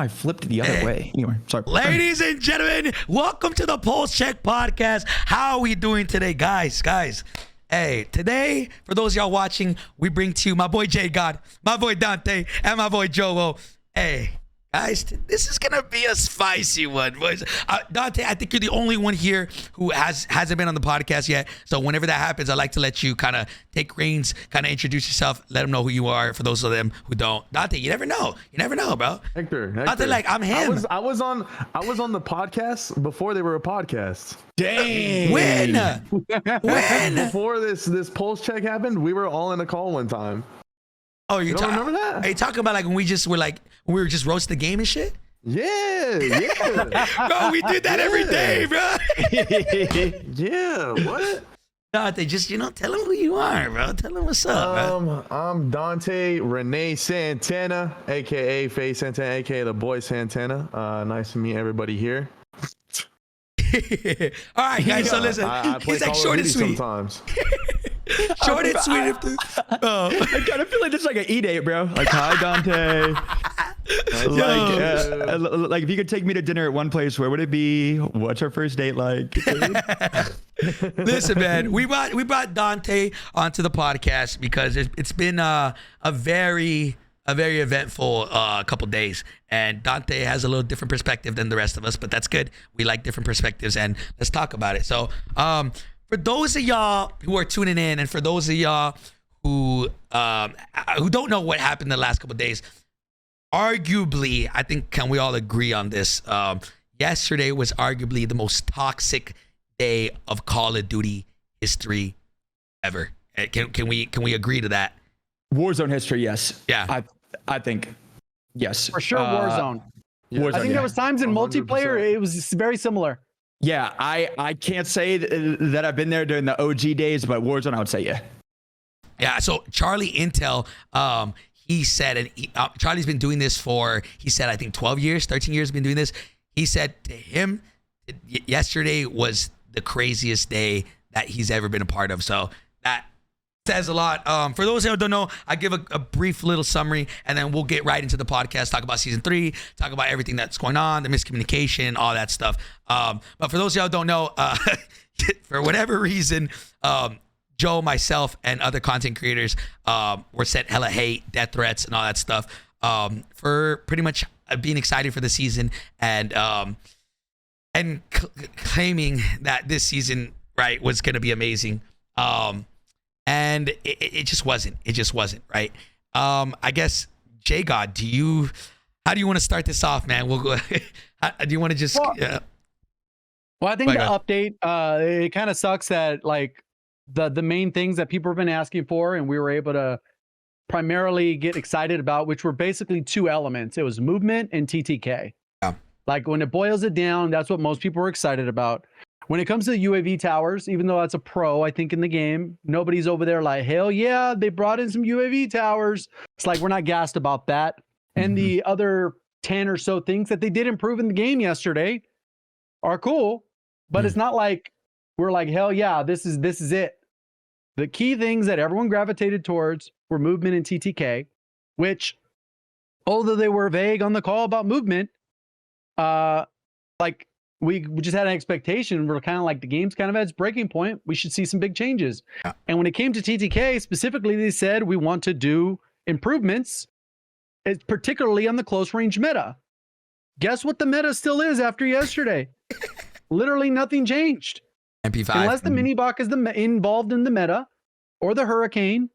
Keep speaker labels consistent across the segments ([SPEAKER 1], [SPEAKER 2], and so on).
[SPEAKER 1] I flipped the other way. Anyway, sorry.
[SPEAKER 2] Ladies and gentlemen, welcome to the Pullze Check podcast. How are we doing today, guys? Hey, today, for those of y'all watching, we bring to you my boy JGOD, my boy Dante, and my boy Joewo. Hey, guys, this is gonna be a spicy one, boys. Dante, I think you're the only one here who hasn't been on the podcast yet. So whenever that happens, I like to let you kind of take reins, kind of introduce yourself, let them know who you are. For those of them who don't, Dante, you never know, bro.
[SPEAKER 3] Hector.
[SPEAKER 2] Dante, like I'm him.
[SPEAKER 3] I was on the podcast before they were a podcast.
[SPEAKER 1] Dang.
[SPEAKER 2] When?
[SPEAKER 3] Before this Pullze Check happened, we were all in a call one time.
[SPEAKER 2] Oh,
[SPEAKER 3] you don't remember that?
[SPEAKER 2] Are you talking about like when we were just roasting the game and shit?
[SPEAKER 3] Yeah.
[SPEAKER 2] Bro, we did that every day, bro.
[SPEAKER 3] Yeah, what?
[SPEAKER 2] Dante, just, tell them who you are, bro. Tell them what's up, bro.
[SPEAKER 3] I'm Dante Renee Santana, aka Face Santana, aka the boy Santana. Nice to meet everybody here.
[SPEAKER 2] All right, guys. So listen,
[SPEAKER 3] I play
[SPEAKER 2] he's like
[SPEAKER 3] Call
[SPEAKER 2] short
[SPEAKER 3] of
[SPEAKER 2] and
[SPEAKER 3] Duty
[SPEAKER 2] sweet.
[SPEAKER 3] sometimes.
[SPEAKER 2] Short and sweet.
[SPEAKER 1] I kind of feel like this is like an E-date, bro. Like, hi, Dante. Like if you could take me to dinner at one place, where would it be? What's our first date like?
[SPEAKER 2] Listen, man, we brought Dante onto the podcast because it's been a very eventful couple days, and Dante has a little different perspective than the rest of us, but that's good. We like different perspectives, and let's talk about it. So, for those of y'all who are tuning in, and for those of y'all who don't know what happened the last couple of days, arguably, I think, can we all agree on this? Yesterday was arguably the most toxic day of Call of Duty history ever. Can we agree to that?
[SPEAKER 1] Warzone history, yes.
[SPEAKER 2] Yeah.
[SPEAKER 1] I think, yes.
[SPEAKER 4] For sure, Warzone.
[SPEAKER 1] Warzone,
[SPEAKER 4] I think there was times in
[SPEAKER 3] 100%.
[SPEAKER 4] multiplayer, it was very similar.
[SPEAKER 1] Yeah, I can't say that I've been there during the OG days, but Warzone, I would say, yeah.
[SPEAKER 2] Yeah, so Charlie Intel, he said, and Charlie's been doing this for, he said, I think 12 years, 13 years been doing this. He said to him, yesterday was the craziest day that he's ever been a part of. So that says a lot. For those who don't know, I give a brief little summary, and then we'll get right into the podcast, talk about season 3, talk about everything that's going on, the miscommunication, all that stuff. But for those of y'all who don't know, for whatever reason, Joe, myself, and other content creators were sent hella hate, death threats, and all that stuff for pretty much being excited for the season and claiming that this season, right, was going to be amazing. And it just wasn't. It just wasn't, right? I guess, JGOD, how do you want to start this off, man? We'll go. Do you want to just?
[SPEAKER 4] Well, I think the update, it kind of sucks that like the main things that people have been asking for, and we were able to primarily get excited about, which were basically two elements. It was movement and TTK.
[SPEAKER 2] Yeah.
[SPEAKER 4] Like when it boils it down, that's what most people were excited about. When it comes to the UAV towers, even though that's a pro, I think, in the game, nobody's over there like, hell yeah, they brought in some UAV towers. It's like, we're not gassed about that. And the other 10 or so things that they did improve in the game yesterday are cool, but it's not like we're like, hell yeah, this is it. The key things that everyone gravitated towards were movement and TTK, which, although they were vague on the call about movement, like, we just had an expectation. We're kind of like, the game's kind of at its breaking point. We should see some big changes. Yeah. And when it came to TTK, specifically, they said we want to do improvements, particularly on the close range meta. Guess what the meta still is after yesterday? Literally nothing changed.
[SPEAKER 2] MP5.
[SPEAKER 4] Unless the mini-bot is involved in the meta or the hurricane,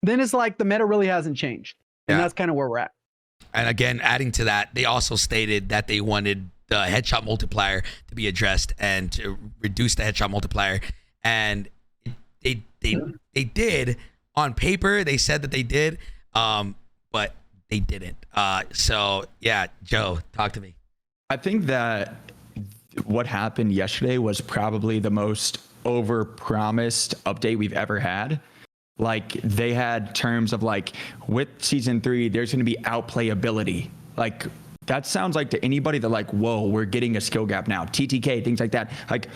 [SPEAKER 4] then it's like the meta really hasn't changed. And that's kind of where we're at.
[SPEAKER 2] And again, adding to that, they also stated that they wanted the headshot multiplier to be addressed and to reduce the headshot multiplier, and they did. On paper they said that they did, but they didn't. So yeah, Joe, talk to me.
[SPEAKER 1] I think that what happened yesterday was probably the most over-promised update we've ever had. Like, they had terms of like, with season 3 there's going to be outplayability. Like, that sounds like to anybody that like, whoa, we're getting a skill gap now. TTK, things like that. Like,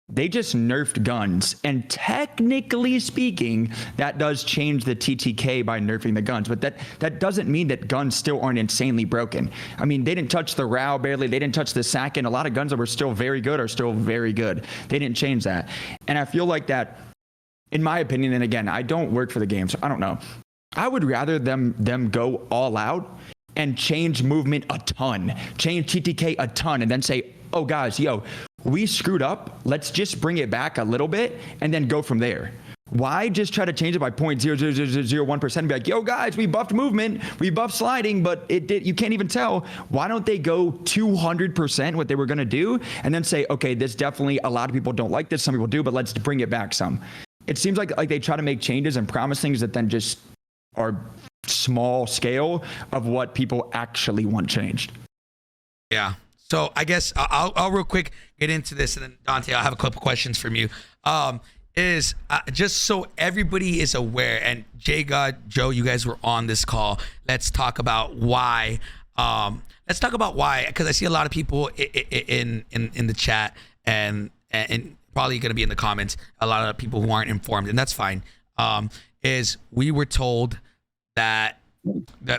[SPEAKER 1] they just nerfed guns. And technically speaking, that does change the TTK by nerfing the guns. But that doesn't mean that guns still aren't insanely broken. I mean, they didn't touch the RAW barely. They didn't touch the Sakin. A lot of guns that were still very good are still very good. They didn't change that. And I feel like that, in my opinion, and again, I don't work for the game, so I don't know. I would rather them go all out and change movement a ton, change TTK a ton, and then say, oh guys, yo, we screwed up. Let's just bring it back a little bit and then go from there. Why just try to change it by 0.00001% and be like, yo guys, we buffed movement, we buffed sliding, but you can't even tell. Why don't they go 200% what they were gonna do and then say, okay, this definitely, a lot of people don't like this, some people do, but let's bring it back some. It seems like they try to make changes and promise things that then just are small scale of what people actually want changed.
[SPEAKER 2] Yeah. So I guess I'll real quick get into this, and then Dante, I'll have a couple questions from you. Just so everybody is aware, and JGOD, Joe, you guys were on this call. Let's talk about why. Because I see a lot of people in the chat and probably going to be in the comments. A lot of people who aren't informed, and that's fine. Is we were told that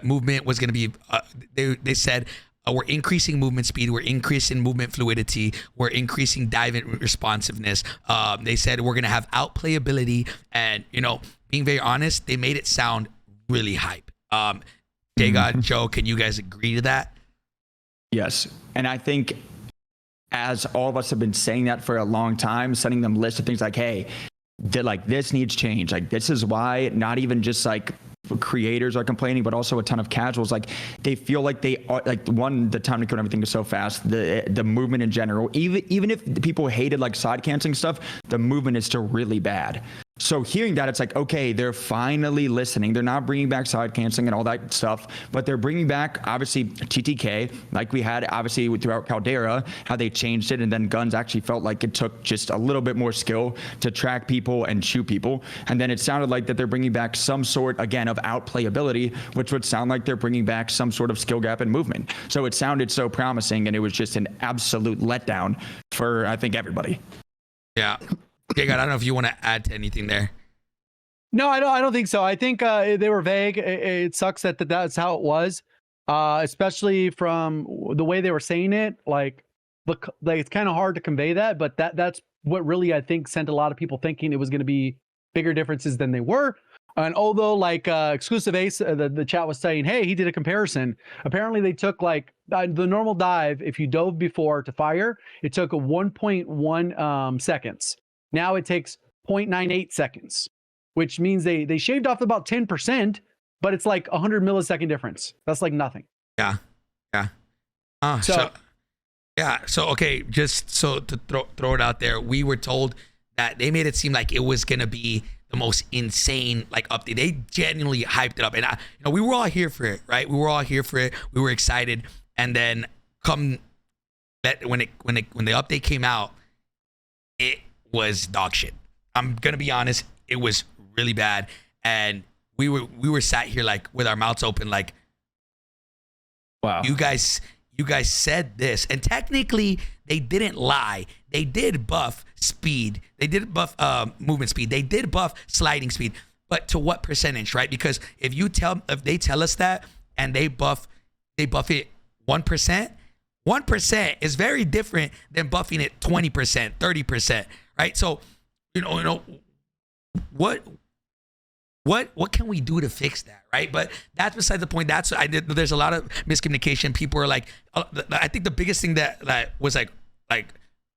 [SPEAKER 2] movement was going to be. They said. We're increasing movement speed. We're increasing movement fluidity. We're increasing dive in responsiveness. They said we're going to have outplayability. And, being very honest, they made it sound really hype. JGOD, Joe, can you guys agree to that?
[SPEAKER 1] Yes. And I think as all of us have been saying that for a long time, sending them lists of things like, hey, this needs change. Like, this is why not even just like creators are complaining, but also a ton of casuals. Like, they feel like they are like, the time to code everything is so fast. The movement in general, even if the people hated like side canceling stuff, the movement is still really bad. So hearing that, it's like, okay, they're finally listening. They're not bringing back side canceling and all that stuff, but they're bringing back obviously TTK, like we had obviously throughout Caldera, how they changed it, and then guns actually felt like it took just a little bit more skill to track people and shoot people. And then it sounded like that they're bringing back some sort, again, of outplayability, which would sound like they're bringing back some sort of skill gap in movement. So it sounded so promising, and it was just an absolute letdown for, I think, everybody.
[SPEAKER 2] Yeah. JGOD, I don't know if you want to add to anything there.
[SPEAKER 4] No, I don't think so. I think they were vague. It sucks that that's how it was, especially from the way they were saying it. Like it's kind of hard to convey that, but that's what really, I think, sent a lot of people thinking it was going to be bigger differences than they were. And although like Exclusive Ace, the chat was saying, hey, he did a comparison. Apparently they took like the normal dive. If you dove before to fire, it took a 1.1 seconds. Now it takes 0.98 seconds, which means they shaved off about 10%, but it's like 100 millisecond difference. That's like nothing.
[SPEAKER 2] Yeah. So okay, just so to throw it out there, we were told that they made it seem like it was gonna be the most insane like update. They genuinely hyped it up, and we were all here for it, right? We were all here for it. We were excited, and then when the update came out, it was dog shit. I'm gonna be honest, it was really bad, and we were sat here like with our mouths open, like, wow, you guys said this, and technically they didn't lie. They did buff speed. They did buff movement speed. They did buff sliding speed, but to what percentage, right? Because if they tell us that and they buff it 1%, 1% is very different than buffing it 20%, 30%. Right, so what can we do to fix that, right? But that's beside the point. There's a lot of miscommunication. People are like, I think the biggest thing that was like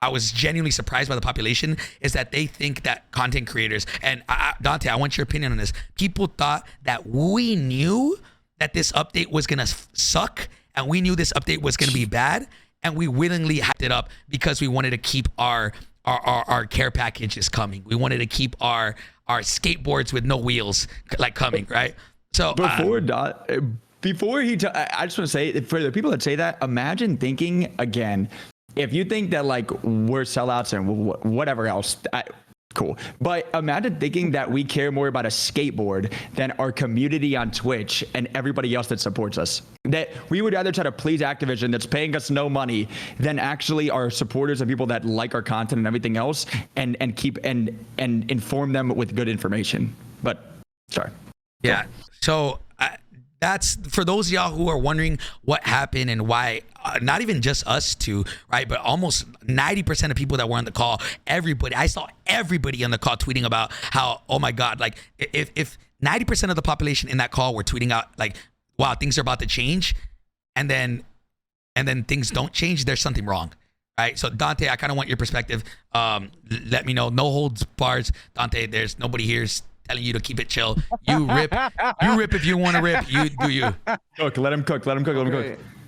[SPEAKER 2] I was genuinely surprised by the population is that they think that content creators, and Dante, I want your opinion on this. People thought that we knew that this update was gonna suck, and we knew this update was gonna be bad, and we willingly hyped it up because we wanted to keep our care packages coming. We wanted to keep our skateboards with no wheels like coming, right? So
[SPEAKER 1] before he, I just want to say, for the people that say that, imagine thinking again, if you think that like we're sellouts and whatever else, cool. But imagine thinking that we care more about a skateboard than our community on Twitch and everybody else that supports us. That we would rather try to please Activision that's paying us no money than actually our supporters and people that like our content and everything else, and keep and inform them with good information. But sorry.
[SPEAKER 2] Yeah. So that's for those of y'all who are wondering what happened and why, not even just us two, right? But almost 90% of people that were on the call, I saw everybody on the call tweeting about how, oh my God, like if 90% of the population in that call were tweeting out like, wow, things are about to change. And then things don't change, there's something wrong. Right. So Dante, I kind of want your perspective. Let me know. No holds bars. Dante, there's nobody here's telling you to keep it chill. You rip if you want to rip. You do you.
[SPEAKER 1] Cook, let him cook.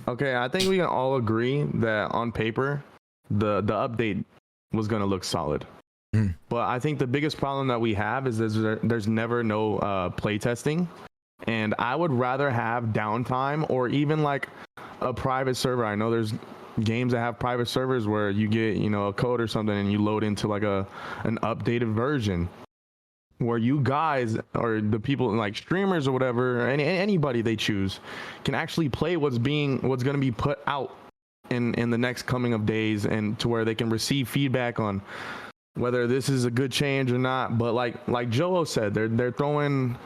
[SPEAKER 3] Okay, I think we can all agree that on paper, the update was gonna look solid. But I think the biggest problem that we have is there's never no play testing, and I would rather have downtime or even like a private server. I know there's games that have private servers where you get a code or something and you load into like an updated version, where you guys or the people like streamers or whatever, anybody they choose can actually play what's going to be put out in the next coming of days, and to where they can receive feedback on whether this is a good change or not. But like Joewo said, they're throwing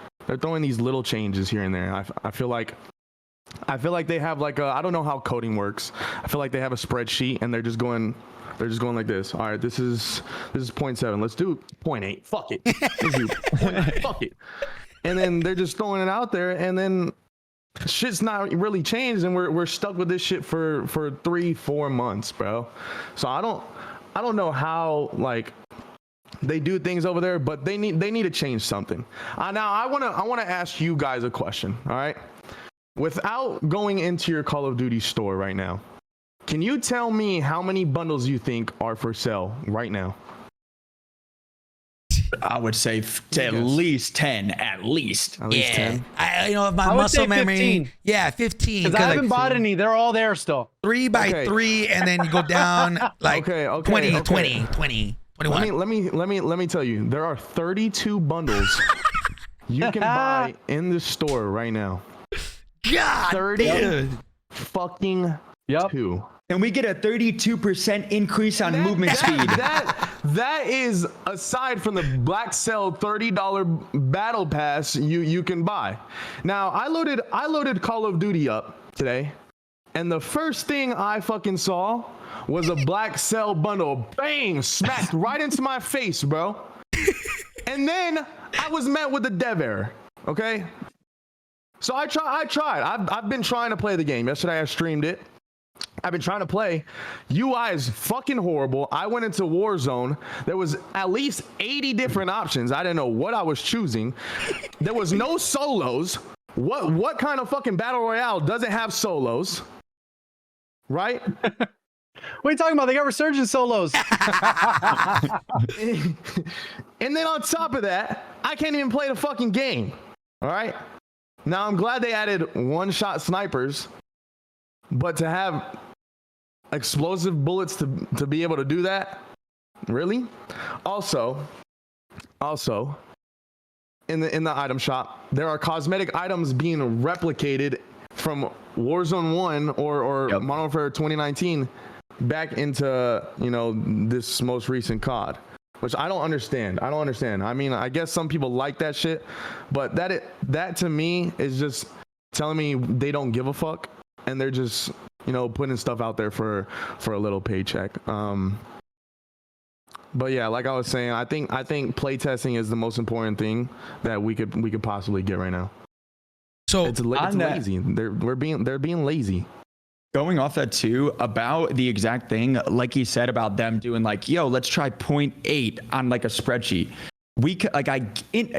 [SPEAKER 3] these little changes here and there. I feel like they have like I don't know how coding works. I feel like they have a spreadsheet and they're just going like this. All right, this is 0.7. Let's do 0.8. Fuck it. Let's do 0.9. Fuck it. And then they're just throwing it out there, and then shit's not really changed, and we're stuck with this shit for 3-4 months, bro. So I don't know how like they do things over there, but they need to change something. Now I want to ask you guys a question. All right, without going into your Call of Duty store right now, can you tell me how many bundles you think are for sale right now?
[SPEAKER 1] I would say at least 10. At least
[SPEAKER 3] 10.
[SPEAKER 2] If my
[SPEAKER 4] I would
[SPEAKER 2] muscle
[SPEAKER 4] say
[SPEAKER 2] memory.
[SPEAKER 4] 15.
[SPEAKER 2] Yeah, 15.
[SPEAKER 4] Because I haven't bought any. They're all there still.
[SPEAKER 2] 3 by 3, and then you go down like 20, 21.
[SPEAKER 3] Let me tell you, there are 32 bundles you can buy in the store right now.
[SPEAKER 2] God
[SPEAKER 3] 30
[SPEAKER 2] damn.
[SPEAKER 3] fucking two.
[SPEAKER 1] And we get a 32% increase on movement speed.
[SPEAKER 3] That is aside from the Black Cell $30 battle pass you can buy. Now I loaded Call of Duty up today, and the first thing I fucking saw was a Black Cell bundle. Bang! Smacked right into my face, bro. And then I was met with a dev error. Okay. So I tried. I've been trying to play the game. Yesterday I streamed it. I've been trying to play. UI is fucking horrible. I went into Warzone. There was at least 80 different options. I didn't know what I was choosing. There was no solos. What kind of fucking battle royale doesn't have solos? Right?
[SPEAKER 4] What are you talking about? They got resurgence solos.
[SPEAKER 3] And then on top of that, I can't even play the fucking game. All right? Now I'm glad they added one-shot snipers, but to have explosive bullets to be able to do that, really? Also, in the item shop, there are cosmetic items being replicated from Warzone 1 or Modern Warfare 2019 back into this most recent COD, which I don't understand. I mean, I guess some people like that shit, but that to me is just telling me they don't give a fuck, and they're just putting stuff out there for a little paycheck. But yeah, like I was saying, I think playtesting is the most important thing that we could possibly get right now.
[SPEAKER 2] So
[SPEAKER 3] it's lazy. They're being lazy.
[SPEAKER 1] Going off that too, about the exact thing, like he said about them doing like, yo, let's try 0.8 on like a spreadsheet. We could,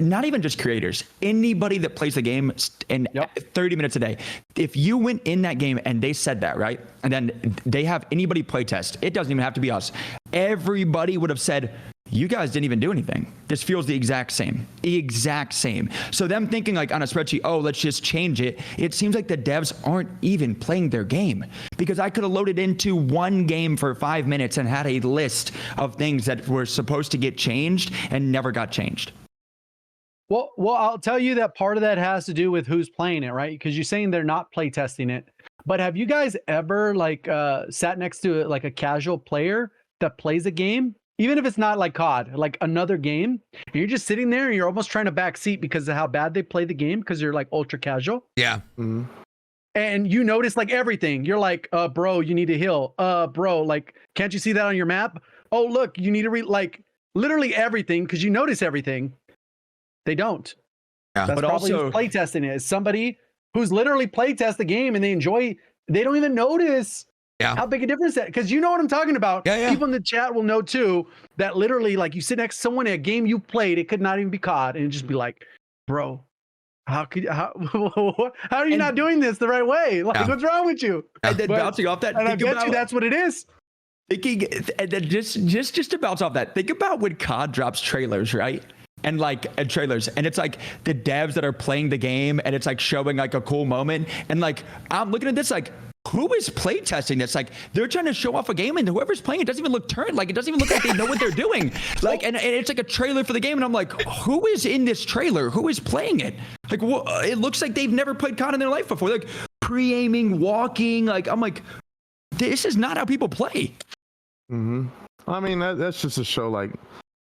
[SPEAKER 1] not even just creators, anybody that plays the game in 30 minutes a day. If you went in that game and they said that, right? And then they have anybody play test, it doesn't even have to be us. Everybody would have said, you guys didn't even do anything. This feels the exact same. So them thinking like on a spreadsheet, oh, let's just change it. It seems like the devs aren't even playing their game, because I could have loaded into one game for 5 minutes and had a list of things that were supposed to get changed and never got changed.
[SPEAKER 4] Well, I'll tell you that part of that has to do with who's playing it, right? Because you're saying they're not play testing it. But have you guys ever like sat next to like a casual player that plays a game, even if it's not like COD, like another game, and you're just sitting there and you're almost trying to backseat because of how bad they play the game, because you're like ultra casual?
[SPEAKER 2] Yeah.
[SPEAKER 3] Mm-hmm.
[SPEAKER 4] And you notice like everything. You're like, bro, you need to heal. Bro, like, can't you see that on your map? Oh, look, you need to read like literally everything, because you notice everything. They don't.
[SPEAKER 2] Yeah.
[SPEAKER 4] That's
[SPEAKER 1] But
[SPEAKER 4] probably
[SPEAKER 1] also-
[SPEAKER 4] who's playtesting it. Is somebody who's literally playtest the game and they enjoy. They don't even notice how big a difference that. Because you know what I'm talking about.
[SPEAKER 2] Yeah.
[SPEAKER 4] People in the chat will know too. That literally, like, you sit next to someone in a game you played, it could not even be COD, and just be like, bro, how are you not doing this the right way? Like, what's wrong with you?
[SPEAKER 1] And then bouncing off that,
[SPEAKER 4] And I
[SPEAKER 1] think
[SPEAKER 4] bet
[SPEAKER 1] about,
[SPEAKER 4] you that's what it is.
[SPEAKER 1] thinking, and then just to bounce off that, think about when COD drops trailers, right? And like trailers, and it's like the devs that are playing the game, and it's like showing like a cool moment, and like I'm looking at this like, who is playtesting this? Like, they're trying to show off a game, and whoever's playing it doesn't even look turned. Like, it doesn't even look like they know what they're doing. Like, and it's like a trailer for the game, and I'm like, who is in this trailer? Who is playing it? Like, it looks like they've never played COD in their life before. Like, pre-aiming, walking. Like, I'm like, this is not how people play.
[SPEAKER 3] Mm-hmm. I mean, that's just to show, like,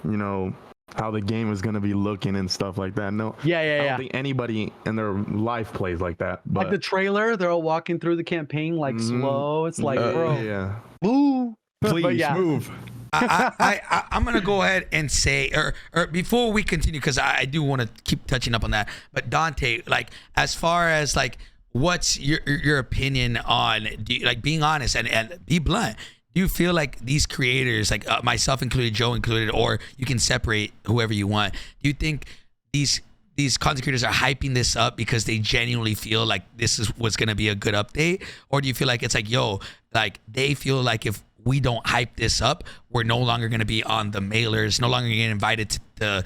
[SPEAKER 3] you know, how the game is going to be looking and stuff like that. No, I don't think anybody in their life plays like that. But
[SPEAKER 4] Like the trailer, they're all walking through the campaign like slow. It's like, bro,
[SPEAKER 3] yeah.
[SPEAKER 4] ooh.
[SPEAKER 1] Please
[SPEAKER 4] But
[SPEAKER 1] move.
[SPEAKER 2] I'm gonna go ahead and say, or before we continue, because I do want to keep touching up on that. But Dante, like, as far as like, what's your opinion on, like, being honest and be blunt? Do you feel like these creators, like myself included, Joe included, or you can separate whoever you want? Do you think these content creators are hyping this up because they genuinely feel like this is what's gonna be a good update, or do you feel like it's like, yo, like they feel like if we don't hype this up, we're no longer gonna be on the mailers, no longer getting invited to the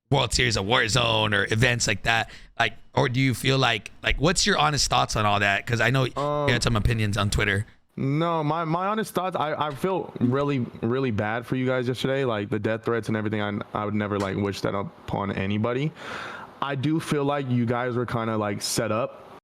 [SPEAKER 2] World Series of Warzone or events like that? Like, or do you feel like what's your honest thoughts on all that? Because I know you had some opinions on Twitter.
[SPEAKER 3] No, my honest thoughts, I feel really, really bad for you guys yesterday. Like the death threats and everything, I would never like wish that upon anybody. I do feel like you guys were kind of like set up.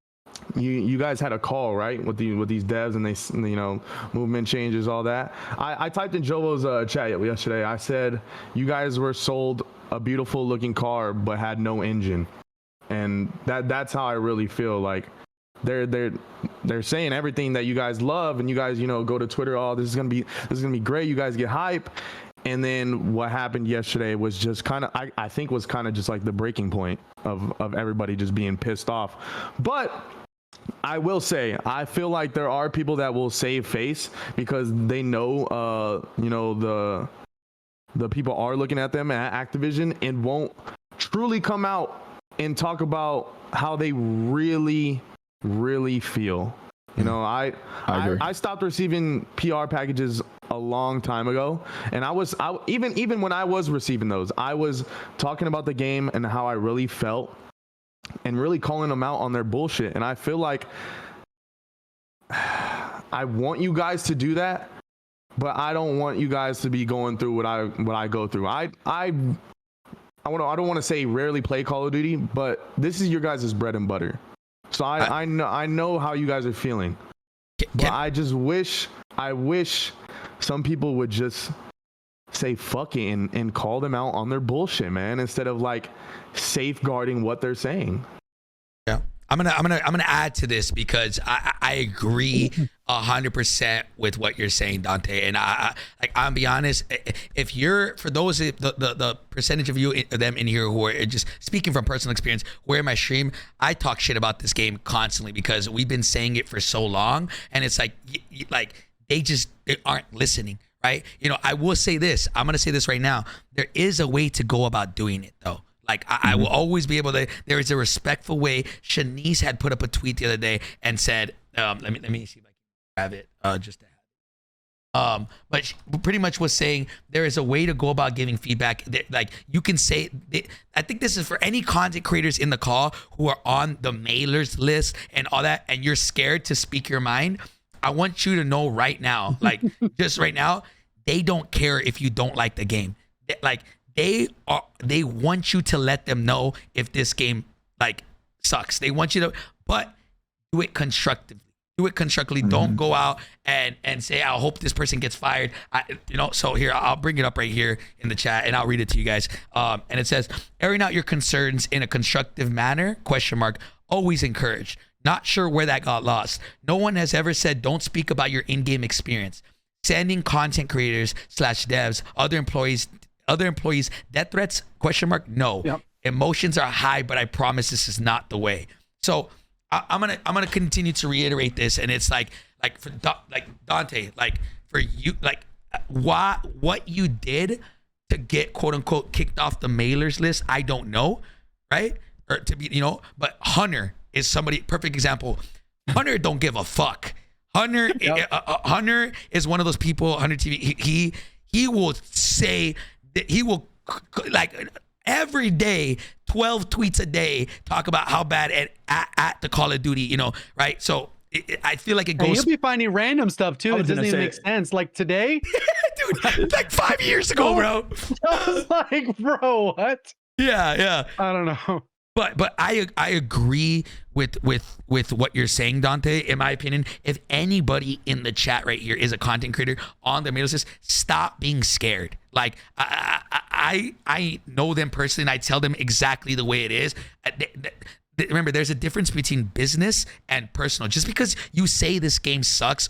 [SPEAKER 3] You guys had a call, right, with these devs, and they, you know, movement changes, all that. I typed in Joewo's chat yesterday. I said you guys were sold a beautiful looking car but had no engine, and that's how I really feel. Like they're saying everything that you guys love, and you guys, you know, go to Twitter, oh, this is gonna be great, you guys get hype, and then what happened yesterday was just kind of, I think was kind of just like the breaking point of everybody just being pissed off. But I will say, I feel like there are people that will save face because they know, you know, the people are looking at them at Activision and won't truly come out and talk about how they really feel. You know, I stopped receiving PR packages a long time ago, and even when I was receiving those, I was talking about the game and how I really felt and really calling them out on their bullshit. And I feel like I want you guys to do that, but I don't want you guys to be going through what I go through. I don't want to say rarely play Call of Duty, but this is your guys' bread and butter. So I know how you guys are feeling, but I wish some people would just say fuck it and call them out on their bullshit, man, instead of like safeguarding what they're saying.
[SPEAKER 2] Yeah, I'm gonna add to this because I agree 100% with what you're saying, Dante. And I'm be honest, if you're, for those the percentage of them in here who are just speaking from personal experience, where in my stream I talk shit about this game constantly because we've been saying it for so long, and it's like they aren't listening, right? You know, I will say this. I'm gonna say this right now. There is a way to go about doing it, though. Like, I will always be able to. There is a respectful way. Shanice had put up a tweet the other day and said, "Let me see if I can grab it. Just to have But pretty much was saying there is a way to go about giving feedback. Like you can say, I think this is for any content creators in the call who are on the mailers list and all that, and you're scared to speak your mind. I want you to know right now, like just right now, they don't care if you don't like the game. They want you to let them know if this game like sucks. They want you to, but do it constructively. Do it constructively. Don't go out and say, I hope this person gets fired. So here, I'll bring it up right here in the chat and I'll read it to you guys. And it says, airing out your concerns in a constructive manner, ? Always encouraged. Not sure where that got lost. No one has ever said, don't speak about your in-game experience. Sending content creators / devs, other employees, death threats, ? No. Yep. Emotions are high, but I promise this is not the way. So I'm gonna continue to reiterate this, and it's like for Dante, like for you, like what you did to get quote unquote kicked off the mailers list, I don't know, right? Or to be, but Hunter is somebody, perfect example. Hunter don't give a fuck. Hunter, Hunter is one of those people. Hunter TV, he will say that he will like every day, 12 tweets a day, talk about how bad at the Call of Duty, right? So I feel like it goes.
[SPEAKER 4] And you'll be finding random stuff too. It doesn't even make sense. Like today,
[SPEAKER 2] dude, like 5 years ago, bro.
[SPEAKER 4] I was like, bro, what?
[SPEAKER 2] Yeah.
[SPEAKER 4] I don't know.
[SPEAKER 2] But I agree with what you're saying, Dante. In my opinion, if anybody in the chat right here is a content creator on the mailing list, stop being scared. Like I know them personally, and I tell them exactly the way it is. Remember, there's a difference between business and personal. Just because you say this game sucks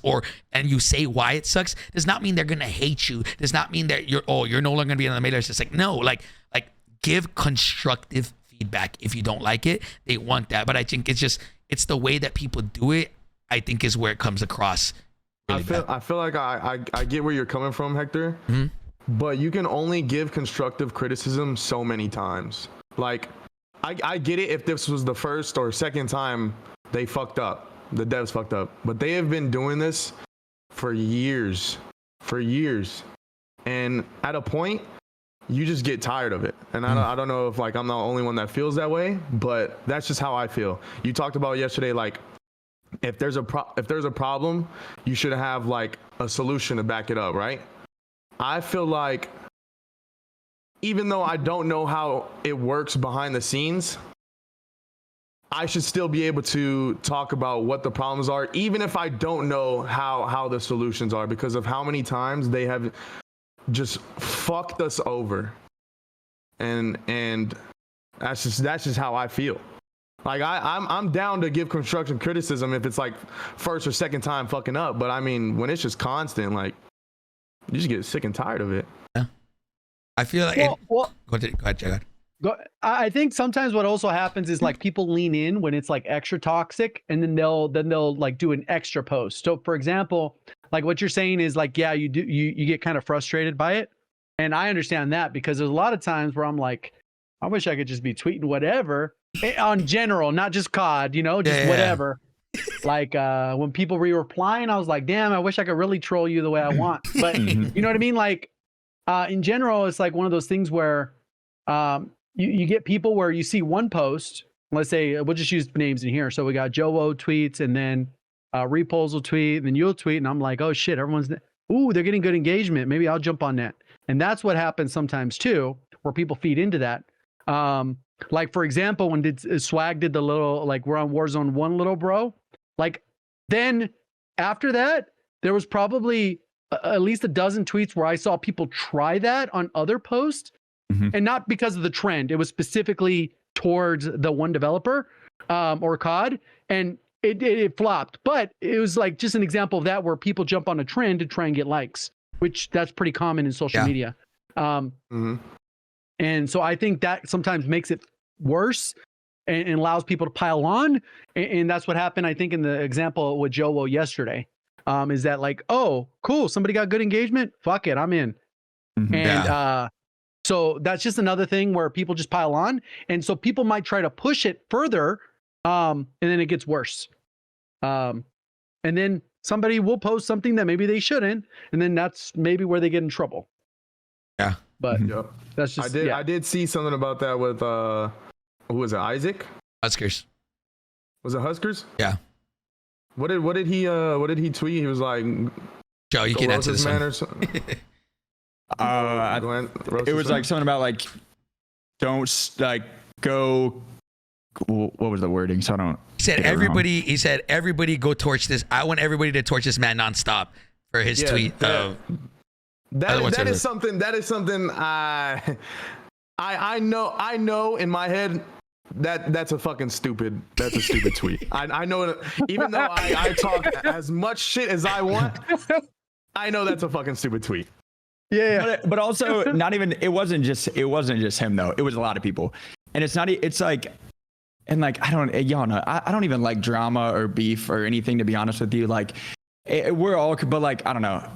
[SPEAKER 2] and you say why it sucks does not mean they're gonna hate you. Does not mean that you're no longer gonna be on the mailing list. It's like no, like give constructive feedback. If you don't like it, they want that. But I think it's the way that people do it, I think, is where it comes across really
[SPEAKER 3] I feel like I get where you're coming from, Hector. But you can only give constructive criticism so many times. Like I get it if this was the first or second time they fucked up, the devs fucked up, but they have been doing this for years, and at a point you just get tired of it. And I don't know if like I'm the only one that feels that way, but that's just how I feel. You talked about yesterday, like if there's a problem, you should have like a solution to back it up, right? I feel like even though I don't know how it works behind the scenes, I should still be able to talk about what the problems are, even if I don't know how the solutions are, because of how many times they have just fucked us over. And that's just how I feel. Like I'm down to give constructive criticism if it's like first or second time fucking up, but I mean when it's just constant, like you just get sick and tired of it.
[SPEAKER 2] Yeah. I feel like go ahead, Jared.
[SPEAKER 4] I think sometimes what also happens is like people lean in when it's like extra toxic, and then they'll like do an extra post. So for example, like what you're saying is like, yeah, you get kind of frustrated by it. And I understand that, because there's a lot of times where I'm like, I wish I could just be tweeting whatever on general, not just COD, just whatever. Like when people replying, I was like, damn, I wish I could really troll you the way I want. But you know what I mean? Like in general, it's like one of those things where you get people where you see one post. Let's say we'll just use names in here. So we got Joewo tweets, and then Repullze will tweet, and then you'll tweet, and I'm like, oh shit, they're getting good engagement. Maybe I'll jump on that. And that's what happens sometimes too, where people feed into that. Like for example, when Swag did the little, like we're on Warzone 1 little bro, like then after that, there was probably at least a dozen tweets where I saw people try that on other posts, and not because of the trend. It was specifically towards the one developer or COD, and it flopped. But it was like just an example of that, where people jump on a trend to try and get likes, which that's pretty common in social media. And so I think that sometimes makes it worse and allows people to pile on. And that's what happened, I think, in the example with Joewo yesterday. Is that like, oh, cool, somebody got good engagement? Fuck it, I'm in. And so that's just another thing where people just pile on. And so people might try to push it further, and then it gets worse. And then somebody will post something that maybe they shouldn't, and then that's maybe where they get in trouble.
[SPEAKER 2] Yeah.
[SPEAKER 4] But
[SPEAKER 3] Yep.
[SPEAKER 4] that's just
[SPEAKER 3] I did see something about that with who was it? Isaac?
[SPEAKER 2] Huskers.
[SPEAKER 3] Was it Huskers?
[SPEAKER 2] Yeah.
[SPEAKER 3] What did he tweet? He was like,
[SPEAKER 2] Joe, you
[SPEAKER 3] "Go
[SPEAKER 2] can
[SPEAKER 3] roast
[SPEAKER 2] answer
[SPEAKER 3] this
[SPEAKER 2] this
[SPEAKER 3] man,"
[SPEAKER 2] one.
[SPEAKER 3] or something.
[SPEAKER 1] It was like something about like, don't like go. What was the wording? So I don't.
[SPEAKER 2] He said
[SPEAKER 1] get it wrong.
[SPEAKER 2] he said everybody go torch this. I want everybody to torch this man nonstop for his tweet.
[SPEAKER 3] That is something I know in my head that's a fucking stupid tweet. I know it, even though I talk as much shit as I want, I know that's a fucking stupid tweet.
[SPEAKER 4] Yeah.
[SPEAKER 1] But also not even, it wasn't just him though. It was a lot of people. And it's like, and like, y'all know, I don't even like drama or beef or anything, to be honest with you. Like we're all, but like, I don't know.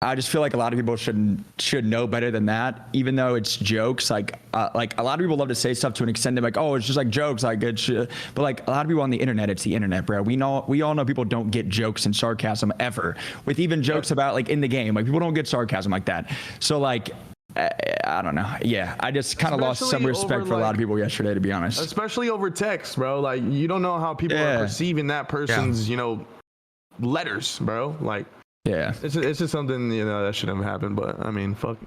[SPEAKER 1] I just feel like a lot of people should know better than that, even though it's jokes. Like a lot of people love to say stuff to an extent. They're like, oh, it's just like jokes, like good shit. But like a lot of people on the internet, it's the internet, bro. We all know people don't get jokes and sarcasm ever. With even jokes about like in the game, like people don't get sarcasm like that. So like, I don't know. Yeah, I just kind of lost some respect for a lot of people yesterday, to be honest.
[SPEAKER 3] Especially over text, bro. Like you don't know how people are perceiving that person's, letters, bro. Like.
[SPEAKER 1] Yeah,
[SPEAKER 3] it's just something that shouldn't have happened, but I mean, fuck.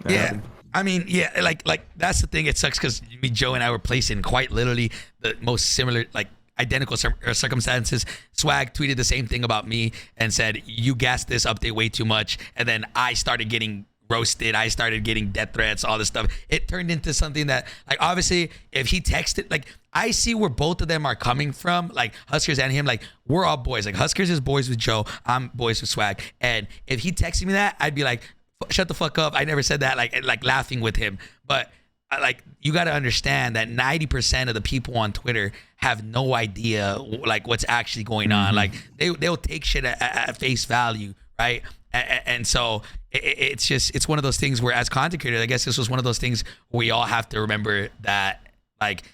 [SPEAKER 2] Yeah, I mean, yeah, like that's the thing. It sucks because me, Joe, and I were placed in quite literally the most similar, like identical circumstances. Swag tweeted the same thing about me and said, "You gassed this update way too much," and then I started getting roasted. I started getting death threats, all this stuff. It turned into something that, like, obviously, if he texted, like, I see where both of them are coming from, like Huskers and him. Like, we're all boys. Like, Huskers is boys with Joe. I'm boys with Swag. And if he texted me that, I'd be like, shut the fuck up. I never said that. Like laughing with him. But like, you got to understand that 90% of the people on Twitter have no idea like what's actually going on. Like, they'll take shit at face value, right? And so it's one of those things where, as content creators, I guess this was one of those things we all have to remember that, like,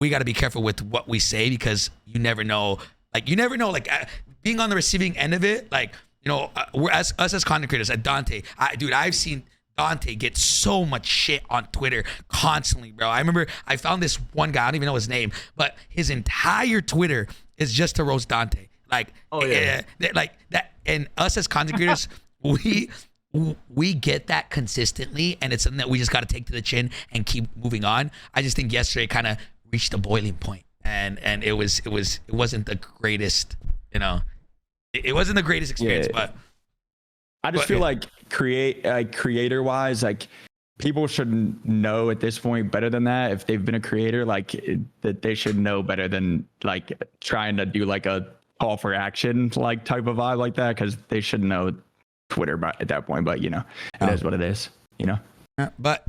[SPEAKER 2] we got to be careful with what we say, because you never know. Like, being on the receiving end of it, like, we're us as content creators. At Dante, I've seen Dante get so much shit on Twitter constantly, bro. I remember I found this one guy, I don't even know his name, but his entire Twitter is just to roast Dante. Like, like that. And us as content creators, we get that consistently, and it's something that we just got to take to the chin and keep moving on. I just think yesterday kind of reached a boiling point, and it wasn't the greatest, it wasn't the greatest experience. But
[SPEAKER 1] I just feel like creator wise, like, people should know at this point better than that. If they've been a creator, like, that they should know better than like trying to do like a call for action like type of vibe like that, because they should know Twitter at that point. But it is what it is.
[SPEAKER 2] But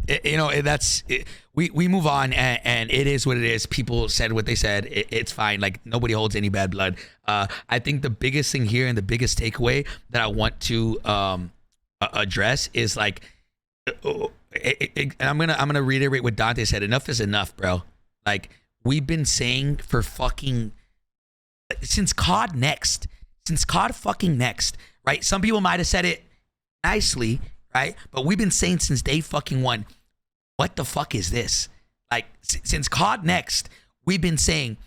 [SPEAKER 2] we move on, and it is what it is. People said what they said. It's fine. Like, nobody holds any bad blood. I think the biggest thing here and the biggest takeaway that I want to address is, like, and I'm gonna reiterate what Dante said. Enough is enough, bro. Like, we've been saying for fucking since COD fucking next, right? Some people might have said it nicely, right? But we've been saying since day fucking one, what the fuck is this? Like, since COD next, we've been saying,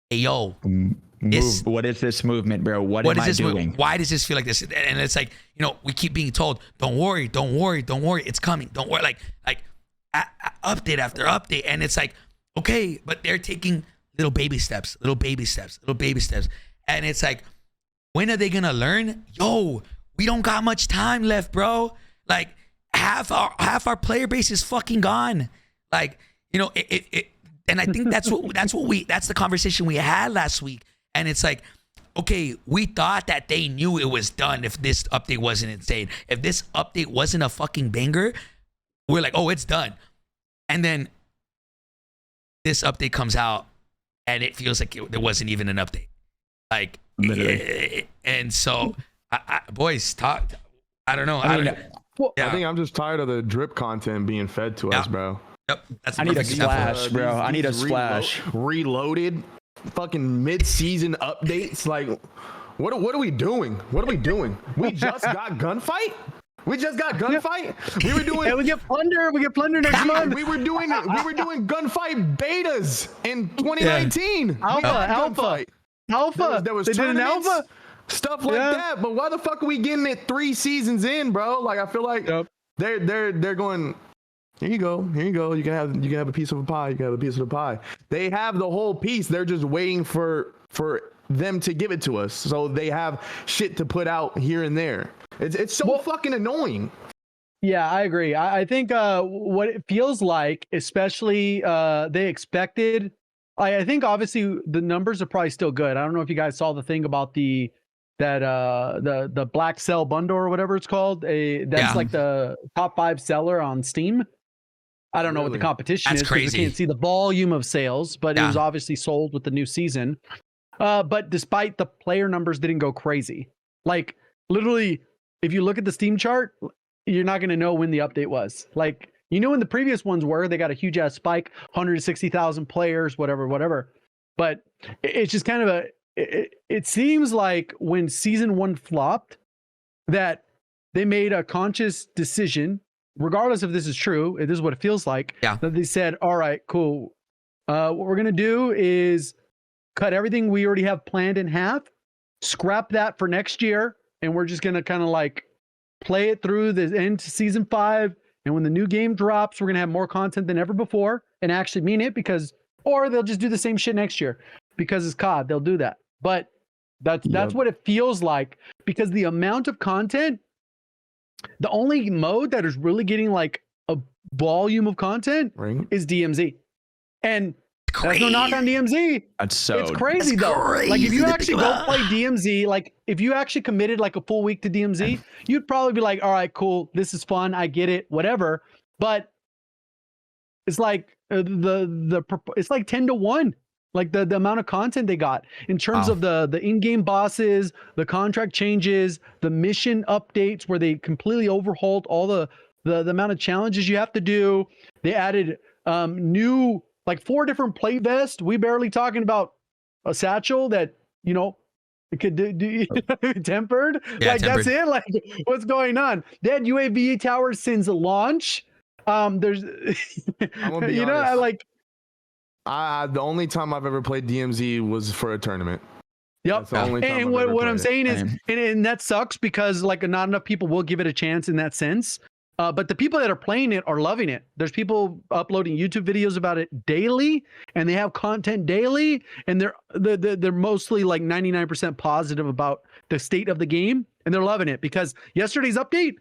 [SPEAKER 2] hey, yo,
[SPEAKER 1] what is this movement, bro? What am I doing?
[SPEAKER 2] Why does this feel like this? And it's like, we keep being told, don't worry, it's coming, don't worry. Like update after update, and it's like, okay, but they're taking little baby steps, and it's like, when are they gonna learn? Yo, we don't got much time left, bro. Like, half our player base is fucking gone. Like, and I think that's the conversation we had last week. And it's like, okay, we thought that they knew it was done if this update wasn't insane. If this update wasn't a fucking banger, we're like, oh, it's done. And then this update comes out, and it feels like there wasn't even an update. Like, literally. And so, boys, talk. I don't know. I
[SPEAKER 3] think I'm just tired of the drip content being fed to us, bro.
[SPEAKER 2] Yep.
[SPEAKER 1] I need a splash, bro. I need a splash.
[SPEAKER 3] Reloaded fucking mid-season updates. Like, What are we doing? What are we doing? We just got gunfight. We just got gunfight. We were doing.
[SPEAKER 4] And we get plunder. We get plunder next month.
[SPEAKER 3] We were doing gunfight betas in 2019.
[SPEAKER 4] Alpha.
[SPEAKER 3] There was
[SPEAKER 4] they did an
[SPEAKER 3] tournaments,
[SPEAKER 4] alpha.
[SPEAKER 3] stuff like that. But why the fuck are we getting it 3 seasons in, bro? Like I feel like they're going. Here you go. You can have a piece of a pie. You can have a piece of the pie. They have the whole piece. They're just waiting for them to give it to us. So they have shit to put out here and there. It's so fucking annoying.
[SPEAKER 4] Yeah, I agree. I think what it feels like, especially they expected. I think obviously the numbers are probably still good. I don't know if you guys saw the thing about the Black Cell bundle or whatever it's called. That's like the top 5 seller on Steam. I don't know what the competition is.
[SPEAKER 2] Crazy.
[SPEAKER 4] We can't see the volume of sales, but it was obviously sold with the new season. But despite the player numbers didn't go crazy. Like literally, if you look at the Steam chart, you're not going to know when the update was. Like, you know when the previous ones were, they got a huge ass spike, 160,000 players, whatever. But it's just kind of it seems like when season 1 flopped, that they made a conscious decision, regardless if this is true, this is what it feels like, that they said, all right, cool. What we're going to do is cut everything we already have planned in half, scrap that for next year, and we're just going to kind of like play it through the end to season 5. And when the new game drops, we're going to have more content than ever before, and actually mean it, or they'll just do the same shit next year because it's COD. They'll do that. But that's what it feels like, because the amount of content, the only mode that is really getting like a volume of content is DMZ. And there's no knock on DMZ. It's crazy though.
[SPEAKER 2] Crazy
[SPEAKER 4] like if you actually go play DMZ, like if you actually committed like a full week to DMZ, you'd probably be like, all right, cool, this is fun, I get it, whatever. But it's like it's like 10-1. Like the amount of content they got in terms of the in-game bosses, the contract changes, the mission updates where they completely overhauled all the amount of challenges you have to do. They added new, like 4 different plate vests. We barely talking about a satchel that, you know, it could do tempered.
[SPEAKER 2] Yeah,
[SPEAKER 4] like
[SPEAKER 2] tempered.
[SPEAKER 4] that's it. Like what's going on? They had UAV towers since launch. There's,
[SPEAKER 3] I'm gonna be
[SPEAKER 4] you know,
[SPEAKER 3] honest.
[SPEAKER 4] like.
[SPEAKER 3] The only time I've ever played DMZ was for a tournament.
[SPEAKER 4] Yep.
[SPEAKER 3] That's the only time
[SPEAKER 4] And
[SPEAKER 3] I've ever
[SPEAKER 4] what I'm
[SPEAKER 3] played it.
[SPEAKER 4] saying is, and that sucks because like not enough people will give it a chance in that sense. But the people that are playing it are loving it. There's people uploading YouTube videos about it daily, and they have content daily, and they're mostly like 99% positive about the state of the game, and they're loving it because yesterday's update,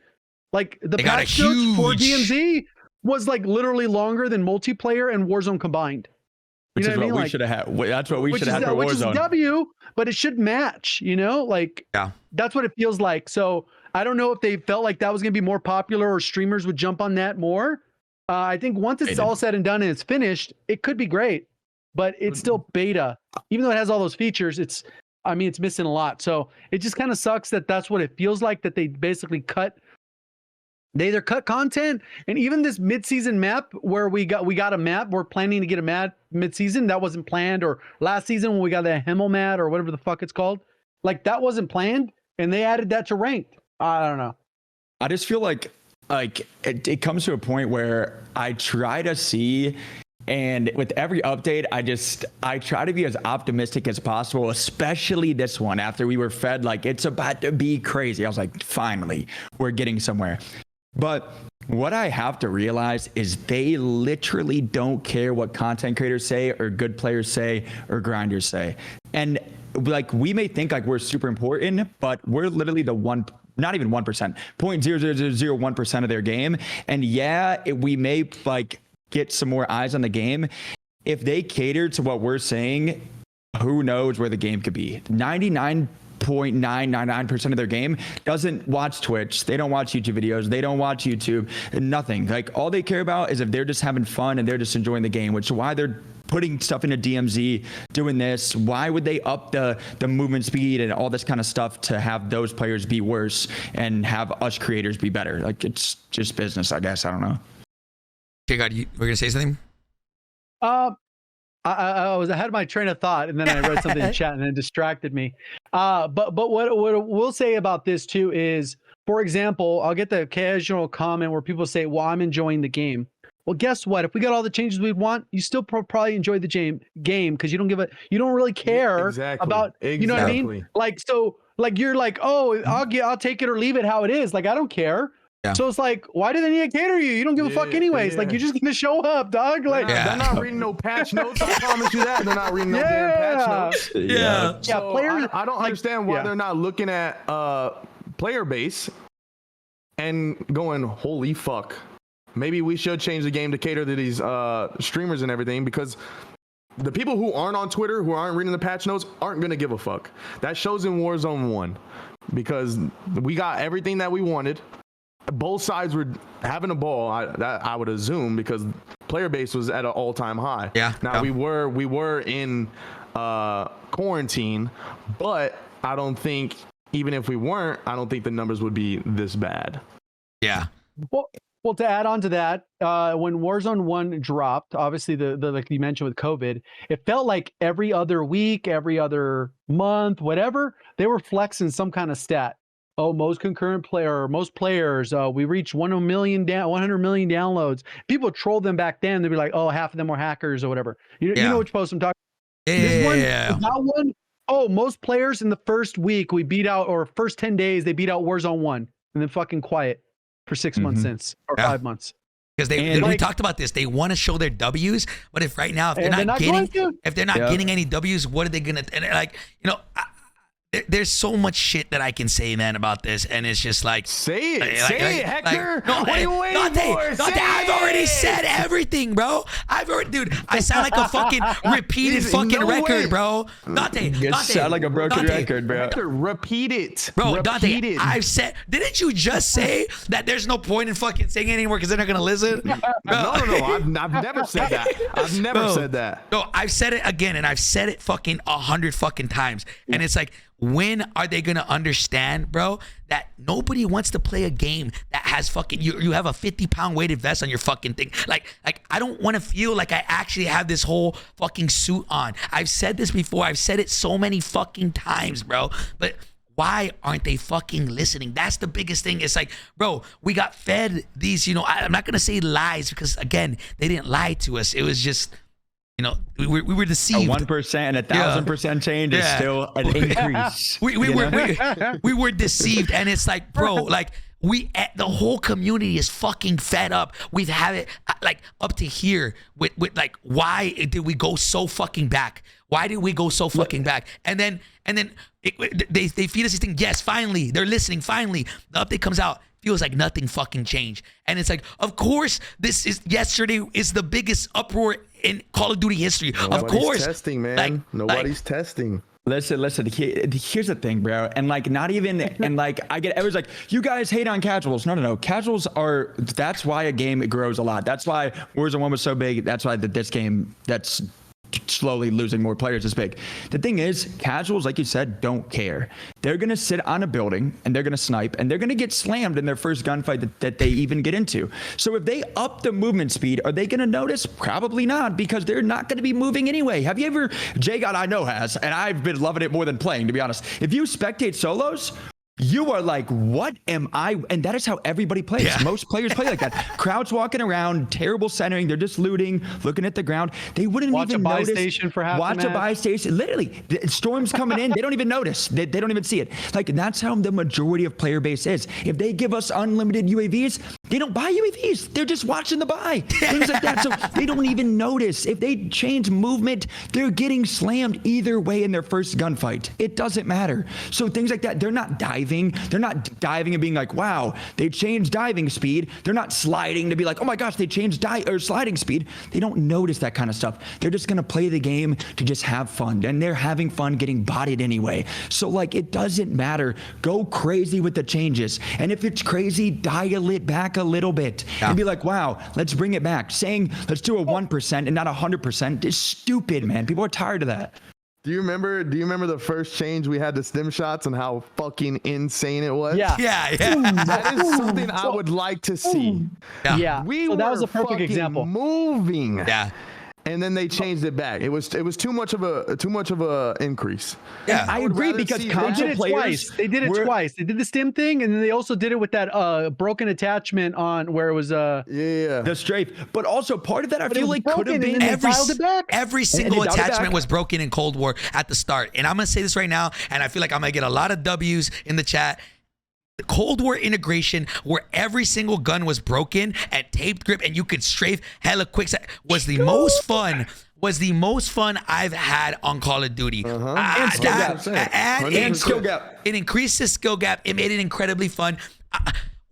[SPEAKER 4] like the patch notes for DMZ was like literally longer than multiplayer and Warzone combined.
[SPEAKER 1] Which is what we
[SPEAKER 4] Like,
[SPEAKER 1] should have had. That's what we should have had for
[SPEAKER 4] which is
[SPEAKER 1] Warzone.
[SPEAKER 4] W, but it should match, you know? Like, that's what it feels like. So I don't know if they felt like that was going to be more popular or streamers would jump on that more. I think once it's all said and done and it's finished, it could be great, but it's still beta. Even though it has all those features, it's missing a lot. So it just kind of sucks that that's what it feels like, that they basically cut. They either cut content, and even this mid-season map where we got a map, we're planning to get a map mid-season that wasn't planned, or last season when we got the Himmel mat or whatever the fuck it's called, like that wasn't planned, and they added that to ranked. I don't know.
[SPEAKER 1] I just feel like it comes to a point where I try to see, and with every update, I try to be as optimistic as possible, especially this one after we were fed like it's about to be crazy. I was like, finally, we're getting somewhere. But what I have to realize is they literally don't care what content creators say or good players say or grinders say. And like we may think like we're super important, but we're literally not even 1%, 0.0001% of their game. And we may like get some more eyes on the game. If they cater to what we're saying, who knows where the game could be. 99.999% of their game doesn't watch Twitch. They don't watch YouTube videos. They don't watch YouTube. Nothing. Like all they care about is if they're just having fun and they're just enjoying the game, which is why they're putting stuff into DMZ, doing this. Why would they up the movement speed and all this kind of stuff to have those players be worse and have us creators be better? Like it's just business, I guess. I don't know.
[SPEAKER 2] JGOD, we're gonna say something?
[SPEAKER 4] I had my train of thought, and then I read something in chat, and then it distracted me. But what we'll say about this too is, for example, I'll get the occasional comment where people say, "Well, I'm enjoying the game." Well, guess what? If we got all the changes we want, you still probably enjoy the game because you don't really care about, you know what I mean? Like, so like you're like, oh, I'll take it or leave it how it is. Like, I don't care. Yeah. So it's like, why do they need to cater you? You don't give a fuck anyways. Like, you're just gonna show up, dog. Like,
[SPEAKER 3] they're not reading no patch notes. I promise you that. They're not reading no damn patch notes. So players. I don't understand why they're not looking at player base and going, holy fuck. Maybe we should change the game to cater to these streamers and everything, because the people who aren't on Twitter, who aren't reading the patch notes, aren't going to give a fuck. That shows in Warzone 1, because we got everything that we wanted. Both sides were having a ball, I would assume, because player base was at an all-time high. Now we were in quarantine, but I don't think, even if we weren't, I don't think the numbers would be this bad.
[SPEAKER 4] Well, to add on to that, when Warzone 1 dropped, obviously the like you mentioned with COVID, it felt like every other week, every other month, whatever, they were flexing some kind of stat. Oh, most concurrent player, most players, we reached 100 million downloads. People trolled them back then. They'd be like, oh, half of them were hackers or whatever. You know which post I'm talking about? That one, oh, most players in the first week we beat out, or first 10 days, they beat out Warzone 1, and then fucking quiet for 6 months since, or 5 months.
[SPEAKER 2] Because we talked about this. They want to show their W's, but if right now, if they're not getting any W's, what are they gonna? And like, you know, there's so much shit that I can say, man, about this, and it's just like,
[SPEAKER 3] say it, Hector.
[SPEAKER 2] What are you waiting for? I've already said everything, bro. Dude, I sound like a fucking repeated fucking record, bro. Dante,
[SPEAKER 1] you sound like a broken record, bro.
[SPEAKER 3] Hector, repeat it,
[SPEAKER 2] bro. Dante, I've said. Didn't you just say that there's no point in fucking saying it anymore because they're not gonna listen?
[SPEAKER 3] No. I've never said that. I've never said that.
[SPEAKER 2] No, I've said it again, and I've said it fucking 100 fucking times, and it's like, when are they gonna understand, bro, that nobody wants to play a game that has fucking you have a 50-pound weighted vest on your fucking thing? Like I don't want to feel like I actually have this whole fucking suit on. I've said this before. I've said it so many fucking times, bro. But why aren't they fucking listening? That's the biggest thing. It's like, bro, we got fed these, you know, I'm not gonna say lies, because again, they didn't lie to us. It was just, you know, we were deceived.
[SPEAKER 1] 1%, 1,000% change is still an increase.
[SPEAKER 2] We were deceived, and it's like, bro, like the whole community is fucking fed up. We've had it like up to here with like, why did we go so fucking back? Why did we go so fucking back? And then they feed us this thing. Yes, finally they're listening. Finally, the update comes out. Feels like nothing fucking changed. And it's like, of course, yesterday is the biggest uproar in Call of Duty history. Of course.
[SPEAKER 3] Testing, man. Nobody's testing.
[SPEAKER 1] Listen. Here's the thing, bro. And like, not even, and like, everyone's like, you guys hate on casuals. No. Casuals that's why a game grows a lot. That's why Warzone 1 was so big. That's why this game that's slowly losing more players is big. The thing is, casuals, like you said, don't care. They're going to sit on a building and they're going to snipe and they're going to get slammed in their first gunfight that they even get into. So if they up the movement speed, are they going to notice? Probably not, because they're not going to be moving anyway. Have you ever, JGOD I know has, and I've been loving it more than playing, to be honest. If you spectate solos, you are like, what am I? And that is how everybody plays. Yeah. Most players play like that. Crowds walking around, terrible centering. They're just looting, looking at the ground. They wouldn't even notice. Watch a buy station for half the match. Watch a buy station. Literally, the storm's coming in. They don't even notice. They don't even see it. Like, that's how the majority of player base is. If they give us unlimited UAVs, they don't buy UAVs. They're just watching the buy. Things like that. So they don't even notice. If they change movement, they're getting slammed either way in their first gunfight. It doesn't matter. So things like that, they're not diving. They're not diving and being like, wow, they changed diving speed. They're not sliding to be like, oh my gosh, they changed sliding speed. They don't notice that kind of stuff. They're just going to play the game to just have fun. And they're having fun getting bodied anyway. So like, it doesn't matter. Go crazy with the changes. And if it's crazy, dial it back a little bit and be like, wow, let's bring it back. Saying let's do a 1% and not 100% is stupid, man. People are tired of that.
[SPEAKER 3] Do you remember the first change we had to stim shots and how fucking insane it was?
[SPEAKER 2] Yeah.
[SPEAKER 3] That is something I would like to see.
[SPEAKER 4] Yeah.
[SPEAKER 3] That was a perfect example. Moving.
[SPEAKER 2] Yeah.
[SPEAKER 3] and then they changed it back. It was too much of a increase.
[SPEAKER 2] Yeah.
[SPEAKER 1] I
[SPEAKER 3] would
[SPEAKER 1] agree
[SPEAKER 3] rather
[SPEAKER 1] because
[SPEAKER 3] see
[SPEAKER 4] They
[SPEAKER 1] console
[SPEAKER 4] did it
[SPEAKER 1] players
[SPEAKER 4] twice. They did it
[SPEAKER 1] were-
[SPEAKER 4] twice. They did the stim thing, and then they also did it with that broken attachment on where it was
[SPEAKER 3] Yeah.
[SPEAKER 1] the strafe. But also part of that I
[SPEAKER 4] But it
[SPEAKER 1] feel
[SPEAKER 4] was
[SPEAKER 1] like could have
[SPEAKER 4] broken and
[SPEAKER 1] been
[SPEAKER 4] then they dialed it back.
[SPEAKER 2] Every
[SPEAKER 1] they
[SPEAKER 2] single
[SPEAKER 1] dialed it
[SPEAKER 2] attachment
[SPEAKER 1] back.
[SPEAKER 2] was broken in Cold War at the start. And I'm going to say this right now, and I feel like I'm going to get a lot of W's in the chat. The Cold War integration, where every single gun was broken and taped grip and you could strafe hella quick, was the most fun. Was the most fun I've had on Call of Duty.
[SPEAKER 1] And skill gap. And skill gap.
[SPEAKER 2] It increased the skill gap. It made it incredibly fun.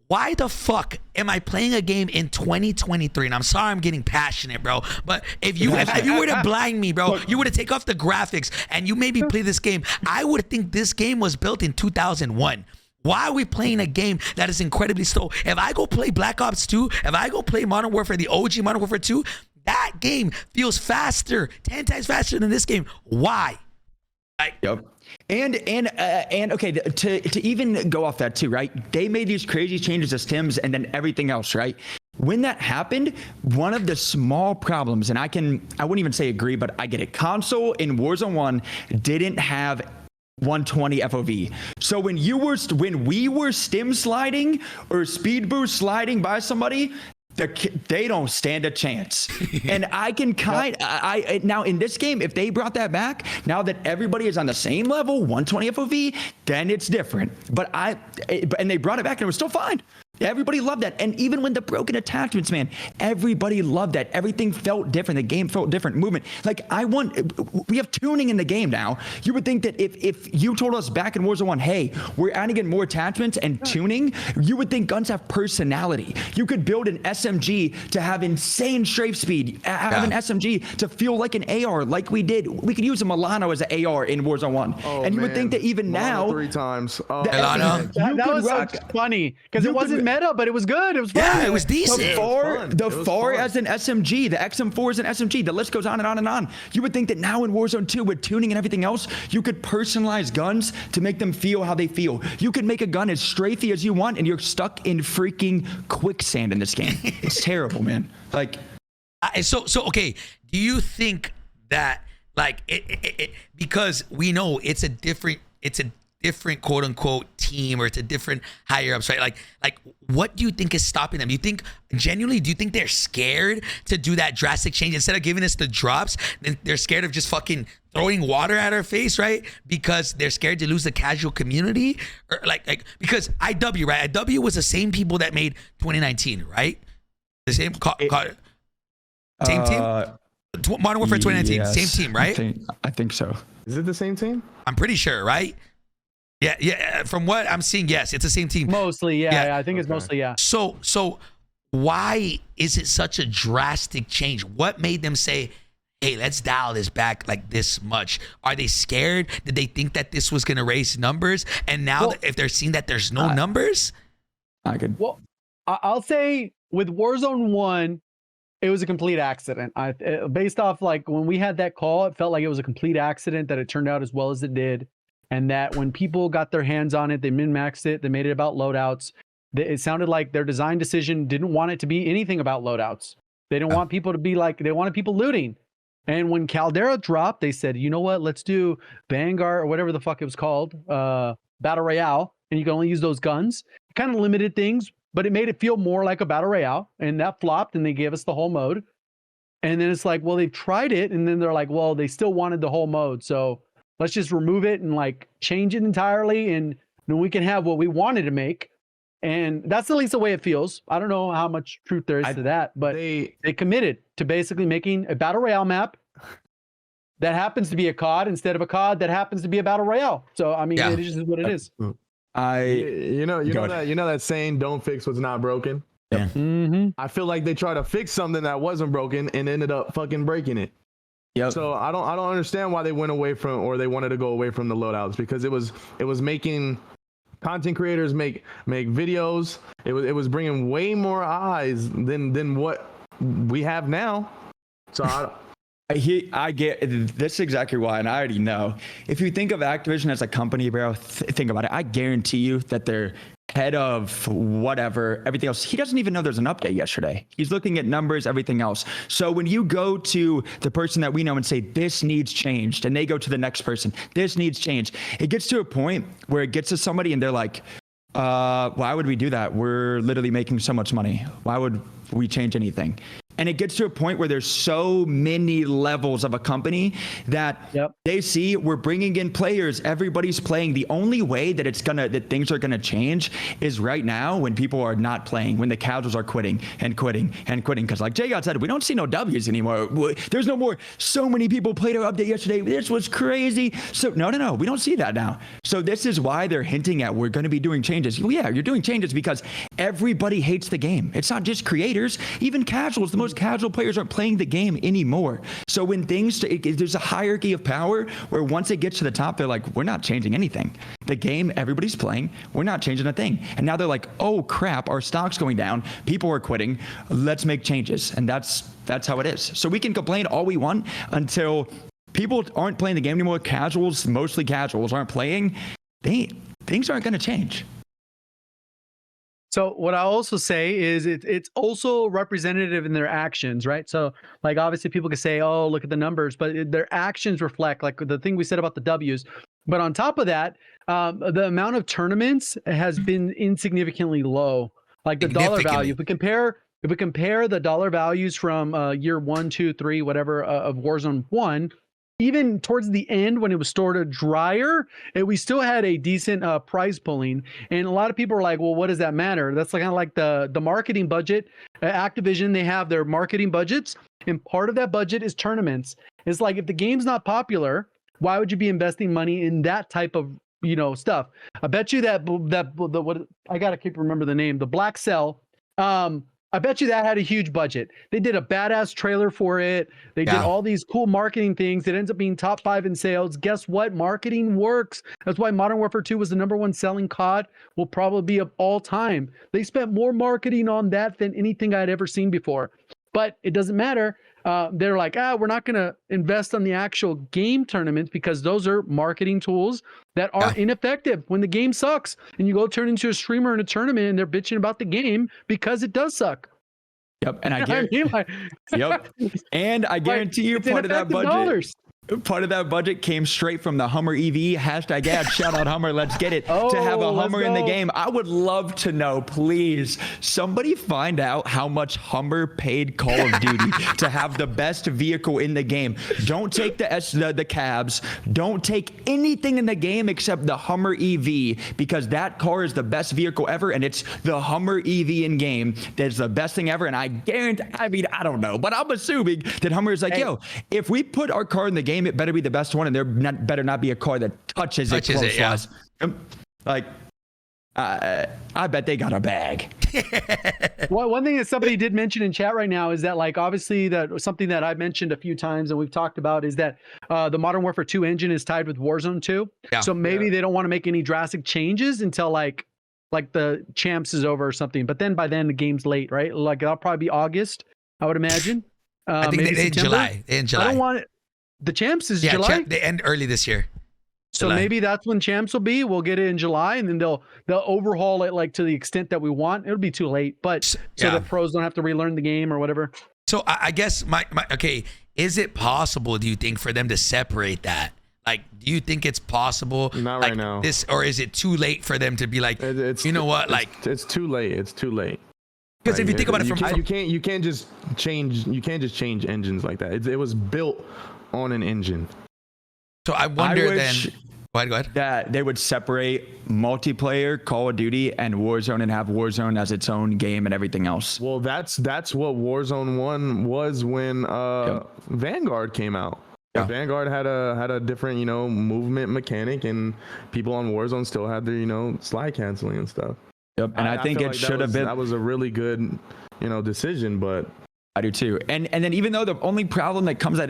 [SPEAKER 2] Why the fuck am I playing a game in 2023? And I'm sorry I'm getting passionate, bro. But if you were to blind me, bro, you were to take off the graphics and you maybe play this game, I would think this game was built in 2001. Why are we playing a game that is incredibly slow? If I go play Black Ops 2, if I go play Modern Warfare, the OG Modern Warfare 2, that game feels faster, 10 times faster than this game. Why?
[SPEAKER 1] Yep. And okay, to even go off that too, right? They made these crazy changes to stims and then everything else, right? When that happened, one of the small problems, and I wouldn't even say agree, but I get it. Console in Warzone 1 didn't have 120 FOV. So when we were stim sliding or speed boost sliding by somebody, they don't stand a chance. And I can now in this game, if they brought that back, now that everybody is on the same level, 120 FOV, then it's different. And they brought it back and it was still fine. Everybody loved that. And even when the broken attachments, man, everybody loved that. Everything felt different. The game felt different. Movement. Like we have tuning in the game now. You would think that if you told us back in Warzone 1, hey, we're adding in more attachments and tuning, you would think guns have personality. You could build an SMG to have insane strafe speed, have an SMG to feel like an AR like we did. We could use a Milano as an AR in Warzone 1. And you would think that even
[SPEAKER 3] Milano
[SPEAKER 1] now,
[SPEAKER 3] 3 times. Oh,
[SPEAKER 2] Milano?
[SPEAKER 4] that was so funny because it wasn't meta, but it was good. It was fun.
[SPEAKER 2] Yeah, it was decent.
[SPEAKER 1] The FAR as an SMG, the XM4 as an SMG, the list goes on and on and on. You would think that now in Warzone 2 with tuning and everything else, you could personalize guns to make them feel how they feel. You could make a gun as strafey as you want and you're stuck in freaking quicksand in this game. It's terrible, man. Like,
[SPEAKER 2] so okay, do you think that like because we know it's a different quote unquote team, or it's a different higher ups, right? Like what do you think is stopping them? Do you think they're scared to do that drastic change? Instead of giving us the drops, then they're scared of just fucking throwing water at our face, right? Because they're scared to lose the casual community, or like because IW, right? IW was the same people that made 2019, right? The same same team. Modern Warfare 2019,
[SPEAKER 1] yes,
[SPEAKER 2] same team, right?
[SPEAKER 1] I think so.
[SPEAKER 3] Is it the same team?
[SPEAKER 2] I'm pretty sure, right? Yeah. From what I'm seeing, yes, it's the same team.
[SPEAKER 4] Mostly, yeah. I think it's mostly, yeah.
[SPEAKER 2] So why is it such a drastic change? What made them say, hey, let's dial this back like this much? Are they scared? Did they think that this was going to raise numbers? And now if they're seeing that there's no numbers?
[SPEAKER 4] Well, I'll say with Warzone 1, it was a complete accident. Based off like when we had that call, it felt like it was a complete accident that it turned out as well as it did. And that when people got their hands on it, they min-maxed it. They made it about loadouts. It sounded like their design decision didn't want it to be anything about loadouts. They didn't want people to be like, they wanted people looting. And when Caldera dropped, they said, you know what, let's do Vanguard or whatever the fuck it was called, Battle Royale. And you can only use those guns. It kind of limited things, but it made it feel more like a Battle Royale. And that flopped and they gave us the whole mode. And then it's like, well, they've tried it. And then they're like, well, they still wanted the whole mode. So let's just remove it and like change it entirely. And then we can have what we wanted to make. And that's at least the way it feels. I don't know how much truth there is to that, but they committed to basically making a Battle Royale map that happens to be a COD instead of a COD that happens to be a Battle Royale. So, I mean, it is just what it is.
[SPEAKER 3] You know that saying, don't fix what's not broken.
[SPEAKER 1] Yeah.
[SPEAKER 4] Mm-hmm.
[SPEAKER 3] I feel like they tried to fix something that wasn't broken and ended up fucking breaking it.
[SPEAKER 1] Yep.
[SPEAKER 3] So I don't understand why they went away from, or they wanted to go away from the loadouts, because it was making content creators make videos. It was bringing way more eyes than what we have now. So
[SPEAKER 1] I get this is exactly why, and I already know. If you think of Activision as a company, bro, think about it. I guarantee you that their head of whatever, everything else. He doesn't even know there's an update yesterday. He's looking at numbers, everything else. So when you go to the person that we know and say, this needs changed, and they go to the next person, this needs changed, it gets to a point where it gets to somebody and they're like, why would we do that? We're literally making so much money. Why would we change anything? And it gets to a point where there's so many levels of a company that they see we're bringing in players. Everybody's playing. The only way that that things are gonna change is right now when people are not playing, when the casuals are quitting and quitting and quitting. Because like JGOD said, we don't see no W's anymore. There's no more. So many people played our update yesterday. This was crazy. So no, we don't see that now. So this is why they're hinting at we're gonna be doing changes. Well, yeah, you're doing changes because everybody hates the game. It's not just creators, even casuals. The most casual players aren't playing the game anymore. So when there's a hierarchy of power where once it gets to the top, they're like, we're not changing anything. The game everybody's playing, we're not changing a thing. And now they're like, oh crap, our stock's going down. People are quitting. Let's make changes. And that's how it is. So we can complain all we want until people aren't playing the game anymore. Casuals, mostly casuals, aren't playing. Things aren't going to change.
[SPEAKER 4] So what I also say is it's also representative in their actions, right? So like obviously people can say, oh, look at the numbers, but their actions reflect like the thing we said about the W's. But on top of that, the amount of tournaments has been insignificantly low. Like the dollar value, if we compare the dollar values from year 1, 2, 3, whatever of Warzone 1, even towards the end when it was sort of drier, we still had a decent prize pulling. And a lot of people are like, well, what does that matter? That's kind of like the marketing budget. Activision, they have their marketing budgets, and part of that budget is tournaments. It's like if the game's not popular, why would you be investing money in that type of stuff? I bet you that what I gotta keep remember the name, the Black Cell. I bet you that had a huge budget. They did a badass trailer for it. They did all these cool marketing things. It ends up being top 5 in sales. Guess what? Marketing works. That's why Modern Warfare 2 was the #1 selling COD, will probably be of all time. They spent more marketing on that than anything I'd ever seen before. But it doesn't matter. They're like, we're not going to invest on the actual game tournaments because those are marketing tools that are ineffective when the game sucks. And you go turn into a streamer in a tournament and they're bitching about the game because it does suck.
[SPEAKER 1] Yep, and I guarantee. And I guarantee you, part of that budget. Dollars. Part of that budget came straight from the Hummer EV #ad. Shout out Hummer, let's get it. To have a Hummer in the game. I would love to know, please, somebody find out how much Hummer paid Call of Duty to have the best vehicle in the game. Don't take the cabs. Don't take anything in the game except the Hummer EV, because that car is the best vehicle ever, and it's the Hummer EV in game that's the best thing ever. And I guarantee, I don't know, but I'm assuming that Hummer is like, yo, if we put our car in the game, it better be the best one, and there better not be a car that touches it close to us. Like, I bet they got a bag.
[SPEAKER 4] Well, one thing that somebody did mention in chat right now is that, like, obviously that something that I've mentioned a few times and we've talked about is that the Modern Warfare 2 engine is tied with Warzone 2. So maybe they don't want to make any drastic changes until like the champs is over or something. But then by then the game's late, right? Like that'll probably be August, I would imagine.
[SPEAKER 2] I think they in July. In July.
[SPEAKER 4] I don't want it. The champs is July?
[SPEAKER 2] They end early this year.
[SPEAKER 4] So maybe that's when champs will be. We'll get it in July, and then they'll overhaul it like to the extent that we want. It'll be too late, but so the pros don't have to relearn the game or whatever.
[SPEAKER 2] So I guess okay, is it possible, do you think, for them to separate that? Like, do you think it's possible?
[SPEAKER 3] Not
[SPEAKER 2] like
[SPEAKER 3] right now.
[SPEAKER 2] Or is it too late for them to be like, you know what? Like,
[SPEAKER 3] it's too late. It's too late.
[SPEAKER 2] Because if you think about it,
[SPEAKER 3] you can't just change engines like that. It was built on an engine.
[SPEAKER 2] So I wonder then. Go ahead.
[SPEAKER 1] That they would separate multiplayer, Call of Duty, and Warzone, and have Warzone as its own game and everything else.
[SPEAKER 3] Well, that's what Warzone 1 was when Vanguard came out. Yeah. Vanguard had a different, movement mechanic, and people on Warzone still had their, slide canceling and stuff.
[SPEAKER 1] Yep. And I think it should have been.
[SPEAKER 3] That was a really good, decision, but
[SPEAKER 1] I do too. And then even though the only problem that comes that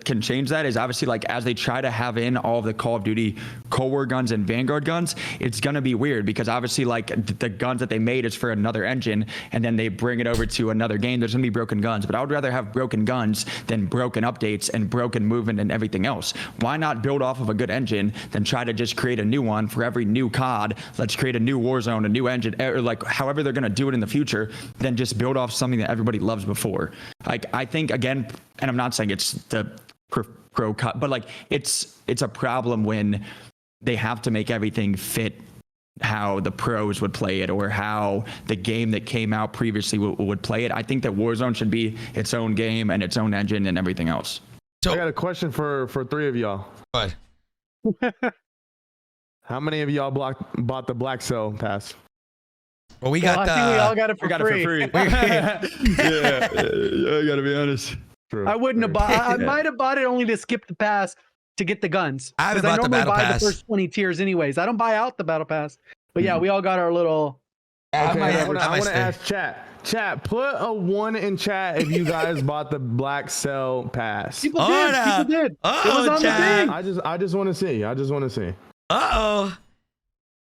[SPEAKER 1] can change that is obviously like as they try to have in all of the Call of Duty Cold War guns and Vanguard guns, it's going to be weird because obviously like the guns that they made is for another engine and then they bring it over to another game. There's going to be broken guns, but I would rather have broken guns than broken updates and broken movement and everything else. Why not build off of a good engine than try to just create a new one for every new COD? Let's create a new Warzone, a new engine, or like however they're going to do it in the future, then just build off something that everybody loves before. Like I think again, and I'm not saying it's the pro cut, but like it's a problem when they have to make everything fit how the pros would play it or how the game that came out previously would play it. I think that Warzone should be its own game and its own engine and everything else.
[SPEAKER 3] So I got a question for 3 of y'all.
[SPEAKER 2] What?
[SPEAKER 3] How many of y'all bought the Black Cell pass?
[SPEAKER 2] Well, I think
[SPEAKER 4] we all got it for free.
[SPEAKER 1] Yeah, I gotta be honest.
[SPEAKER 3] True.
[SPEAKER 4] I wouldn't have bought. I might have bought it only to skip the pass to get the guns.
[SPEAKER 2] I haven't
[SPEAKER 4] 'Cause
[SPEAKER 2] bought the
[SPEAKER 4] normally
[SPEAKER 2] battle
[SPEAKER 4] buy
[SPEAKER 2] pass.
[SPEAKER 4] the first 20 tiers anyways. I don't buy out the battle pass. But yeah, we all got our little.
[SPEAKER 3] Okay, I want to ask chat, put a 1 in chat if you guys bought the Black Cell pass.
[SPEAKER 4] People did. It was on the thing.
[SPEAKER 3] I just want to see.
[SPEAKER 2] Uh-oh.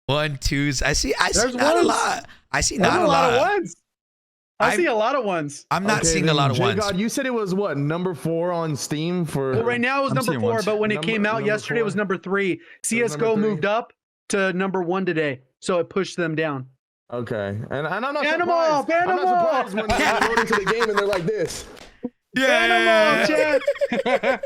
[SPEAKER 2] 1, 2s. I see
[SPEAKER 4] There's
[SPEAKER 2] not
[SPEAKER 4] ones.
[SPEAKER 2] a lot. I see
[SPEAKER 4] There's
[SPEAKER 2] not
[SPEAKER 4] a lot of
[SPEAKER 2] lot.
[SPEAKER 4] ones. I see a lot of ones.
[SPEAKER 2] I'm not seeing a lot of ones.
[SPEAKER 3] JGOD, you said it was what, number 4 on Steam for?
[SPEAKER 4] Well, right now it was
[SPEAKER 1] I'm
[SPEAKER 4] number
[SPEAKER 1] seeing
[SPEAKER 4] 4,
[SPEAKER 1] ones.
[SPEAKER 4] but when it came out yesterday, it was number 3. CS:GO
[SPEAKER 3] number 3.
[SPEAKER 4] moved up to number 1 today, so it pushed them down.
[SPEAKER 3] Okay, and I'm not
[SPEAKER 4] Animal,
[SPEAKER 3] surprised. I'm not surprised when they load into the game and they're like this.
[SPEAKER 2] Yeah.
[SPEAKER 4] Chat.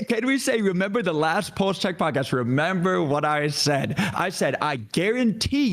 [SPEAKER 1] Can we say, remember the last Pullze Check podcast? Remember what I said? I said, I guarantee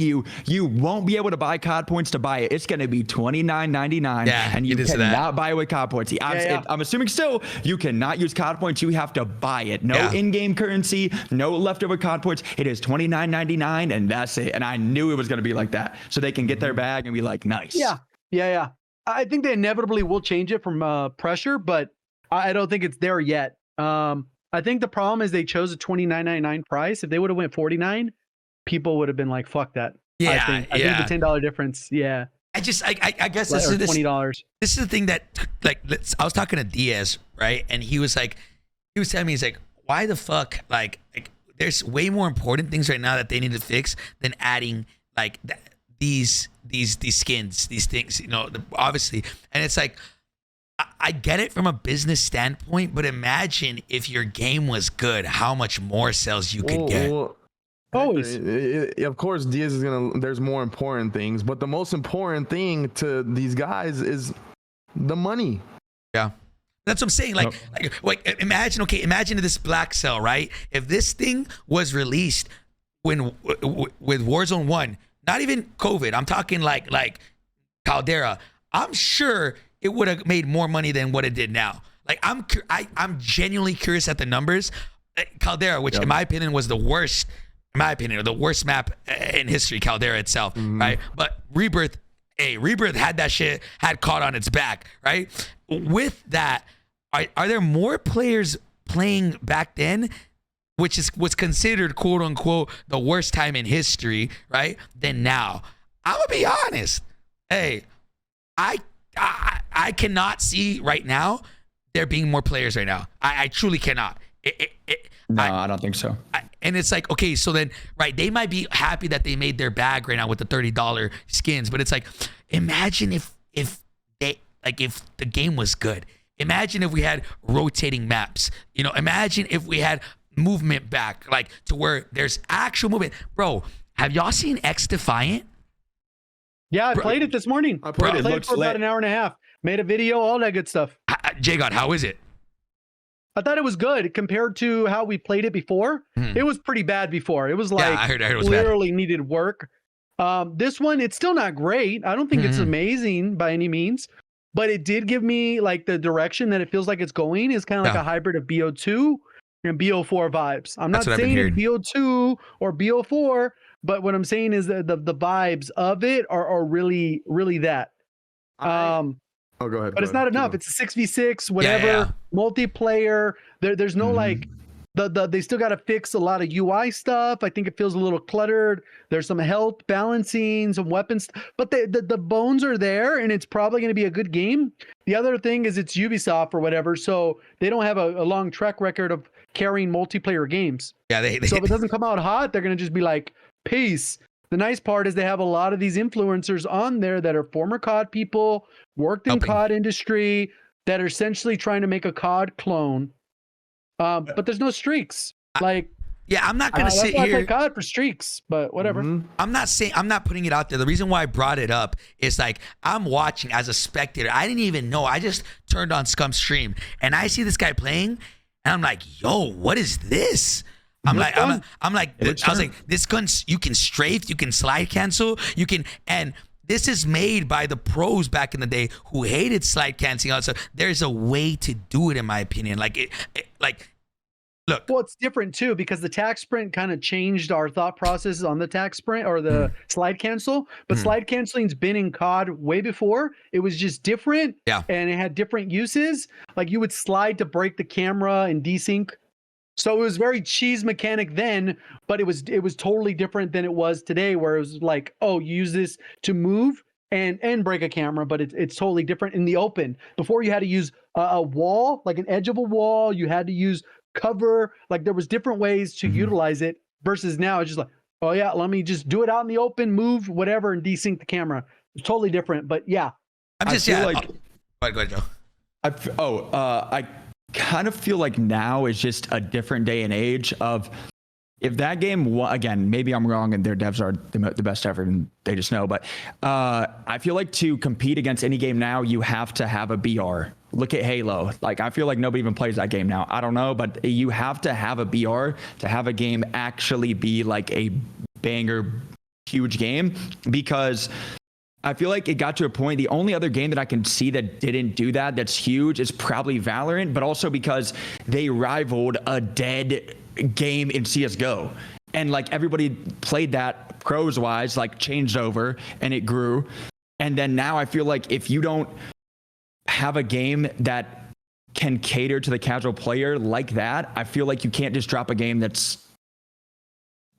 [SPEAKER 1] you won't be able to buy COD points to buy it. It's going to be $29.99,
[SPEAKER 2] Yeah,
[SPEAKER 1] and you
[SPEAKER 2] it is that.
[SPEAKER 1] cannot buy it with COD points. I'm assuming still you cannot use COD points. You have to buy it. No in-game currency, no leftover COD points. It is $29.99, and that's it. And I knew it was going to be like that, so they can get their bag and be like, nice.
[SPEAKER 4] Yeah. I think they inevitably will change it from pressure, but I don't think it's there yet. I think the problem is they chose a $29.99 price. If they would have went $49, people would have been like, "Fuck that." I think the $10 difference. Yeah.
[SPEAKER 2] I guess
[SPEAKER 4] Or
[SPEAKER 2] this is
[SPEAKER 4] $20.
[SPEAKER 2] This is the thing that like I was talking to Diaz, right? And he was telling me, he's like, why the fuck like there's way more important things right now that they need to fix than adding like these skins, these things, obviously. And it's like, I get it from a business standpoint, but imagine if your game was good, how much more sales you could get.
[SPEAKER 4] Always.
[SPEAKER 3] Of course, Diaz is there's more important things, but the most important thing to these guys is the money.
[SPEAKER 2] Yeah. That's what I'm saying. Like imagine this Black Cell, right? If this thing was released with Warzone 1, not even COVID, I'm talking like Caldera, I'm sure it would have made more money than what it did now. Like I'm genuinely curious at the numbers. Caldera, which in my opinion was the worst map in history, Caldera itself, right? But Rebirth had that shit, had caught on its back, right? With that, are there more players playing back then, which was considered quote unquote the worst time in history, right? Than now? I'm gonna be honest. Hey, I cannot see right now there being more players right now. I truly cannot.
[SPEAKER 1] I don't think so.
[SPEAKER 2] And it's like, okay, so then, right, they might be happy that they made their bag right now with the $30 skins, but it's like, imagine if the game was good. Imagine if we had rotating maps. Imagine if we had movement back, like to where there's actual movement. Bro, have y'all seen X Defiant?
[SPEAKER 4] Yeah, I played it this morning. I played it for about an hour and a half. Made a video, all that good stuff.
[SPEAKER 2] JGOD, how is it?
[SPEAKER 4] I thought it was good compared to how we played it before. It was pretty bad before. It was like
[SPEAKER 2] I heard it was
[SPEAKER 4] literally needed work. This one, it's still not great. I don't think it's amazing by any means, but it did give me like the direction that it feels like it's going is kind of like a hybrid of BO2 and BO4 vibes. I'm not saying it's BO2 or BO4, but what I'm saying is that the vibes of it are really, really that.
[SPEAKER 3] Go ahead.
[SPEAKER 4] But it's not enough. It's a 6v6, whatever, multiplayer. There's no like They still got to fix a lot of UI stuff. I think it feels a little cluttered. There's some health balancing, some weapons, but the bones are there, and it's probably going to be a good game. The other thing is it's Ubisoft or whatever, so they don't have a long track record of carrying multiplayer games.
[SPEAKER 2] Yeah,
[SPEAKER 4] so if it doesn't come out hot, they're going to just be like, peace. The nice part is they have a lot of these influencers on there that are former COD people, worked in COD industry, that are essentially trying to make a COD clone. But there's no streaks. Like,
[SPEAKER 2] yeah, I'm not gonna sit
[SPEAKER 4] here. I play
[SPEAKER 2] here.
[SPEAKER 4] COD for streaks, but whatever.
[SPEAKER 2] I'm not putting it out there. The reason why I brought it up is like I'm watching as a spectator. I didn't even know. I just turned on Scum's stream and I see this guy playing, and I'm like, yo, what is this? I was like, this gun, you can strafe, you can slide cancel, you can, and this is made by the pros back in the day who hated slide canceling. So there's a way to do it, in my opinion. Like, look.
[SPEAKER 4] Well, it's different too because the tac sprint kind of changed our thought processes on the tac sprint or the slide cancel. But slide canceling's been in COD way before. It was just different.
[SPEAKER 2] Yeah.
[SPEAKER 4] And it had different uses. Like you would slide to break the camera and desync. So it was very cheese mechanic then, but it was totally different than it was today, where it was like, oh, you use this to move and break a camera, but it's totally different in the open. Before you had to use a wall, like an edge of a wall. You had to use cover. Like there was different ways to utilize it versus now it's just like, oh yeah, let me just do it out in the open, move whatever, and desync the camera. It's totally different. But yeah,
[SPEAKER 2] I'm just
[SPEAKER 1] go ahead, Joe. I kind of feel like now is just a different day and age of if that game, again, maybe I'm wrong and their devs are the best ever and they just know, but I feel like to compete against any game now, you have to have a BR. Look at Halo. Like, I feel like nobody even plays that game now. I don't know, but you have to have a BR to have a game actually be like a banger, huge game, because I feel like it got to a point, the only other game that I can see that didn't do that, that's huge, is probably Valorant, but also because they rivaled a dead game in CSGO. And like everybody played that pros wise, like changed over and it grew. And then now I feel like if you don't have a game that can cater to the casual player like that, I feel like you can't just drop a game that's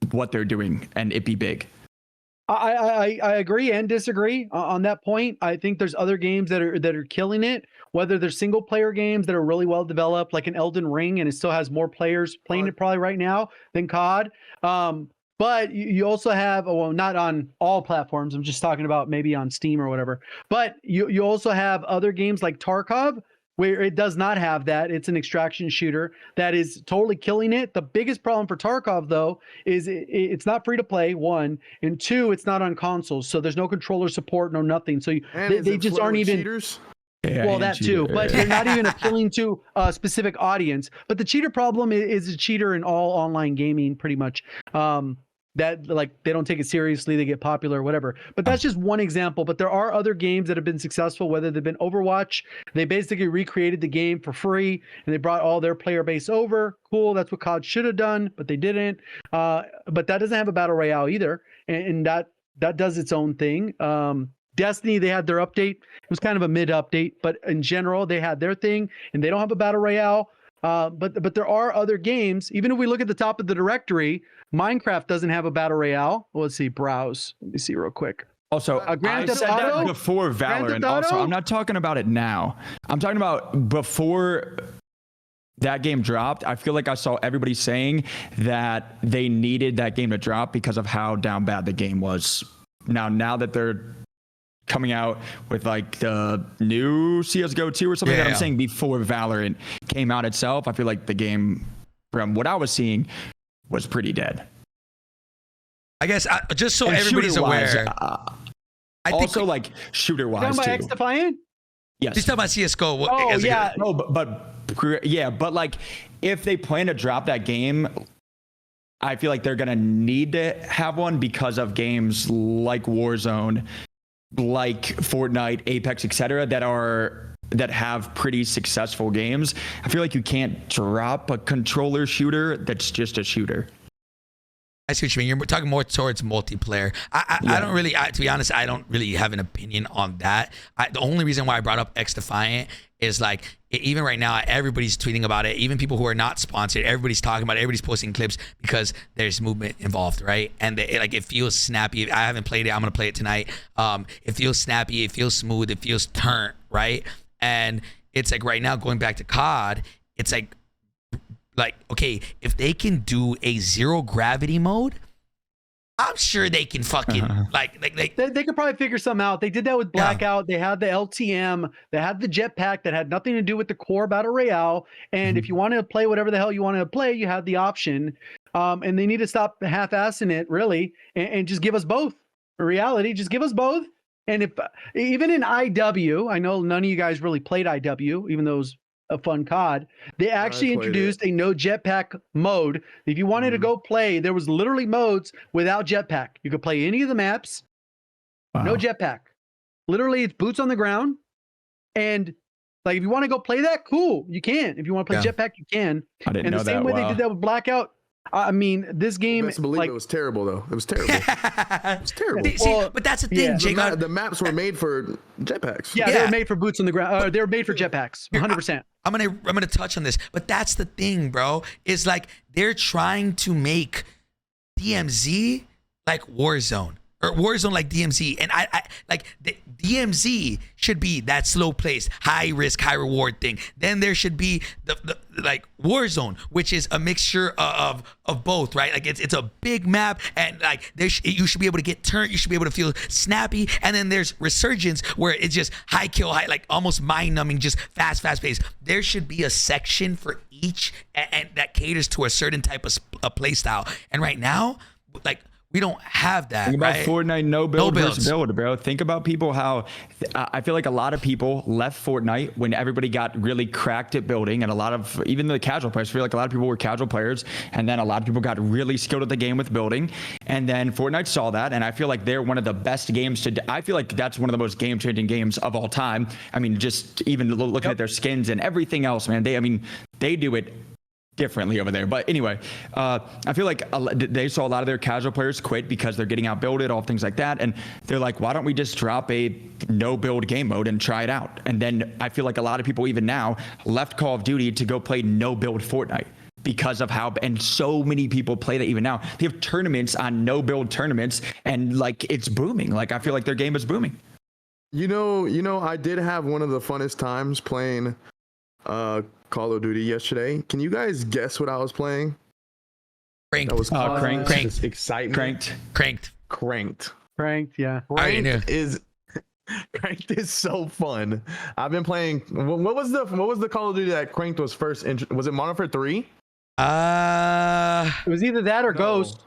[SPEAKER 1] what they're doing and it be big.
[SPEAKER 4] I agree and disagree on that point. I think there's other games that are killing it, whether they're single player games that are really well developed, like an Elden Ring, and it still has more players playing it probably right now than COD. But you also have, well, not on all platforms. I'm just talking about maybe on Steam or whatever. But you also have other games like Tarkov, where it does not have that. It's an extraction shooter that is totally killing it. The biggest problem for Tarkov, though, is it's not free to play, one, and two, it's not on consoles, so there's no controller support, no nothing. So they just aren't even. Cheaters?
[SPEAKER 1] Yeah,
[SPEAKER 4] well, that too, but they're not even appealing to a specific audience. But the cheater problem is a cheater in all online gaming, pretty much. That like they don't take it seriously, they get popular, whatever. But that's just one example. But there are other games that have been successful, whether they've been Overwatch. They basically recreated the game for free and they brought all their player base over. Cool, that's what COD should have done, but they didn't. But that doesn't have a battle royale either, and that does its own thing. Destiny, they had their update. It was kind of a mid update, but in general, they had their thing, and they don't have a battle royale. But there are other games. Even if we look at the top of the directory, Minecraft doesn't have a battle royale. Well, let's see, browse. Let me see real quick.
[SPEAKER 1] Also,
[SPEAKER 4] Grand
[SPEAKER 1] I
[SPEAKER 4] Theft
[SPEAKER 1] said
[SPEAKER 4] Auto?
[SPEAKER 1] that before Valorant. Also, I'm not talking about it now. I'm talking about before that game dropped. I feel like I saw everybody saying that they needed that game to drop because of how down bad the game was. Now that they're coming out with like the new CSGO 2 or something I'm saying before Valorant came out itself, I feel like the game, from what I was seeing, was pretty dead.
[SPEAKER 2] I guess just so everybody's aware. I think
[SPEAKER 1] also, like shooter-wise
[SPEAKER 4] too.
[SPEAKER 1] X
[SPEAKER 4] Defiant?
[SPEAKER 1] Yes.
[SPEAKER 2] He's talking about CS:GO.
[SPEAKER 4] Oh yeah.
[SPEAKER 1] No, but like if they plan to drop that game, I feel like they're gonna need to have one because of games like Warzone, like Fortnite, Apex, etc. that have pretty successful games. I feel like you can't drop a controller shooter that's just a shooter.
[SPEAKER 2] I see what you mean. You're talking more towards multiplayer. I don't really, to be honest, I don't really have an opinion on that. The only reason why I brought up X Defiant is like, even right now, everybody's tweeting about it. Even people who are not sponsored, everybody's talking about it. Everybody's posting clips because there's movement involved, right? And it feels snappy. I haven't played it. I'm gonna play it tonight. It feels snappy. It feels smooth. It feels turnt, right? And it's like right now, going back to COD, it's like, okay, if they can do a zero gravity mode, I'm sure they can fucking
[SPEAKER 4] they could probably figure something out. They did that with Blackout. They had the LTM. They had the jetpack that had nothing to do with the core battle royale. And if you want to play whatever the hell you want to play, you have the option. And they need to stop half-assing it, really, and just give us both. In reality, just give us both. And if even in IW, I know none of you guys really played IW, even though it was a fun COD. They actually introduced a no jetpack mode. If you wanted to go play, there was literally modes without jetpack. You could play any of the maps, no jetpack. Literally, it's boots on the ground. And like, if you want to go play that, cool, you can. If you want to play jetpack, you can.
[SPEAKER 1] I didn't know that.
[SPEAKER 4] And the same way they did that with Blackout. I mean, this game,
[SPEAKER 3] best believe it was terrible though. It was terrible. It was terrible.
[SPEAKER 2] See, but that's the thing, JGOD.
[SPEAKER 3] The maps were made for jetpacks.
[SPEAKER 4] Yeah, they were made for boots on the ground. They were made for jetpacks, 100%.
[SPEAKER 2] I'm gonna touch on this, but that's the thing, bro. Is like they're trying to make DMZ like Warzone. Or Warzone like DMZ, and I like the DMZ should be that slow place, high risk, high reward thing. Then there should be the like Warzone, which is a mixture of both, right? Like it's a big map, and like you should be able to get turned, you should be able to feel snappy, and then there's Resurgence where it's just high kill, high, like almost mind numbing, just fast paced. There should be a section for each, and that caters to a certain type of play style. And right now, like, we don't have that.
[SPEAKER 1] Think about Fortnite no build versus
[SPEAKER 2] builds.
[SPEAKER 1] build, bro. Think about people how I feel like a lot of people left Fortnite when everybody got really cracked at building, and a lot of even the casual players. I feel like a lot of people were casual players, and then a lot of people got really skilled at the game with building, and then Fortnite saw that, and I feel like they're one of the best games I feel like that's one of the most game-changing games of all time. I mean, just even looking at their skins and everything else, man. They do it differently over there. But anyway, I feel like they saw a lot of their casual players quit because they're getting outbuilded, all things like that. And they're like, why don't we just drop a no build game mode and try it out? And then I feel like a lot of people even now left Call of Duty to go play no build Fortnite because of how, and so many people play that even now. They have tournaments on no build tournaments, and like it's booming. Like I feel like their game is booming.
[SPEAKER 3] You know, I did have one of the funnest times playing Call of Duty yesterday. Can you guys guess what I was playing?
[SPEAKER 2] Cranked.
[SPEAKER 3] That was
[SPEAKER 2] Cranked.
[SPEAKER 3] Excitement.
[SPEAKER 2] Cranked.
[SPEAKER 4] Yeah.
[SPEAKER 3] Cranked is so fun. I've been playing. What was the Call of Duty that Cranked was first? Was it Modern Warfare 3?
[SPEAKER 4] It was either that or Ghost.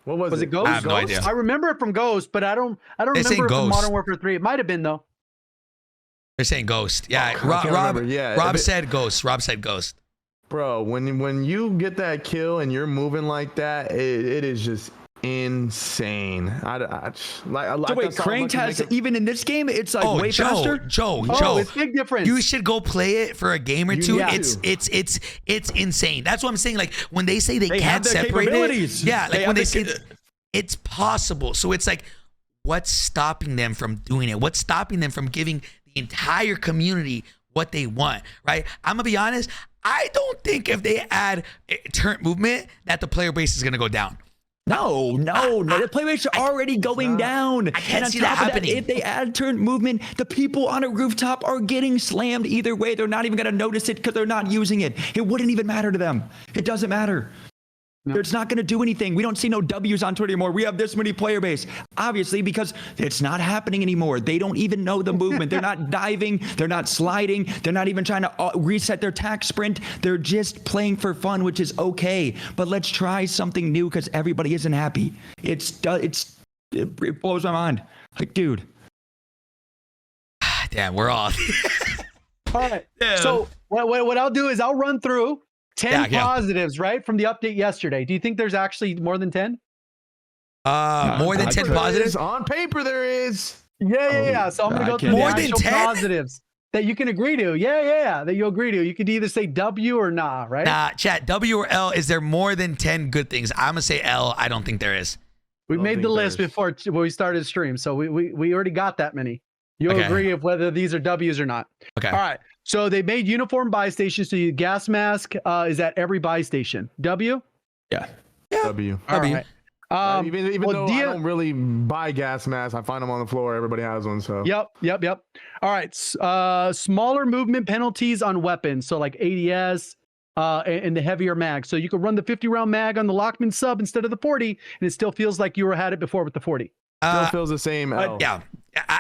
[SPEAKER 3] What was it?
[SPEAKER 4] Was it Ghost?
[SPEAKER 2] I have no idea.
[SPEAKER 4] I remember it from Ghost, but I don't remember it from Modern Warfare 3. It might have been though.
[SPEAKER 2] They're saying Ghost. Yeah, Rob said Ghost. Rob said Ghost.
[SPEAKER 3] Bro, when you get that kill and you're moving like that, it is just insane.
[SPEAKER 1] So wait, Cranked has, even in this game, it's like way faster?
[SPEAKER 2] Joe,
[SPEAKER 4] it's big difference.
[SPEAKER 2] You should go play it for a game or two. It's insane. That's what I'm saying. Like when they say they can't separate it. Yeah, like when they say it's possible. So it's like, what's stopping them from doing it? What's stopping them from giving the entire community what they want, right? I'm gonna be honest, I don't think if they add turret movement that the player base is gonna go down.
[SPEAKER 1] No, the player base are already going down.
[SPEAKER 2] I can't see that happening.
[SPEAKER 1] If they add turret movement, the people on a rooftop are getting slammed either way. They're not even gonna notice it because they're not using it. It wouldn't even matter to them. It doesn't matter. No. It's not going to do anything. We don't see no W's on Twitter anymore. We have this many player base. Obviously, because it's not happening anymore. They don't even know the movement. They're not diving. They're not sliding. They're not even trying to reset their tack sprint. They're just playing for fun, which is okay. But let's try something new because everybody isn't happy. It blows my mind. Like, dude.
[SPEAKER 2] Damn, we're all.
[SPEAKER 4] All right. Yeah. So what I'll do is I'll run through 10 positives, right, from the update yesterday. Do you think there's actually more than 10?
[SPEAKER 2] More than 10 positives?
[SPEAKER 3] On paper, there is.
[SPEAKER 4] Yeah. So I'm going to go through
[SPEAKER 2] more
[SPEAKER 4] the
[SPEAKER 2] than
[SPEAKER 4] actual
[SPEAKER 2] 10
[SPEAKER 4] positives. that you can agree to. Yeah, that you agree to. You could either say W or nah, right?
[SPEAKER 2] Nah, chat, W or L, is there more than 10 good things? I'm going to say L. I don't think there is.
[SPEAKER 4] We
[SPEAKER 3] don't
[SPEAKER 4] made
[SPEAKER 3] think
[SPEAKER 4] the list
[SPEAKER 3] there's-
[SPEAKER 4] before we started stream, so we already got that many. You'll
[SPEAKER 2] Okay.
[SPEAKER 4] agree of whether these are W's or not.
[SPEAKER 2] Okay.
[SPEAKER 4] All right. So they made uniform buy stations. So your gas mask is at every buy station. W?
[SPEAKER 1] Yeah.
[SPEAKER 3] W.
[SPEAKER 4] All
[SPEAKER 2] W.
[SPEAKER 4] right.
[SPEAKER 3] Even
[SPEAKER 4] well,
[SPEAKER 3] though I don't really buy gas masks, I find them on the floor. Everybody has one, so.
[SPEAKER 4] Yep. All right. Smaller movement penalties on weapons. So like ADS and the heavier mag. So you could run the 50-round mag on the Lockman sub instead of the 40, and it still feels like you had it before with the 40.
[SPEAKER 3] Still feels the same L.
[SPEAKER 2] Yeah.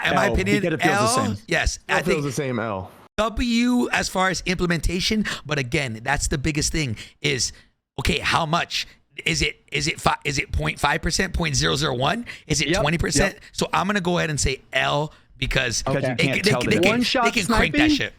[SPEAKER 2] In my
[SPEAKER 1] L,
[SPEAKER 2] opinion,
[SPEAKER 1] because it feels the
[SPEAKER 2] L,
[SPEAKER 1] same.
[SPEAKER 2] yes.
[SPEAKER 3] Still
[SPEAKER 2] I
[SPEAKER 3] feels
[SPEAKER 2] think
[SPEAKER 3] the same L.
[SPEAKER 2] W as far as implementation, but again, that's the biggest thing is, okay, how much? Is it 0.5%, 0.001? Is it
[SPEAKER 4] Yep,
[SPEAKER 2] 20%?
[SPEAKER 4] yep.
[SPEAKER 2] So I'm going to go ahead and say L because
[SPEAKER 1] Because you
[SPEAKER 2] they
[SPEAKER 1] can't tell the
[SPEAKER 2] can,
[SPEAKER 1] difference.
[SPEAKER 4] One-shot
[SPEAKER 2] they can crank that
[SPEAKER 4] sniping?
[SPEAKER 2] shit.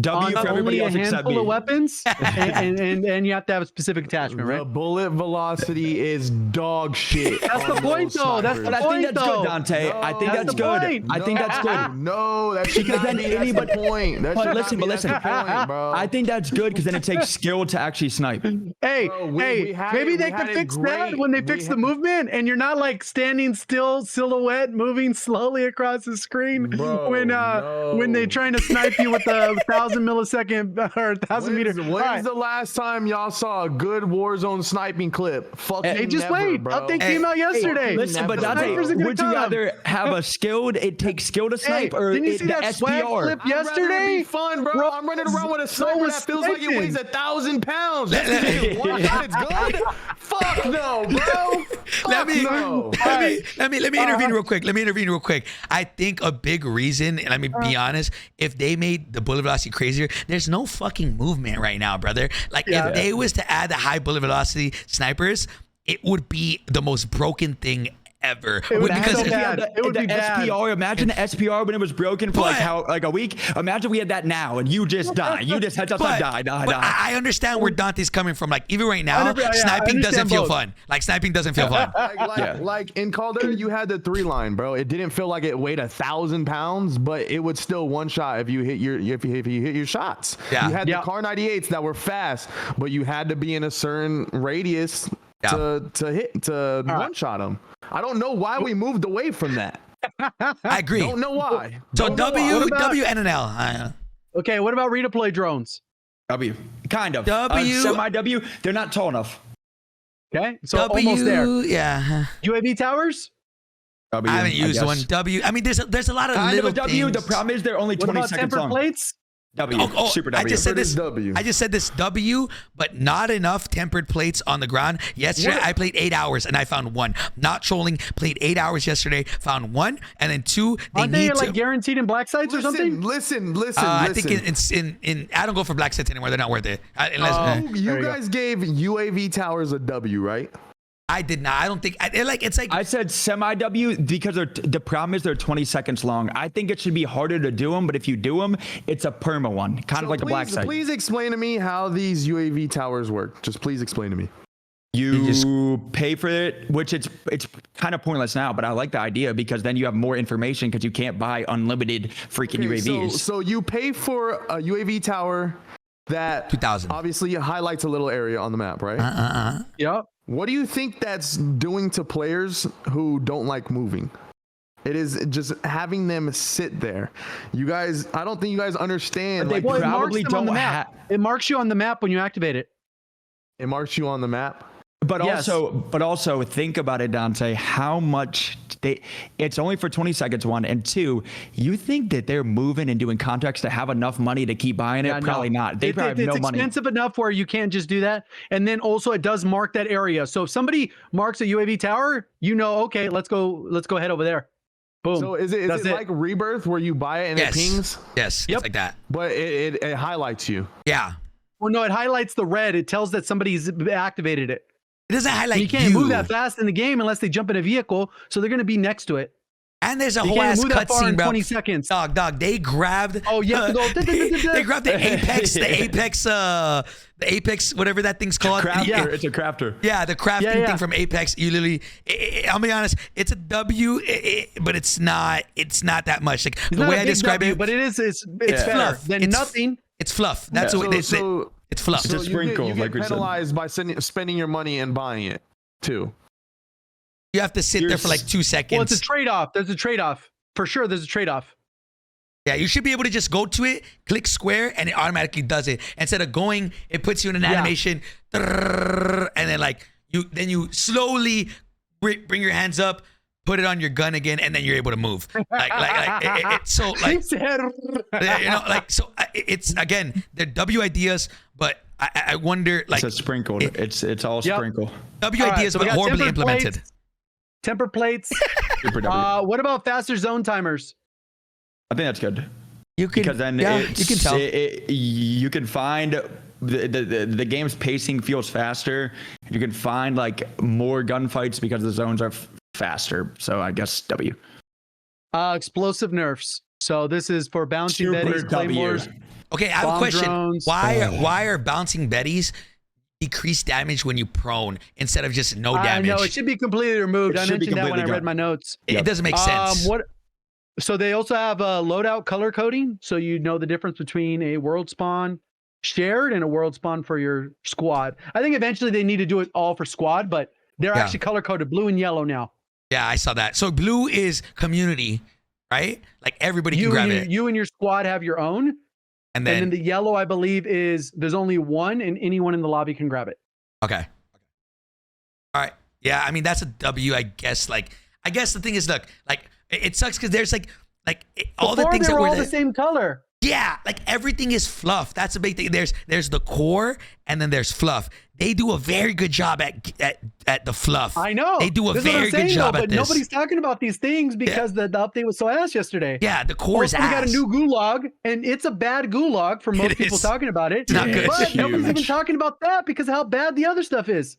[SPEAKER 1] W
[SPEAKER 4] On
[SPEAKER 1] for everybody
[SPEAKER 4] only a
[SPEAKER 1] else except
[SPEAKER 4] handful
[SPEAKER 1] me.
[SPEAKER 4] of weapons, and you have to have a specific attachment,
[SPEAKER 3] The
[SPEAKER 4] right?
[SPEAKER 3] bullet velocity is dog shit.
[SPEAKER 4] That's the
[SPEAKER 3] on
[SPEAKER 4] point,
[SPEAKER 3] those
[SPEAKER 4] though. That's
[SPEAKER 3] snipers.
[SPEAKER 4] the
[SPEAKER 1] But I think
[SPEAKER 4] point,
[SPEAKER 1] that's
[SPEAKER 4] though.
[SPEAKER 1] good, Dante. I think
[SPEAKER 4] That's
[SPEAKER 1] that's
[SPEAKER 4] the
[SPEAKER 1] good.
[SPEAKER 4] point.
[SPEAKER 1] I think that's good.
[SPEAKER 3] No, that should
[SPEAKER 1] Because
[SPEAKER 3] not
[SPEAKER 1] then
[SPEAKER 3] be. That's
[SPEAKER 1] anybody-
[SPEAKER 3] the point. That
[SPEAKER 1] But
[SPEAKER 3] should
[SPEAKER 1] listen,
[SPEAKER 3] not be.
[SPEAKER 1] but listen.
[SPEAKER 3] That's the point, bro.
[SPEAKER 1] I think that's good because then it takes skill to actually snipe.
[SPEAKER 4] Hey,
[SPEAKER 3] Bro, we
[SPEAKER 4] hey,
[SPEAKER 3] had
[SPEAKER 4] maybe
[SPEAKER 3] it-
[SPEAKER 4] they
[SPEAKER 3] we
[SPEAKER 4] could
[SPEAKER 3] had it
[SPEAKER 4] fix that
[SPEAKER 3] great.
[SPEAKER 4] when they
[SPEAKER 3] We
[SPEAKER 4] fix the
[SPEAKER 3] had-
[SPEAKER 4] movement and you're not like standing still, silhouette, moving slowly across the screen
[SPEAKER 3] Bro,
[SPEAKER 4] when they're
[SPEAKER 3] no.
[SPEAKER 4] trying to snipe you with a 1,000 millisecond or 1,000 meter.
[SPEAKER 3] When's
[SPEAKER 4] All right.
[SPEAKER 3] the last time y'all saw a good Warzone sniping clip? Fucking
[SPEAKER 4] Hey, just
[SPEAKER 3] never,
[SPEAKER 4] wait.
[SPEAKER 3] bro.
[SPEAKER 4] Update came out yesterday.
[SPEAKER 1] Listen, but
[SPEAKER 3] Never,
[SPEAKER 1] Dante,
[SPEAKER 4] Snipers are gonna
[SPEAKER 1] would you
[SPEAKER 4] come.
[SPEAKER 1] rather have a skilled? It takes skill to
[SPEAKER 4] Hey,
[SPEAKER 1] snipe, or
[SPEAKER 4] didn't you
[SPEAKER 1] it,
[SPEAKER 4] see
[SPEAKER 1] the
[SPEAKER 4] that swag
[SPEAKER 1] SPR?
[SPEAKER 4] clip
[SPEAKER 3] I'd rather it
[SPEAKER 4] yesterday?
[SPEAKER 3] be fun, bro.
[SPEAKER 4] Bro,
[SPEAKER 3] I'm running around with a
[SPEAKER 4] no
[SPEAKER 3] sniper
[SPEAKER 4] one's
[SPEAKER 3] that feels like it
[SPEAKER 4] sniping.
[SPEAKER 3] weighs 1,000 pounds. Just 'cause it's one shot, it's good. Fuck no, bro.
[SPEAKER 2] Let me,
[SPEAKER 3] Fuck no.
[SPEAKER 2] let me intervene real quick. Let me intervene real quick. I think a big reason, and let me be honest, if they made the bullet velocity crazier, there's no fucking movement right now, brother. Like
[SPEAKER 4] Yeah.
[SPEAKER 2] if they was to add the high bullet velocity snipers, it would be the most broken thing ever.
[SPEAKER 4] It would be
[SPEAKER 2] Because
[SPEAKER 4] so
[SPEAKER 2] it's-
[SPEAKER 4] bad. It would
[SPEAKER 1] the
[SPEAKER 4] be bad.
[SPEAKER 1] SPR. Imagine the SPR when it was broken for like a week. Imagine we had that now, and you just die. You just had to die.
[SPEAKER 2] but I understand where Dante's coming from. Like even right now,
[SPEAKER 4] I
[SPEAKER 2] sniping doesn't
[SPEAKER 4] understand
[SPEAKER 2] feel
[SPEAKER 4] both.
[SPEAKER 2] fun. Like sniping doesn't feel fun.
[SPEAKER 3] Like in Calder, you had the 3-line, bro. It didn't feel like it weighed 1,000 pounds, but it would still one shot if you hit your shots.
[SPEAKER 2] Yeah.
[SPEAKER 3] You had
[SPEAKER 4] Yeah.
[SPEAKER 3] the Car 98s that were fast, but you had to be in a certain radius
[SPEAKER 2] Yeah.
[SPEAKER 3] to one shot them. I don't know why we moved away from that.
[SPEAKER 2] I agree.
[SPEAKER 3] Don't know why.
[SPEAKER 2] So
[SPEAKER 3] Don't know why.
[SPEAKER 2] W,
[SPEAKER 4] What about-
[SPEAKER 2] W, N, and L.
[SPEAKER 4] Okay, what about redeploy drones?
[SPEAKER 1] W, kind of
[SPEAKER 2] W.
[SPEAKER 1] semi W. They're not tall enough.
[SPEAKER 4] Okay, so
[SPEAKER 2] W,
[SPEAKER 4] almost there.
[SPEAKER 2] yeah.
[SPEAKER 4] UAV towers?
[SPEAKER 1] W,
[SPEAKER 2] I haven't used
[SPEAKER 1] guess.
[SPEAKER 2] one. W. I mean, there's a lot of
[SPEAKER 1] Kind of
[SPEAKER 2] little
[SPEAKER 1] a W.
[SPEAKER 2] things.
[SPEAKER 1] The problem is they're only
[SPEAKER 4] What
[SPEAKER 1] 20
[SPEAKER 4] about
[SPEAKER 1] seconds
[SPEAKER 4] tempered
[SPEAKER 1] long.
[SPEAKER 4] plates?
[SPEAKER 1] W, super W.
[SPEAKER 2] I just said
[SPEAKER 3] Tempered
[SPEAKER 2] this.
[SPEAKER 3] is W.
[SPEAKER 2] I just said this W, but not enough tempered plates on the ground. Yesterday, I played 8 hours and I found one. Not trolling. Played 8 hours yesterday. Found one, and then two. They
[SPEAKER 4] Aren't they
[SPEAKER 2] need
[SPEAKER 4] like
[SPEAKER 2] to.
[SPEAKER 4] guaranteed in black sites or something?
[SPEAKER 3] Listen.
[SPEAKER 2] I think in I don't go for black sets anymore. They're not worth it. Unless,
[SPEAKER 3] You
[SPEAKER 4] There you go.
[SPEAKER 3] guys gave UAV towers a W, right?
[SPEAKER 2] I did not. I don't think. It's like.
[SPEAKER 1] I said semi W because the problem is they're 20 seconds long. I think it should be harder to do them, but if you do them, it's a perma one, kind of like a black site.
[SPEAKER 3] Please explain to me how these UAV towers work. Just please explain to me.
[SPEAKER 1] You pay for it, which it's kind of pointless now, but I like the idea because then you have more information because you can't buy unlimited freaking UAVs.
[SPEAKER 3] So you pay for a UAV tower that
[SPEAKER 2] 2,000.
[SPEAKER 3] obviously highlights a little area on the map, right?
[SPEAKER 4] Yep.
[SPEAKER 3] What do you think that's doing to players who don't like moving? It is just having them sit there. You guys, I don't think you guys understand.
[SPEAKER 1] But they
[SPEAKER 3] Like,
[SPEAKER 4] Well, it marks
[SPEAKER 1] probably
[SPEAKER 4] them on the
[SPEAKER 1] don't
[SPEAKER 4] map. It marks you on the map when you activate it.
[SPEAKER 3] it marks you on the map.
[SPEAKER 1] But
[SPEAKER 4] Yes.
[SPEAKER 1] also think about it, Dante, how much it's only for 20 seconds, one, and two, you think that they're moving and doing contracts to have enough money to keep buying it?
[SPEAKER 4] Yeah, no.
[SPEAKER 1] Probably not. They probably have
[SPEAKER 4] It's
[SPEAKER 1] no money.
[SPEAKER 4] expensive enough where you can't just do that. And then also it does mark that area. So if somebody marks a UAV tower, you know, okay, let's go head over there. Boom.
[SPEAKER 3] So is it
[SPEAKER 4] That's
[SPEAKER 3] like Rebirth where you buy it and
[SPEAKER 2] Yes.
[SPEAKER 3] it pings,
[SPEAKER 2] Yes.
[SPEAKER 4] Yep.
[SPEAKER 2] It's like that.
[SPEAKER 3] but it highlights you?
[SPEAKER 2] Yeah.
[SPEAKER 4] Well, no, it highlights the red. It tells that somebody's activated it.
[SPEAKER 2] It doesn't highlight
[SPEAKER 4] And you can't move that fast in the game unless they jump in a vehicle. So they're going to be next to it.
[SPEAKER 2] And there's a
[SPEAKER 4] You
[SPEAKER 2] whole
[SPEAKER 4] can't
[SPEAKER 2] ass
[SPEAKER 4] move that far in
[SPEAKER 2] cutscene, bro.
[SPEAKER 4] 20 seconds.
[SPEAKER 2] Dog. They grabbed.
[SPEAKER 4] Oh, you have to go.
[SPEAKER 2] They grabbed the Apex, whatever that thing's called.
[SPEAKER 1] Crafter.
[SPEAKER 2] Yeah,
[SPEAKER 1] It's a crafter.
[SPEAKER 2] yeah, the crafting
[SPEAKER 4] Yeah.
[SPEAKER 2] thing from Apex. You literally, I'll be honest, it's a W, but it's not that much. Like
[SPEAKER 4] It's
[SPEAKER 2] the
[SPEAKER 4] not
[SPEAKER 2] way
[SPEAKER 4] a
[SPEAKER 2] I
[SPEAKER 4] big
[SPEAKER 2] describe
[SPEAKER 4] W,
[SPEAKER 2] it,
[SPEAKER 4] but it's better
[SPEAKER 2] fluff.
[SPEAKER 4] than
[SPEAKER 2] It's-
[SPEAKER 4] nothing.
[SPEAKER 2] it's fluff. That's what it's fluff.
[SPEAKER 1] It's a
[SPEAKER 3] you
[SPEAKER 1] sprinkle,
[SPEAKER 3] get
[SPEAKER 1] like we said.
[SPEAKER 3] penalized by spending your money and buying it too.
[SPEAKER 2] You have to sit there for like 2 seconds.
[SPEAKER 4] Well, it's a trade-off. There's a trade-off. For sure, there's a trade-off.
[SPEAKER 2] Yeah, you should be able to just go to it, click square, and it automatically does it. Instead of going, it puts you in an animation, and then like you slowly bring your hands up, put it on your gun again, and then you're able to move. It's so like it's again they're W ideas, but I wonder like
[SPEAKER 1] It's a sprinkle. It's all sprinkle.
[SPEAKER 2] W
[SPEAKER 4] All right,
[SPEAKER 2] ideas
[SPEAKER 4] so we
[SPEAKER 2] but
[SPEAKER 4] got
[SPEAKER 2] horribly
[SPEAKER 4] tempered
[SPEAKER 2] implemented.
[SPEAKER 4] plates. Temper plates.
[SPEAKER 1] Super W.
[SPEAKER 4] What about faster zone timers?
[SPEAKER 1] I think that's good.
[SPEAKER 2] You can
[SPEAKER 1] Because then
[SPEAKER 2] you can tell.
[SPEAKER 1] you can find the game's pacing feels faster. You can find like more gunfights because the zones are faster. So I guess W.
[SPEAKER 4] Explosive nerfs. So this is for bouncing
[SPEAKER 1] Super
[SPEAKER 4] betties,
[SPEAKER 1] W.
[SPEAKER 4] claymores.
[SPEAKER 2] Okay, I have a
[SPEAKER 4] bomb
[SPEAKER 2] question.
[SPEAKER 4] drones.
[SPEAKER 2] Why are bouncing betties decrease damage when you prone instead of just no damage?
[SPEAKER 4] I know it should be completely removed.
[SPEAKER 1] It
[SPEAKER 4] I
[SPEAKER 1] should be
[SPEAKER 4] mentioned that when I
[SPEAKER 1] completely
[SPEAKER 4] read
[SPEAKER 1] gone.
[SPEAKER 4] my notes.
[SPEAKER 2] It doesn't make sense.
[SPEAKER 4] So they also have loadout color coding, so you know the difference between a world spawn shared and a world spawn for your squad. I think eventually they need to do it all for squad, but they're
[SPEAKER 2] Yeah.
[SPEAKER 4] actually color coded blue and yellow now.
[SPEAKER 2] Yeah, I saw that. So blue is community, right? Like everybody can
[SPEAKER 4] You
[SPEAKER 2] grab
[SPEAKER 4] and,
[SPEAKER 2] it.
[SPEAKER 4] you and your squad have your own,
[SPEAKER 2] And
[SPEAKER 4] and
[SPEAKER 2] then
[SPEAKER 4] then the yellow, I believe, is there's only one, and anyone in the lobby can grab it.
[SPEAKER 2] okay. All right. Yeah, I mean that's a W, I guess. Like I guess the thing is, look, like it sucks because there's all the
[SPEAKER 4] Before
[SPEAKER 2] things
[SPEAKER 4] they
[SPEAKER 2] that
[SPEAKER 4] were
[SPEAKER 2] were
[SPEAKER 4] all
[SPEAKER 2] there.
[SPEAKER 4] the same color.
[SPEAKER 2] Yeah, like everything is fluff. That's a big thing. There's the core and then there's fluff. They do a very good job at the fluff.
[SPEAKER 4] I know.
[SPEAKER 2] They do a
[SPEAKER 4] This is what I'm
[SPEAKER 2] very good
[SPEAKER 4] saying,
[SPEAKER 2] job
[SPEAKER 4] though,
[SPEAKER 2] at
[SPEAKER 4] but
[SPEAKER 2] this.
[SPEAKER 4] nobody's talking about these things because the update was so ass yesterday.
[SPEAKER 2] Yeah, the core is
[SPEAKER 4] Also, we got a
[SPEAKER 2] ass.
[SPEAKER 4] new gulag, and it's a bad gulag for most
[SPEAKER 2] It
[SPEAKER 4] people
[SPEAKER 2] is.
[SPEAKER 4] talking about it.
[SPEAKER 2] It's not good.
[SPEAKER 4] But
[SPEAKER 2] It's
[SPEAKER 4] nobody's even
[SPEAKER 1] huge.
[SPEAKER 4] talking about that because of how bad the other stuff is.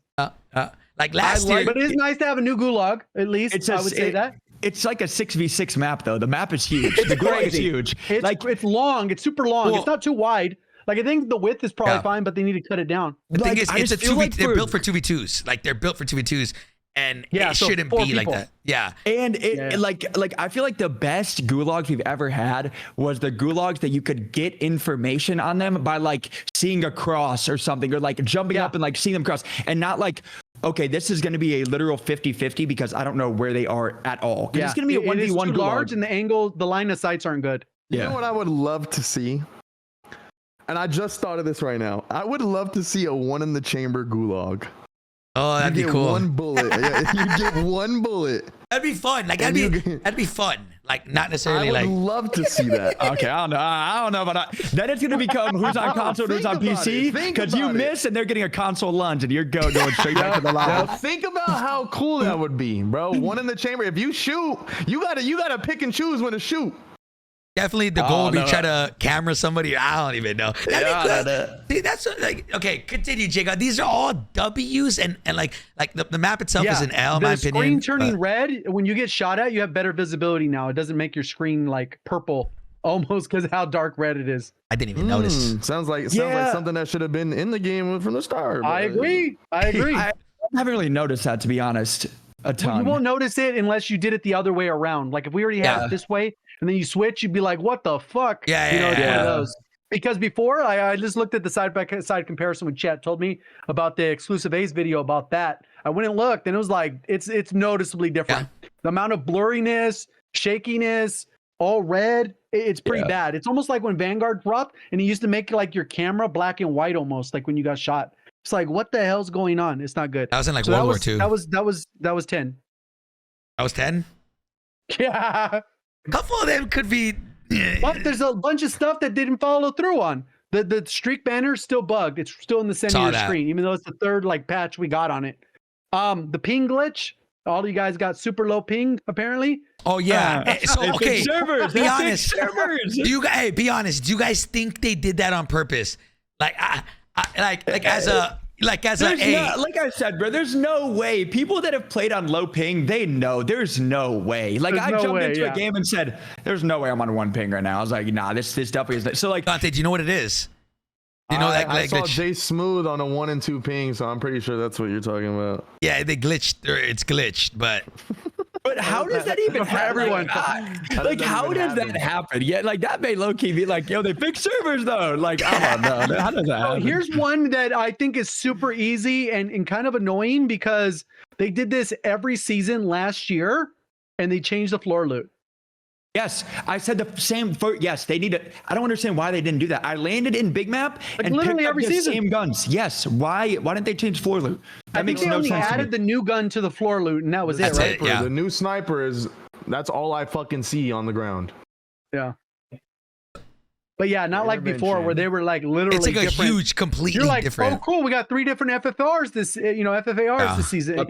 [SPEAKER 2] Like last year.
[SPEAKER 4] But it is nice to have a new gulag, at least. I would say that.
[SPEAKER 1] It's like a 6v6 map though. The map is huge. The gulag is
[SPEAKER 4] crazy.
[SPEAKER 1] huge.
[SPEAKER 4] It's long. It's super long.
[SPEAKER 2] Well-
[SPEAKER 4] It's not too wide. Like I think the width is probably
[SPEAKER 2] Yeah.
[SPEAKER 4] fine, but they need to cut it down.
[SPEAKER 2] The thing
[SPEAKER 1] Like,
[SPEAKER 2] is,
[SPEAKER 1] I
[SPEAKER 2] it's a
[SPEAKER 1] just feel
[SPEAKER 2] 2v.
[SPEAKER 1] like
[SPEAKER 2] They're
[SPEAKER 1] for-
[SPEAKER 2] built for 2v2s. Like they're built for 2v2s, and
[SPEAKER 4] Yeah,
[SPEAKER 2] it
[SPEAKER 4] so
[SPEAKER 2] shouldn't
[SPEAKER 4] 4
[SPEAKER 2] be like
[SPEAKER 4] people.
[SPEAKER 2] that. Yeah.
[SPEAKER 1] And
[SPEAKER 4] Yeah.
[SPEAKER 1] like I feel like the best gulags we've ever had was the gulags that you could get information on them by like seeing a cross or something, or like jumping up and like seeing them cross, and not like, okay, this is going to be a literal 50-50 because I don't know where they are at all. It's going to be a
[SPEAKER 4] It is
[SPEAKER 1] 1v1
[SPEAKER 4] too
[SPEAKER 1] gulag.
[SPEAKER 4] large, and the angle, the line of sights aren't good.
[SPEAKER 3] You know
[SPEAKER 1] Yeah.
[SPEAKER 3] what I would love to see? And I just thought of this right now. I would love to see a one in the chamber gulag.
[SPEAKER 2] Oh, that'd
[SPEAKER 3] you
[SPEAKER 2] be
[SPEAKER 3] get
[SPEAKER 2] cool.
[SPEAKER 3] one bullet. Yeah, you get one bullet.
[SPEAKER 2] That'd be fun. Like
[SPEAKER 3] And
[SPEAKER 2] that'd be fun. Like not
[SPEAKER 3] I
[SPEAKER 2] necessarily
[SPEAKER 3] would
[SPEAKER 2] like.
[SPEAKER 3] love to see that.
[SPEAKER 1] Okay, I don't know about that. Then it's going to become who's on console, who's on
[SPEAKER 3] Think about
[SPEAKER 1] PC,
[SPEAKER 3] it. Think
[SPEAKER 1] because you
[SPEAKER 3] about it.
[SPEAKER 1] miss and they're getting a console lunge and you're going straight back to the
[SPEAKER 3] Now
[SPEAKER 1] lobby.
[SPEAKER 3] think about how cool that would be, bro. One in the chamber. If you shoot, you gotta pick and choose when to shoot.
[SPEAKER 2] Definitely the goal would be
[SPEAKER 1] no.
[SPEAKER 2] try to camera somebody. I don't even know. That'd
[SPEAKER 1] Yeah,
[SPEAKER 2] be cool. See, that's what, like okay. Continue, Jacob. These are all W's and like the map itself is an L in my
[SPEAKER 4] the
[SPEAKER 2] opinion.
[SPEAKER 4] screen turning
[SPEAKER 2] but-
[SPEAKER 4] red when you get shot at, you have better visibility now. It doesn't make your screen like purple almost because of how dark red it is.
[SPEAKER 2] I didn't even notice.
[SPEAKER 3] Sounds like
[SPEAKER 1] Yeah.
[SPEAKER 3] something that should have been in the game from the start.
[SPEAKER 4] I
[SPEAKER 3] bro.
[SPEAKER 4] agree.
[SPEAKER 1] I haven't really noticed that, to be honest, a
[SPEAKER 4] You
[SPEAKER 1] ton.
[SPEAKER 4] won't notice it unless you did it the other way around. Like if we already had
[SPEAKER 2] Yeah.
[SPEAKER 4] it this way and then you switch, you'd be like, what the fuck?
[SPEAKER 2] Yeah,
[SPEAKER 4] You know, it's one
[SPEAKER 1] yeah.
[SPEAKER 4] of those. Because before I just looked at the side by side comparison when Chat told me about the exclusive Ace video about that. I went and looked and it was like, it's noticeably different. The amount of blurriness, shakiness, all red, it's pretty
[SPEAKER 1] Yeah.
[SPEAKER 4] bad. It's almost like when Vanguard dropped and it used to make like your camera black and white almost, like when you got shot. It's like, what the hell's going on? It's not good.
[SPEAKER 2] That was in like
[SPEAKER 4] So
[SPEAKER 2] World War
[SPEAKER 4] that
[SPEAKER 2] II.
[SPEAKER 4] that was 10.
[SPEAKER 2] I was 10.
[SPEAKER 4] Yeah.
[SPEAKER 2] A couple of them could be.
[SPEAKER 4] But there's a bunch of stuff that didn't follow through on. The streak banner is still bugged. It's still in the center
[SPEAKER 2] Saw
[SPEAKER 4] of your
[SPEAKER 2] that.
[SPEAKER 4] screen, even though it's the third like patch we got on it. The ping glitch. All you guys got super low ping, apparently.
[SPEAKER 2] Oh yeah. So
[SPEAKER 1] They
[SPEAKER 2] okay.
[SPEAKER 1] fix servers.
[SPEAKER 2] Be
[SPEAKER 1] They fix
[SPEAKER 2] honest.
[SPEAKER 1] servers.
[SPEAKER 2] Do you guys? Hey, be honest. Do you guys think they did that on purpose? Like, like as a like as
[SPEAKER 1] There's
[SPEAKER 2] a
[SPEAKER 1] no, like I said, bro, there's no way. People that have played on low ping, they know there's no way. Like
[SPEAKER 4] There's
[SPEAKER 1] I
[SPEAKER 4] no
[SPEAKER 1] jumped
[SPEAKER 4] way,
[SPEAKER 1] into
[SPEAKER 4] yeah.
[SPEAKER 1] a game and said, there's no way I'm on 1 ping right now. I was like, nah, this definitely isn't. So like,
[SPEAKER 2] Dante, do you know what it is? You know that
[SPEAKER 3] I
[SPEAKER 2] like
[SPEAKER 3] saw
[SPEAKER 2] glitch?
[SPEAKER 3] Jay Smooth on a 1 and 2 ping, so I'm pretty sure that's what you're talking about.
[SPEAKER 2] Yeah, they glitched. Or it's glitched, but
[SPEAKER 1] but how does that even
[SPEAKER 4] For
[SPEAKER 1] happen?
[SPEAKER 4] everyone.
[SPEAKER 1] Like how does that happen? Yeah, like that may low key be like, yo, they fixed servers though. Like, I don't know. How does that
[SPEAKER 4] So
[SPEAKER 1] happen?
[SPEAKER 4] here's one that I think is super easy and kind of annoying because they did this every season last year and they changed the floor loot.
[SPEAKER 1] Yes, I said the same. Yes, they need it. I don't understand why they didn't do that. I landed in Big Map
[SPEAKER 4] Like
[SPEAKER 1] and
[SPEAKER 4] literally
[SPEAKER 1] picked up
[SPEAKER 4] every
[SPEAKER 1] the
[SPEAKER 4] season.
[SPEAKER 1] same guns. Yes, why didn't they change floor loot? That
[SPEAKER 4] I think
[SPEAKER 1] makes
[SPEAKER 4] they
[SPEAKER 1] no
[SPEAKER 4] only
[SPEAKER 1] sense to
[SPEAKER 4] added
[SPEAKER 1] me.
[SPEAKER 4] the new gun to the floor loot and that was
[SPEAKER 2] That's
[SPEAKER 4] it, right?
[SPEAKER 2] it. Yeah.
[SPEAKER 3] The new sniper that's all I fucking see on the ground.
[SPEAKER 4] Yeah. But yeah, not like before where they were like literally
[SPEAKER 2] it's like a
[SPEAKER 4] different.
[SPEAKER 2] huge, completely
[SPEAKER 4] You're like,
[SPEAKER 2] different.
[SPEAKER 4] oh, cool. We got 3 different FFRs FFARs this season.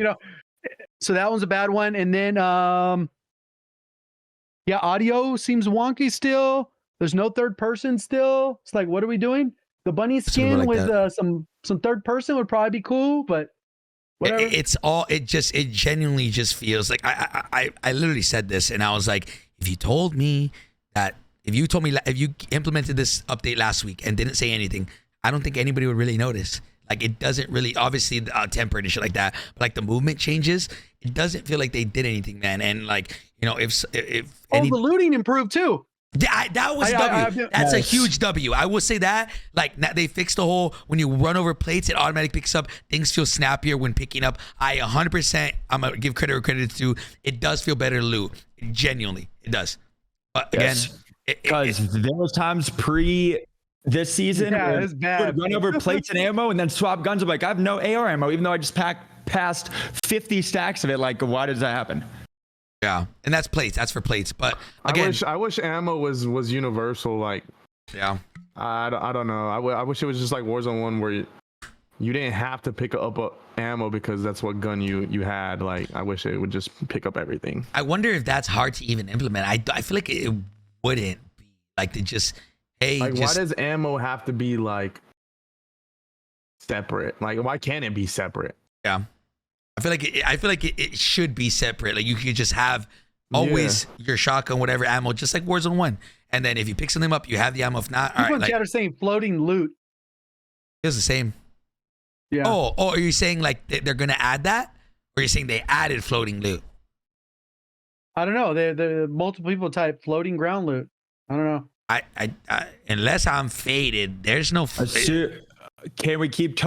[SPEAKER 4] So that one's a bad one. And then, yeah, audio seems wonky still. There's no third person still. It's like, what are we doing? The bunny skin
[SPEAKER 2] like
[SPEAKER 4] with
[SPEAKER 2] that.
[SPEAKER 4] some third person would probably be cool, but whatever.
[SPEAKER 2] It genuinely just feels like I literally said this and I was like, if you told me if you implemented this update last week and didn't say anything, I don't think anybody would really notice. Like it doesn't really, obviously tempered and shit like that, but like the movement changes, it doesn't feel like they did anything, man. And like, if
[SPEAKER 4] the looting improved too.
[SPEAKER 2] that was W. That's a huge W. I will say that. Like they fixed the whole when you run over plates, it automatically picks up. Things feel snappier when picking up. I 100%. I'm gonna give credit where credit is due. It does feel better to loot. Genuinely, it does. But again,
[SPEAKER 1] Because there was times pre this season where
[SPEAKER 4] it's
[SPEAKER 1] I
[SPEAKER 4] bad.
[SPEAKER 1] would run over plates and ammo and then swap guns. I'm like, I have no AR ammo, even though I just packed past 50 stacks of it. Like, why does that happen?
[SPEAKER 2] yeah, and that's plates. That's for plates. But again,
[SPEAKER 3] I wish ammo was universal. Like,
[SPEAKER 2] yeah.
[SPEAKER 3] I don't know. I wish it was just like Warzone 1 where you didn't have to pick up ammo because that's what gun you had. Like, I wish it would just pick up everything.
[SPEAKER 2] I wonder if that's hard to even implement. I feel like it wouldn't be like to just
[SPEAKER 3] Like, why does ammo have to be like separate? Like, why can't it be separate?
[SPEAKER 2] yeah. I feel like it should be separate. Like you could just have always your shotgun, whatever ammo, just like Warzone 1. And then if you pick something up, you have the ammo. If not, all
[SPEAKER 4] People
[SPEAKER 2] right,
[SPEAKER 4] in
[SPEAKER 2] like
[SPEAKER 4] chat are saying floating loot.
[SPEAKER 2] it's the same.
[SPEAKER 4] Yeah.
[SPEAKER 2] Oh, are you saying like they're gonna add that, or you're saying they added floating loot?
[SPEAKER 4] I don't know. The multiple people type floating ground loot. I don't know.
[SPEAKER 2] I unless I'm faded, there's no.
[SPEAKER 1] Can we keep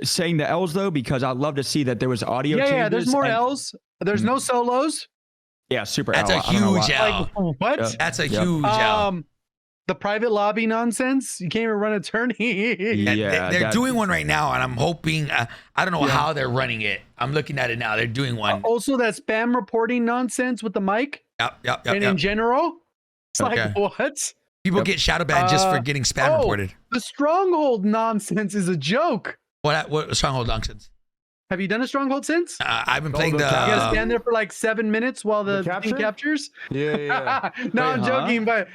[SPEAKER 1] saying the L's though? Because I'd love to see that there was audio changes.
[SPEAKER 4] Yeah, there's more L's. There's no solos.
[SPEAKER 1] Yeah, super
[SPEAKER 2] That's
[SPEAKER 1] L.
[SPEAKER 2] a
[SPEAKER 1] I don't know
[SPEAKER 2] huge
[SPEAKER 1] why.
[SPEAKER 2] L.
[SPEAKER 4] Like, what?
[SPEAKER 1] Yeah.
[SPEAKER 2] That's a huge L.
[SPEAKER 4] The private lobby nonsense. You can't even run a tourney.
[SPEAKER 1] Yeah,
[SPEAKER 2] They're doing one right now, and I'm hoping. I don't know how they're running it. I'm looking at it now. They're doing one.
[SPEAKER 4] Also, that spam reporting nonsense with the mic.
[SPEAKER 2] Yep.
[SPEAKER 4] And in general, it's
[SPEAKER 2] Okay.
[SPEAKER 4] like, what?
[SPEAKER 2] People get shadow banned just for getting spam reported.
[SPEAKER 4] The stronghold nonsense is a joke.
[SPEAKER 2] What stronghold nonsense?
[SPEAKER 4] Have you done a stronghold since?
[SPEAKER 2] I've been playing
[SPEAKER 3] the
[SPEAKER 2] the.
[SPEAKER 3] cap.
[SPEAKER 4] You gotta stand there for like 7 minutes while the thing
[SPEAKER 3] capture?
[SPEAKER 4] captures.
[SPEAKER 3] Yeah.
[SPEAKER 4] No, I'm
[SPEAKER 3] Wait,
[SPEAKER 4] joking, but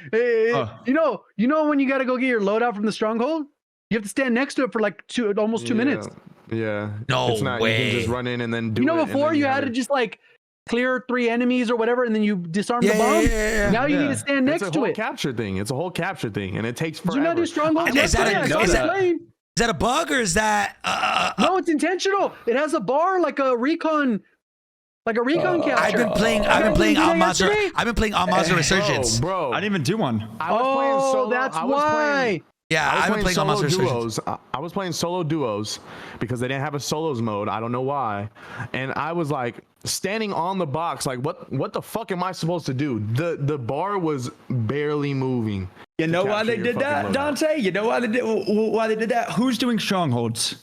[SPEAKER 4] you know when you gotta go get your loadout from the stronghold, you have to stand next to it for like almost 2 minutes.
[SPEAKER 3] Yeah.
[SPEAKER 2] No
[SPEAKER 3] it's not,
[SPEAKER 2] way.
[SPEAKER 3] You can just run in and then do
[SPEAKER 4] You know,
[SPEAKER 3] it, and
[SPEAKER 4] before
[SPEAKER 3] then
[SPEAKER 4] you had to just like clear 3 enemies or whatever, and then you disarm the bomb. Now you need to stand next
[SPEAKER 3] it's a
[SPEAKER 4] to
[SPEAKER 3] whole
[SPEAKER 4] it.
[SPEAKER 3] capture thing. It's a whole capture thing, and it takes
[SPEAKER 4] Did
[SPEAKER 3] forever.
[SPEAKER 4] you not do stronghold?
[SPEAKER 2] Is that a bug or is that?
[SPEAKER 4] No, it's intentional. It has a bar like a recon capture.
[SPEAKER 2] I've been playing Almazer. I've been playing Almazer Resurgence.
[SPEAKER 3] Bro,
[SPEAKER 1] I didn't even do one.
[SPEAKER 3] I was playing solo.
[SPEAKER 4] That's
[SPEAKER 3] I was
[SPEAKER 4] why.
[SPEAKER 3] Playing,
[SPEAKER 2] Yeah,
[SPEAKER 3] I was
[SPEAKER 2] I've been playing
[SPEAKER 3] solo
[SPEAKER 2] Almazer Resurgence.
[SPEAKER 3] duos. I was playing solo duos because they didn't have a solos mode. I don't know why. And I was like standing on the box, like, what the fuck am I supposed to do? The bar was barely moving.
[SPEAKER 1] You know why they
[SPEAKER 3] capture
[SPEAKER 1] did
[SPEAKER 3] your fucking
[SPEAKER 1] that,
[SPEAKER 3] loadout.
[SPEAKER 1] Dante? You know why they did that? Who's doing strongholds?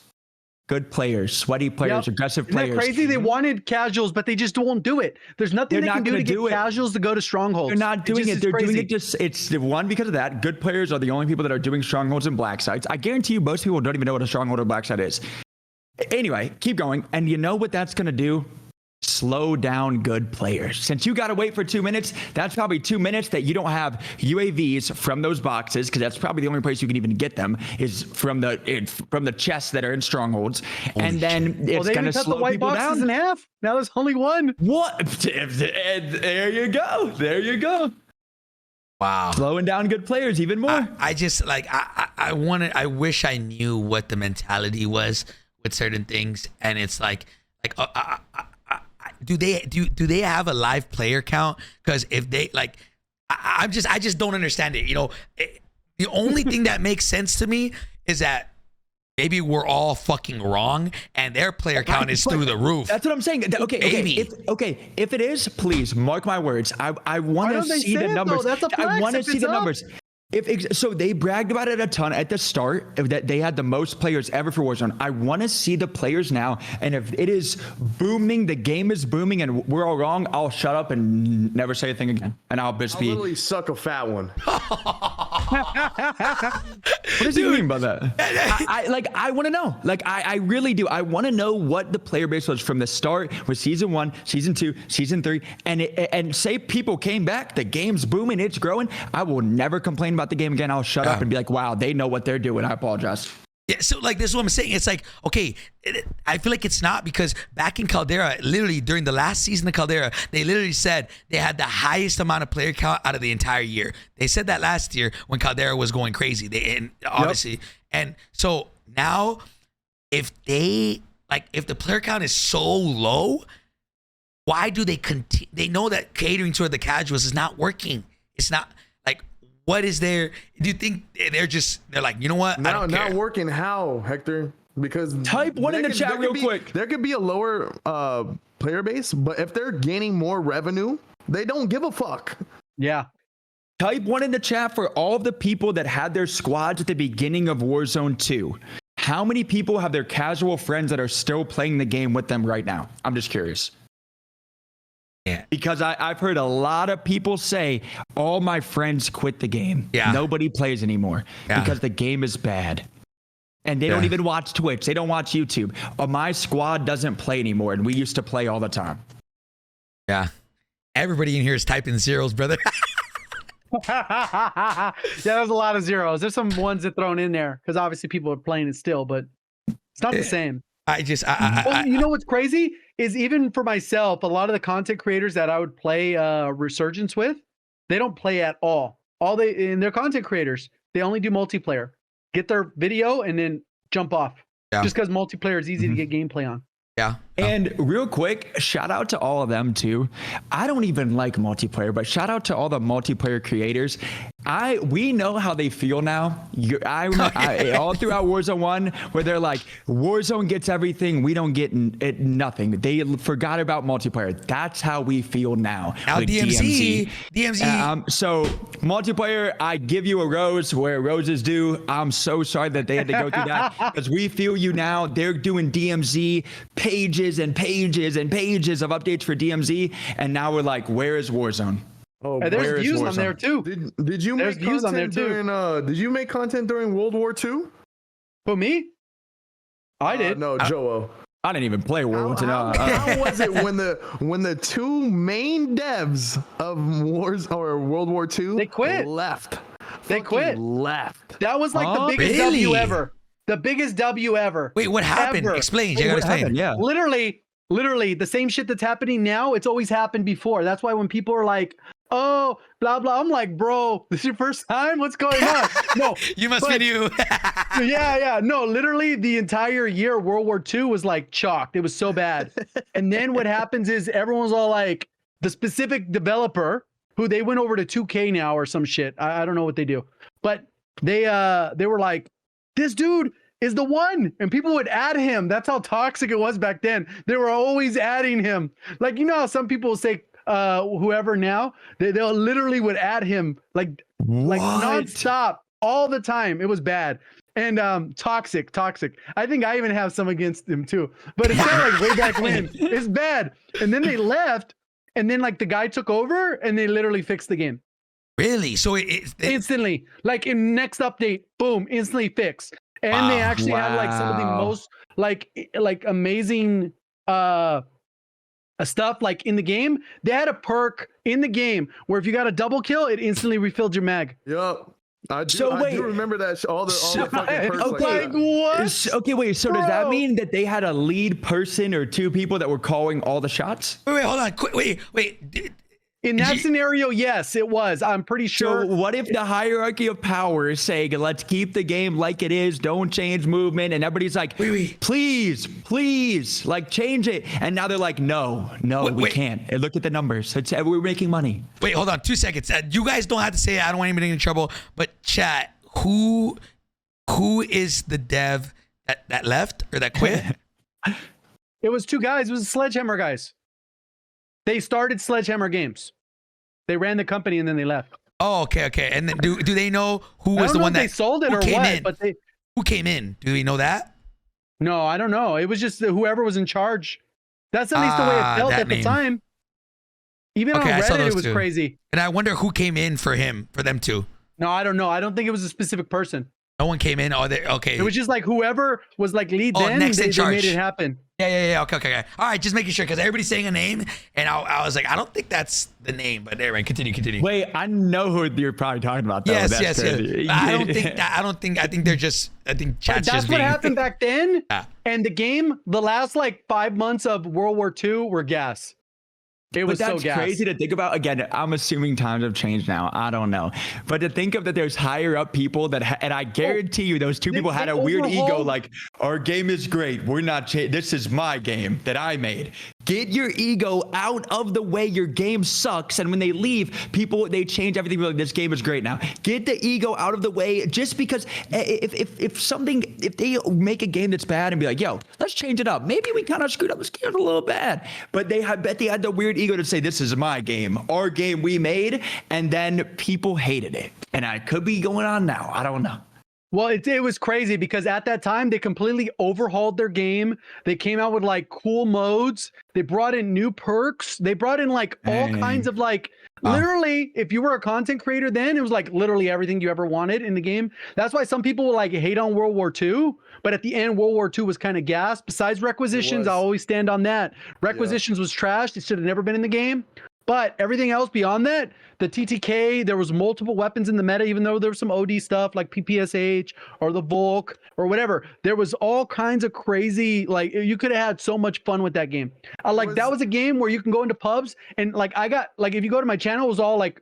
[SPEAKER 1] Good players, sweaty players, aggressive
[SPEAKER 4] Isn't
[SPEAKER 1] players.
[SPEAKER 4] that crazy? They wanted casuals, but they just won't do it. There's nothing
[SPEAKER 1] They're
[SPEAKER 4] they can
[SPEAKER 1] not
[SPEAKER 4] do to
[SPEAKER 1] gonna
[SPEAKER 4] get
[SPEAKER 1] do it.
[SPEAKER 4] casuals to go to strongholds.
[SPEAKER 1] They're not doing it. They're doing
[SPEAKER 4] crazy.
[SPEAKER 1] it just, it's the one because of that. Good players are the only people that are doing strongholds and black sites. I guarantee you most people don't even know what a stronghold or black site is. Anyway, keep going. And you know what that's going to do? slow down good players. Since you got to wait for 2 minutes, that's probably 2 minutes that you don't have UAVs from those boxes, because that's probably the only place you can even get them is from the chests that are in strongholds. And then it's
[SPEAKER 4] they
[SPEAKER 1] going to
[SPEAKER 4] even cut the
[SPEAKER 1] slow
[SPEAKER 4] white
[SPEAKER 1] people
[SPEAKER 4] boxes
[SPEAKER 1] down.
[SPEAKER 4] in half. Now there's only one.
[SPEAKER 1] What? There you go. There you go.
[SPEAKER 2] Wow.
[SPEAKER 1] Slowing down good players even more.
[SPEAKER 2] I just like I wish I knew what the mentality was with certain things, and it's like do they have a live player count? Because if they like, I just don't understand it. You know, the only thing that makes sense to me is that maybe we're all fucking wrong, and their player count is through the roof.
[SPEAKER 1] That's what I'm saying. Okay, if it is, please mark my words. I want to see the numbers.
[SPEAKER 4] That's a flex
[SPEAKER 1] I want to
[SPEAKER 4] if
[SPEAKER 1] see
[SPEAKER 4] it's
[SPEAKER 1] the
[SPEAKER 4] up.
[SPEAKER 1] numbers. So they bragged about it a ton at the start, that they had the most players ever for Warzone. I want to see the players now, and if it is booming, the game is booming, and we're all wrong, I'll shut up and never say a thing again, and I'll just
[SPEAKER 3] I'll
[SPEAKER 1] be.
[SPEAKER 3] literally suck a fat one.
[SPEAKER 1] What does he mean by that? I want to know. I really do. I want to know what the player base was from the start with season 1, season 2, season 3, and say people came back. The game's booming, it's growing. I will never complain about the game again. I'll shut up and be like, wow, they know what they're doing. I apologize.
[SPEAKER 2] Yeah, so like this is what I'm saying. It's like, okay, I feel like it's not, because back in Caldera, literally during the last season of Caldera, they literally said they had the highest amount of player count out of the entire year. They said that last year when Caldera was going crazy. And so now if the player count is so low, why do they continue? They know that catering toward the casuals is not working. It's not like, what is there? Do you think they're like, you know what? I don't care.
[SPEAKER 3] Not working how, Hector? Because
[SPEAKER 1] Type one in the chat real quick.
[SPEAKER 3] There could be a lower player base, but if they're gaining more revenue, they don't give a fuck.
[SPEAKER 4] Yeah.
[SPEAKER 1] Type 1 in the chat for all of the people that had their squads at the beginning of Warzone 2. How many people have their casual friends that are still playing the game with them right now? I'm just curious.
[SPEAKER 2] Yeah.
[SPEAKER 1] Because I've heard a lot of people say, all my friends quit the game.
[SPEAKER 2] Yeah.
[SPEAKER 1] Nobody plays anymore because the game is bad. And they don't even watch Twitch. They don't watch YouTube. My squad doesn't play anymore, and we used to play all the time.
[SPEAKER 2] Yeah. Everybody in here is typing zeros, brother.
[SPEAKER 4] Yeah, there's a lot of zeros. There's some ones that thrown in there because obviously people are playing it still, but it's not the same. You know what's crazy is, even for myself, a lot of the content creators that I would play Resurgence with, they don't play at all. They're content creators. They only do multiplayer. Get their video and then jump off.
[SPEAKER 2] Yeah.
[SPEAKER 4] Just because multiplayer is easy to get gameplay on.
[SPEAKER 2] Yeah.
[SPEAKER 1] And real quick, shout out to all of them too. I don't even like multiplayer, but shout out to all the multiplayer creators. We know how they feel now. All throughout Warzone 1, where they're like, Warzone gets everything, we don't get nothing. They forgot about multiplayer. That's how we feel now.
[SPEAKER 2] Now DMZ.
[SPEAKER 1] So multiplayer, I give you a rose where roses due. I'm so sorry that they had to go through that, because we feel you now. They're doing DMZ pages and pages and pages of updates for DMZ, and now we're like, where is Warzone?
[SPEAKER 3] Oh,
[SPEAKER 4] and there's views on there too.
[SPEAKER 3] Did you make views on there too? Did you make content during World War II?
[SPEAKER 4] For me? I did.
[SPEAKER 3] No, Joewo.
[SPEAKER 1] I didn't even play World War II.
[SPEAKER 3] How was it when the two main devs of World War II
[SPEAKER 4] they quit?
[SPEAKER 3] Left.
[SPEAKER 4] They quit.
[SPEAKER 3] Left.
[SPEAKER 4] That was like the biggest W ever. The biggest W ever.
[SPEAKER 2] Wait, what happened?
[SPEAKER 4] Ever.
[SPEAKER 2] Explain. You gotta explain.
[SPEAKER 1] Yeah.
[SPEAKER 4] Literally, the same shit that's happening now, it's always happened before. That's why when people are like, oh, blah, blah, I'm like, bro, this is your first time? What's going on? No.
[SPEAKER 2] You must be new.
[SPEAKER 4] Yeah. No, literally the entire year, World War II was like chalked. It was so bad. And then what happens is everyone's all like, the specific developer, who they went over to 2K now or some shit. I don't know what they do. But they were like, this dude is the one, and people would add him. That's how toxic it was back then. They were always adding him. Like, you know how some people will say whoever now, they'll literally would add him like nonstop all the time. It was bad. And toxic. I think I even have some against him too. But it's not like way back when. It's bad. And then they left, and then like the guy took over, and they literally fixed the game.
[SPEAKER 2] Really? So
[SPEAKER 4] instantly, like in next update, boom, instantly fixed. And they actually had like some of the most like amazing stuff like in the game. They had a perk in the game where if you got a double kill, it instantly refilled your mag.
[SPEAKER 3] Yup. I do,
[SPEAKER 1] So
[SPEAKER 3] I
[SPEAKER 1] wait.
[SPEAKER 3] do remember that. All the fucking perks
[SPEAKER 1] Okay.
[SPEAKER 3] like that.
[SPEAKER 4] What?
[SPEAKER 1] Okay, wait. So does that
[SPEAKER 4] Bro.
[SPEAKER 1] mean that they had a lead person or two people that were calling all the shots?
[SPEAKER 2] Wait, hold on. Wait.
[SPEAKER 4] In that scenario, yes, it was. I'm pretty sure.
[SPEAKER 1] So what if the hierarchy of power is saying, let's keep the game like it is, don't change movement, and everybody's like, please, like change it. And now they're like, no, we can't. And look at the numbers. We're making money.
[SPEAKER 2] Wait, hold on 2 seconds. You guys don't have to say it. I don't want anybody in trouble. But chat, who is the dev that left or that quit?
[SPEAKER 4] It was two guys. It was Sledgehammer guys. They started Sledgehammer Games. They ran the company and then they left.
[SPEAKER 2] Oh, okay. And then do they know who
[SPEAKER 4] I
[SPEAKER 2] was
[SPEAKER 4] don't
[SPEAKER 2] the
[SPEAKER 4] know
[SPEAKER 2] one
[SPEAKER 4] if
[SPEAKER 2] that
[SPEAKER 4] they sold it
[SPEAKER 2] who
[SPEAKER 4] or
[SPEAKER 2] came
[SPEAKER 4] what,
[SPEAKER 2] in?
[SPEAKER 4] but they.
[SPEAKER 2] Who came in? Do we know that?
[SPEAKER 4] No, I don't know. It was just whoever was in charge. That's at least the way it felt
[SPEAKER 2] that
[SPEAKER 4] at the
[SPEAKER 2] name.
[SPEAKER 4] time. Even
[SPEAKER 2] Okay, I
[SPEAKER 4] on
[SPEAKER 2] saw
[SPEAKER 4] Reddit, it
[SPEAKER 2] those
[SPEAKER 4] was
[SPEAKER 2] two.
[SPEAKER 4] crazy.
[SPEAKER 2] And I wonder who came in for them two.
[SPEAKER 4] No, I don't know. I don't think it was a specific person.
[SPEAKER 2] No one came in. Oh, okay.
[SPEAKER 4] It was just like whoever was like lead then,
[SPEAKER 2] next in
[SPEAKER 4] they
[SPEAKER 2] charge.
[SPEAKER 4] made it happen.
[SPEAKER 2] Yeah. Okay. All right, just making sure because everybody's saying a name, and I was like, I don't think that's the name. But anyway, continue.
[SPEAKER 1] Wait, I know who you're probably talking about, though.
[SPEAKER 2] Yes.
[SPEAKER 1] That's crazy.
[SPEAKER 2] But I don't think that. I think they're just. I think
[SPEAKER 4] But
[SPEAKER 2] chat's
[SPEAKER 4] that's
[SPEAKER 2] just
[SPEAKER 4] what
[SPEAKER 2] being.
[SPEAKER 4] happened back then.
[SPEAKER 2] Yeah.
[SPEAKER 4] And the game, the last like 5 months of World War II were gas. It was
[SPEAKER 1] But that's
[SPEAKER 4] so gas.
[SPEAKER 1] crazy to think about. Again, I'm assuming times have changed now. I don't know. But to think of that there's higher up people that, and I guarantee you those two people had a weird ego
[SPEAKER 4] overhauled-
[SPEAKER 1] like, our game is great. We're not, this is my game that I made. Get your ego out of the way. Your game sucks. And when they leave, they change everything. Like, this game is great now. Get the ego out of the way just because if they make a game that's bad and be like, yo, let's change it up. Maybe we kind of screwed up. This game's a little bad. But I bet they had the weird ego to say, this is my game, our game we made. And then people hated it. And I could be going on now. I don't know.
[SPEAKER 4] Well, it was crazy because at that time they completely overhauled their game. They came out with like cool modes. They brought in new perks. They brought in like all kinds of like literally, if you were a content creator then, it was like literally everything you ever wanted in the game. That's why some people will like hate on World War II. But at the end, World War II was kind of gas. Besides Requisitions, I always stand on that. Requisitions was trashed. It should have never been in the game. But everything else beyond that, the TTK, there was multiple weapons in the meta, even though there was some OD stuff like PPSH or the Volk or whatever. There was all kinds of crazy, like you could have had so much fun with that game. That was a game where you can go into pubs and like I got, like if you go to my channel, it was all like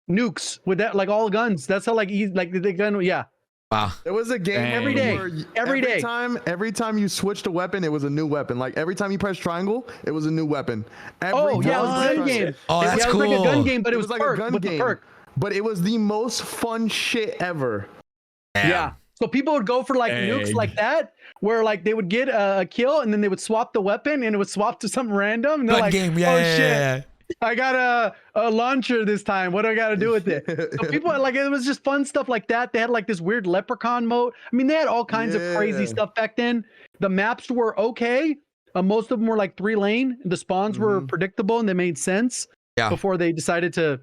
[SPEAKER 4] nukes with that, like all guns. That's how like the gun, yeah.
[SPEAKER 2] Wow.
[SPEAKER 3] There was a game
[SPEAKER 4] Every day.
[SPEAKER 3] where
[SPEAKER 4] Every day.
[SPEAKER 3] Every time you switched a weapon, it was a new weapon. Like every time you press triangle, it was a new weapon.
[SPEAKER 4] Yeah, it was a gun game.
[SPEAKER 2] Oh, that's
[SPEAKER 4] It was like a gun
[SPEAKER 2] cool.
[SPEAKER 4] game, but it was
[SPEAKER 3] like a
[SPEAKER 4] perk
[SPEAKER 3] gun
[SPEAKER 4] with the
[SPEAKER 3] game.
[SPEAKER 4] perk.
[SPEAKER 3] But it was the most fun shit ever.
[SPEAKER 4] Yeah. So people would go for like nukes like that, where like they would get a kill and then they would swap the weapon and it would swap to something random. And they're
[SPEAKER 2] Gun
[SPEAKER 4] like,
[SPEAKER 2] game.
[SPEAKER 4] oh
[SPEAKER 2] Yeah.
[SPEAKER 4] shit, I got a launcher this time. What do I got to do with it? So people like, it was just fun stuff like that. They had like this weird leprechaun mode. I mean, they had all kinds of crazy stuff back then. The maps were okay. Most of them were like 3-lane. The spawns were predictable and they made sense before they decided to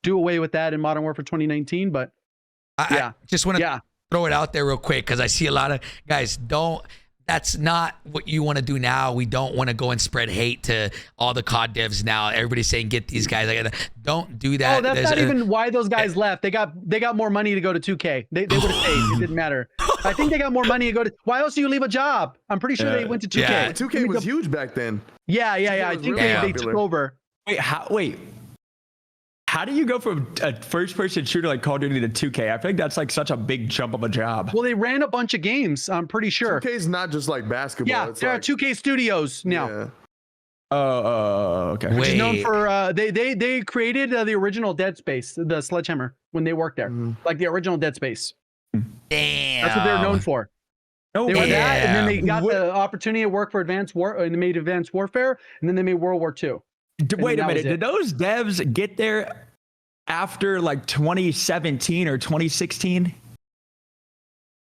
[SPEAKER 4] do away with that in Modern Warfare 2019. But
[SPEAKER 2] I just want to throw it out there real quick because I see a lot of guys that's not what you want to do now. We don't want to go and spread hate to all the COD devs now. Everybody's saying get these guys. Don't do that.
[SPEAKER 4] Oh, that's not even why those guys left. They got more money to go to 2K. They would have stayed. It didn't matter. I think they got more money to go to. Why else do you leave a job? I'm pretty sure they went to 2K.
[SPEAKER 2] Yeah.
[SPEAKER 3] 2K was huge back then.
[SPEAKER 4] Yeah. I
[SPEAKER 3] was
[SPEAKER 4] think
[SPEAKER 3] really
[SPEAKER 4] they
[SPEAKER 3] popular.
[SPEAKER 4] took over.
[SPEAKER 1] Wait, how do you go from a first-person shooter like Call of Duty to 2K? I think that's like such a big jump of a job.
[SPEAKER 4] Well, they ran a bunch of games. I'm pretty sure.
[SPEAKER 3] 2K's not just like basketball.
[SPEAKER 4] Yeah,
[SPEAKER 3] it's
[SPEAKER 4] there are
[SPEAKER 3] like,
[SPEAKER 4] 2K studios now.
[SPEAKER 3] Yeah.
[SPEAKER 1] Okay.
[SPEAKER 4] Which is known for they created the original Dead Space, the Sledgehammer, when they worked there, like the original Dead Space.
[SPEAKER 2] Damn.
[SPEAKER 4] That's what they're known for.
[SPEAKER 1] No,
[SPEAKER 4] They were that, and then they
[SPEAKER 2] Damn.
[SPEAKER 4] got the opportunity to work for Advanced War, and they made Advanced Warfare, and then they made World War II.
[SPEAKER 1] Wait a
[SPEAKER 4] that was
[SPEAKER 1] minute.
[SPEAKER 4] it.
[SPEAKER 1] Did those devs get there after like 2017 or 2016?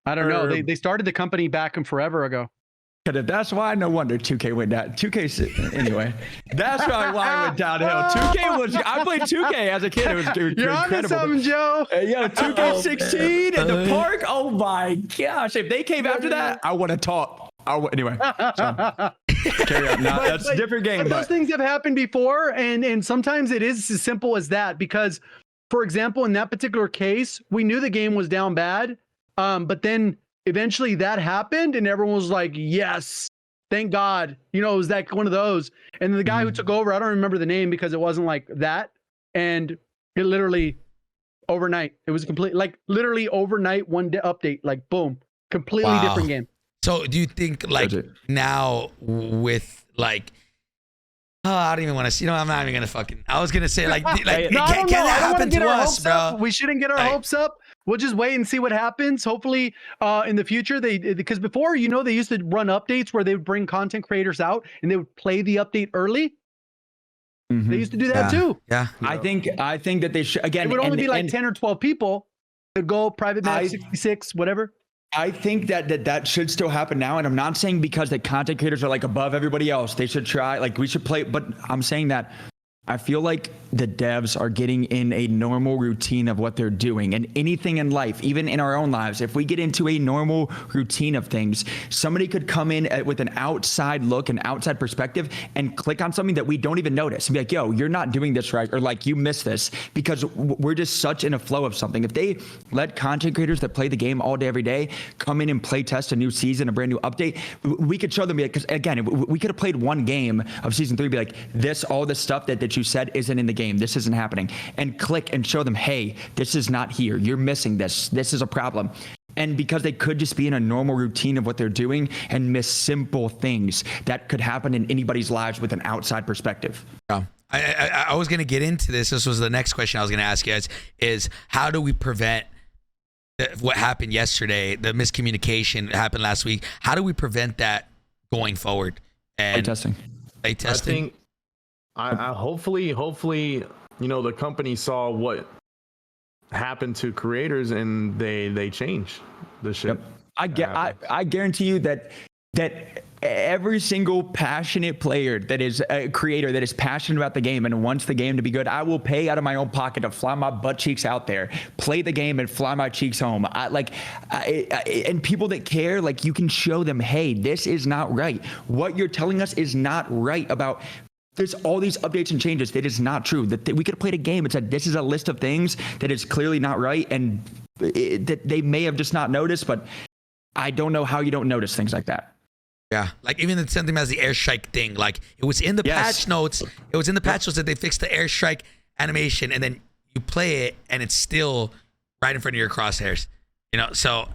[SPEAKER 4] I don't know. They started the company back and forever ago.
[SPEAKER 1] Because if that's why, no wonder 2K went down. 2K, anyway, that's probably why it went downhill. 2K was, I played 2K as a kid. It was
[SPEAKER 4] You're onto
[SPEAKER 1] incredible.
[SPEAKER 4] something, Joe.
[SPEAKER 1] Yo, 2K16 at the park. Oh my gosh. If they came after that, I want to talk. Anyway. So. Carry on. No, that's a different game.
[SPEAKER 4] But those things have happened before, and sometimes it is as simple as that. Because, for example, in that particular case, we knew the game was down bad, but then eventually that happened, and everyone was like, "Yes, thank God." You know, it was that one of those. And the guy who took over, I don't remember the name because it wasn't like that, and it literally overnight, it was complete, like literally overnight, one day update, like boom, completely different game.
[SPEAKER 2] So do you think like now with like, oh, I don't even want to, I'm not even going to fucking, I was going to say like,
[SPEAKER 4] No,
[SPEAKER 2] can that happen to us, bro?
[SPEAKER 4] We shouldn't get our hopes up. We'll just wait and see what happens. Hopefully in the future, because before, they used to run updates where they would bring content creators out and they would play the update early.
[SPEAKER 1] Mm-hmm.
[SPEAKER 4] They used to do that too.
[SPEAKER 2] Yeah.
[SPEAKER 1] I think that they should, again,
[SPEAKER 4] it would only be like 10 or 12 people to go private match 66, whatever.
[SPEAKER 1] I think that should still happen now. And I'm not saying because the content creators are like above everybody else, they should try, like we should play, but I'm saying that I feel like the devs are getting in a normal routine of what they're doing, and anything in life, even in our own lives, if we get into a normal routine of things, somebody could come in with an outside look, an outside perspective, and click on something that we don't even notice and be like, yo, you're not doing this right, or like you missed this, because we're just such in a flow of something. If they let content creators that play the game all day, every day, come in and play test a new season, a brand new update, we could show them, because again, we could have played one game of season 3, be like, all this stuff that you said isn't in the game, this isn't happening, and click and show them, hey, this is not here, you're missing this is a problem. And because they could just be in a normal routine of what they're doing and miss simple things that could happen in anybody's lives with an outside perspective.
[SPEAKER 2] Yeah. I was going to get into this. This was the next question I was going to ask you guys, is how do we prevent what happened yesterday, the miscommunication that happened last week? How do we prevent that going forward? And
[SPEAKER 1] testing.
[SPEAKER 3] I think I hopefully, the company saw what happened to creators and they change the shit.
[SPEAKER 1] Yep. I guarantee you that every single passionate player that is a creator that is passionate about the game and wants the game to be good, I will pay out of my own pocket to fly my butt cheeks out there, play the game, and fly my cheeks home. And people that care, like, you can show them, hey, this is not right. What you're telling us is not right about. There's all these updates and changes. That is not true. That we could have played a game and said, this is a list of things that is clearly not right, and that they may have just not noticed, but I don't know how you don't notice things like that.
[SPEAKER 2] Yeah, like even something as the airstrike thing, like it was in the patch notes. It was in the patch notes that they fixed the airstrike animation, and then you play it and it's still right in front of your crosshairs. So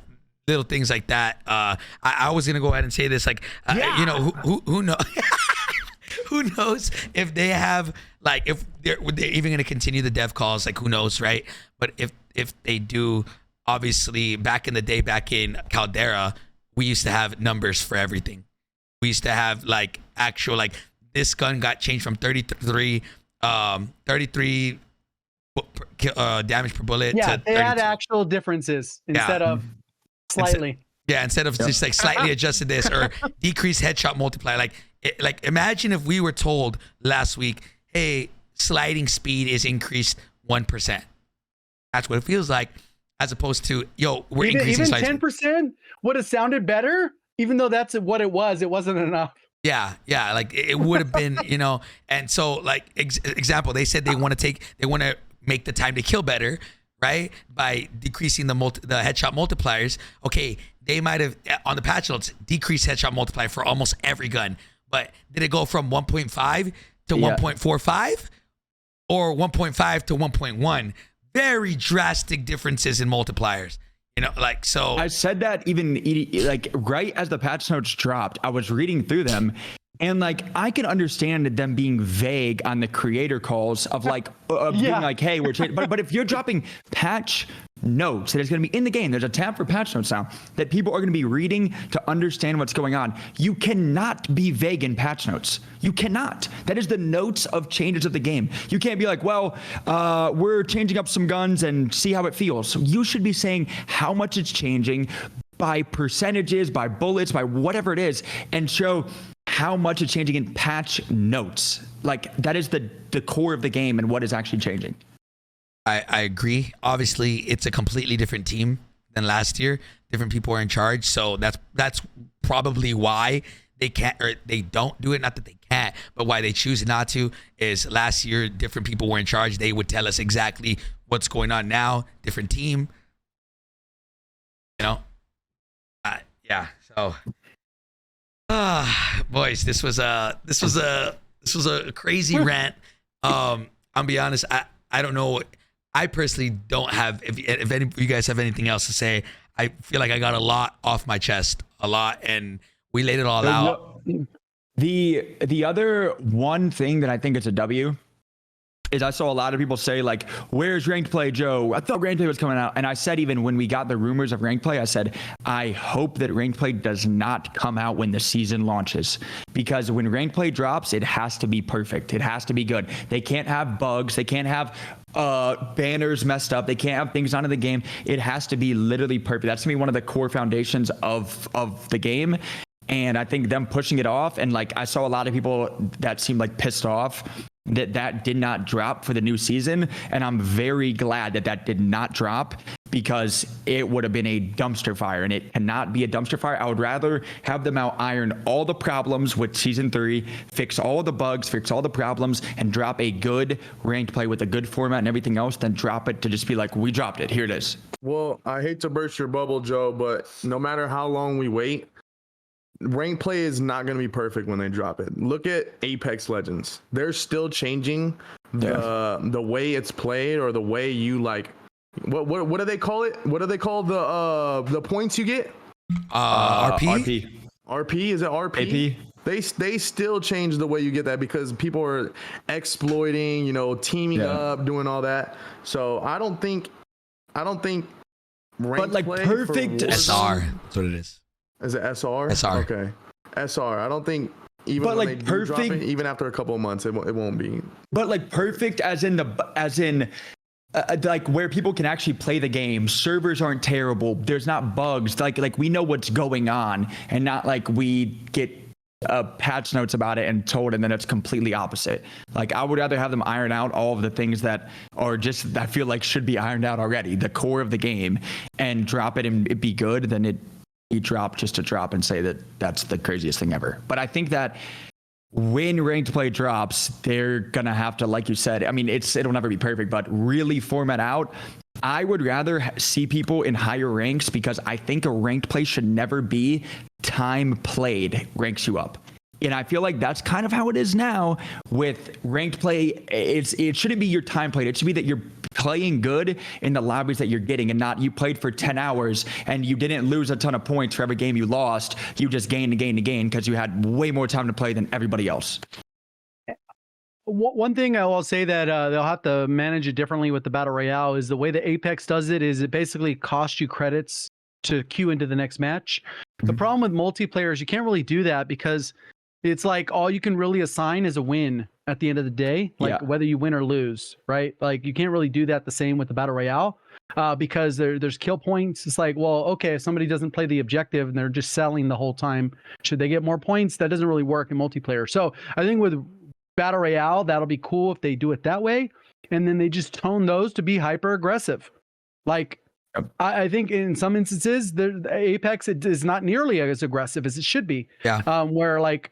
[SPEAKER 2] little things like that. I was gonna go ahead and say this, like, who knows? Who knows if they have, like, if they're even going to continue the dev calls, like, who knows, right? But if they do, obviously, back in the day, back in Caldera, we used to have numbers for everything. We used to have, like, actual, like, this gun got changed from 33 damage per bullet to 32.
[SPEAKER 4] They had actual differences instead of slightly.
[SPEAKER 2] Instead of just like slightly adjusted this or decreased headshot multiplier. Like imagine if we were told last week, hey, sliding speed is increased 1%. That's what it feels like, as opposed to, yo, we're increasing sliding 10%
[SPEAKER 4] would have sounded better, even though that's what it was. It wasn't enough.
[SPEAKER 2] Yeah, like it would have been, and so, like, example, they said they want to make the time to kill better, right? By decreasing the headshot multipliers. Okay, they might have, on the patch notes, decreased headshot multiplier for almost every gun. But did it go from 1.5 to 1.45 or 1.5 to 1.1? Very drastic differences in multipliers. So
[SPEAKER 1] I said that even like right as the patch notes dropped, I was reading through them, and like I can understand them being vague on the creator calls of like being like, hey, we're changing. But if you're dropping patch notes that is going to be in the game, there's a tab for patch notes now that people are going to be reading to understand what's going on. You cannot be vague in patch notes. You cannot. That is the notes of changes of the game. You can't be like, well, we're changing up some guns and see how it feels. So you should be saying how much it's changing by percentages, by bullets, by whatever it is, and show how much it's changing in patch notes. Like that is the core of the game and what is actually changing.
[SPEAKER 2] I agree. Obviously, it's a completely different team than last year. Different people are in charge, so that's probably why they can't or they don't do it, not that they can't, but why they choose not to is last year different people were in charge. They would tell us exactly what's going on now, different team. You know? Yeah. So boys, this was a crazy rant. I'll be honest, I don't know. I personally don't have, if any of you guys have anything else to say, I feel like I got a lot off my chest, and we laid it all out.
[SPEAKER 1] The other one thing that I think is a W is I saw a lot of people say, like, where's ranked play, Joe? I thought ranked play was coming out. And I said, even when we got the rumors of ranked play, I said, I hope that ranked play does not come out when the season launches. Because when ranked play drops, it has to be perfect. It has to be good. They can't have bugs. They can't have banners messed up. They can't have things on in the game. It has to be literally perfect. That's gonna be one of the core foundations of the game. And I think them pushing it off, and like I saw a lot of people that seemed like pissed off that did not drop for the new season. And I'm very glad that did not drop, because it would have been a dumpster fire, and it cannot be a dumpster fire. I would rather have them out iron all the problems with season 3, fix all the bugs, fix all the problems, and drop a good ranked play with a good format and everything else, than drop it to just be like, we dropped it, here it is.
[SPEAKER 3] Well, I hate to burst your bubble, Joe, but no matter how long we wait, ranked play is not going to be perfect when they drop it. Look at Apex Legends. They're still changing the way it's played, or the way you like. What do they call it? What do they call the points you get?
[SPEAKER 2] RP.
[SPEAKER 3] RP, is it RP?
[SPEAKER 1] AP.
[SPEAKER 3] They still change the way you get that, because people are exploiting, teaming up, doing all that. So I don't think ranked
[SPEAKER 1] but like
[SPEAKER 3] play
[SPEAKER 1] perfect
[SPEAKER 2] SR. That's what it is.
[SPEAKER 3] Is it SR?
[SPEAKER 2] SR.
[SPEAKER 3] Okay. SR. I don't think even
[SPEAKER 1] but
[SPEAKER 3] when
[SPEAKER 1] like
[SPEAKER 3] they do drop
[SPEAKER 1] perfect,
[SPEAKER 3] it, even after a couple of months, it won't be.
[SPEAKER 1] But like perfect as in like where people can actually play the game. Servers aren't terrible. There's not bugs. Like we know what's going on, and not like we get patch notes about it and told, and then it's completely opposite. Like I would rather have them iron out all of the things that are just, I feel like should be ironed out already, the core of the game, and drop it and it be good, than it be drop just to drop and say that that's the craziest thing ever. But I think that when ranked play drops, they're gonna have to, like you said, I mean, it'll never be perfect, but really format out. I would rather see people in higher ranks, because I think a ranked play should never be time played ranks you up. And I feel like that's kind of how it is now with ranked play. It shouldn't be your time played. It should be that you're playing good in the lobbies that you're getting, and not you played for 10 hours and you didn't lose a ton of points for every game you lost. You just gained because you had way more time to play than everybody else.
[SPEAKER 4] One thing I will say that they'll have to manage it differently with the Battle Royale is the way that Apex does it is it basically costs you credits to queue into the next match. The problem with multiplayer is you can't really do that, because it's like all you can really assign is a win at the end of the day, like whether you win or lose, right? Like you can't really do that the same with the Battle Royale, because there's kill points. It's like, well, okay, if somebody doesn't play the objective and they're just selling the whole time, should they get more points? That doesn't really work in multiplayer. So I think with Battle Royale, that'll be cool if they do it that way, and then they just tone those to be hyper aggressive. Like I think in some instances, the Apex is not nearly as aggressive as it should be.
[SPEAKER 2] Yeah.
[SPEAKER 4] Where like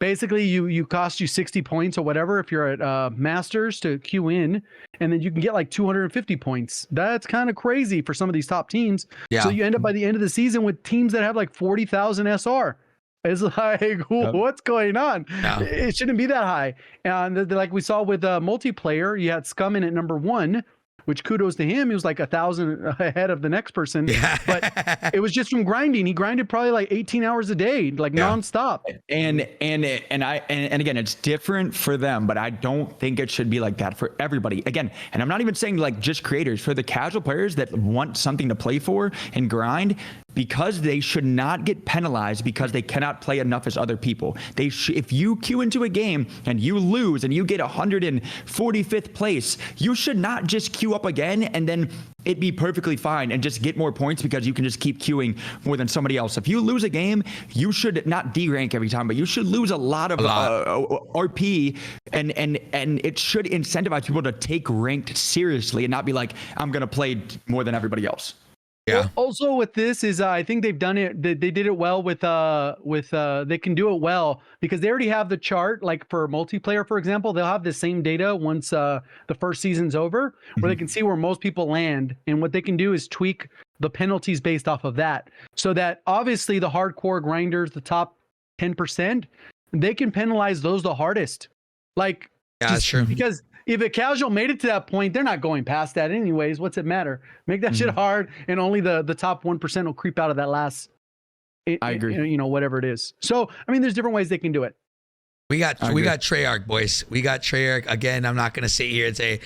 [SPEAKER 4] basically you cost you 60 points or whatever if you're at Masters to queue in, and then you can get like 250 points. That's kind of crazy for some of these top teams. So you end up by the end of the season with teams that have like 40,000 SR. It's like, what's going on?
[SPEAKER 2] No.
[SPEAKER 4] It shouldn't be that high. And like we saw with multiplayer, you had Scum in at number 1, which kudos to him. He was like 1,000 ahead of the next person.
[SPEAKER 2] Yeah.
[SPEAKER 4] But it was just from grinding. He grinded probably like 18 hours a day, like nonstop.
[SPEAKER 1] And again, it's different for them, but I don't think it should be like that for everybody. Again, and I'm not even saying like just creators, for the casual players that want something to play for and grind, because they should not get penalized because they cannot play enough as other people. If you queue into a game and you lose and you get 145th place, you should not just queue up again and then it be perfectly fine and just get more points because you can just keep queuing more than somebody else. If you lose a game, you should not D-rank every time, but you should lose a lot of RP, and it should incentivize people to take ranked seriously and not be like, I'm going to play more than everybody else.
[SPEAKER 2] Yeah.
[SPEAKER 4] Also with this is I think they've done it. They did it well with they can do it well because they already have the chart. Like for multiplayer, for example, they'll have the same data once the first season's over, where they can see where most people land, and what they can do is tweak the penalties based off of that, so that obviously the hardcore grinders, the top 10%, they can penalize those the hardest. Like,
[SPEAKER 2] Yeah, that's true.
[SPEAKER 4] because if a casual made it to that point, they're not going past that anyways. What's it matter? Make that shit hard, and only the top 1% will creep out of that last.
[SPEAKER 1] I agree.
[SPEAKER 4] You know, whatever it is. So, I mean, there's different ways they can do it.
[SPEAKER 2] We got Treyarch, boys. We got Treyarch. Again, I'm not gonna sit here and say,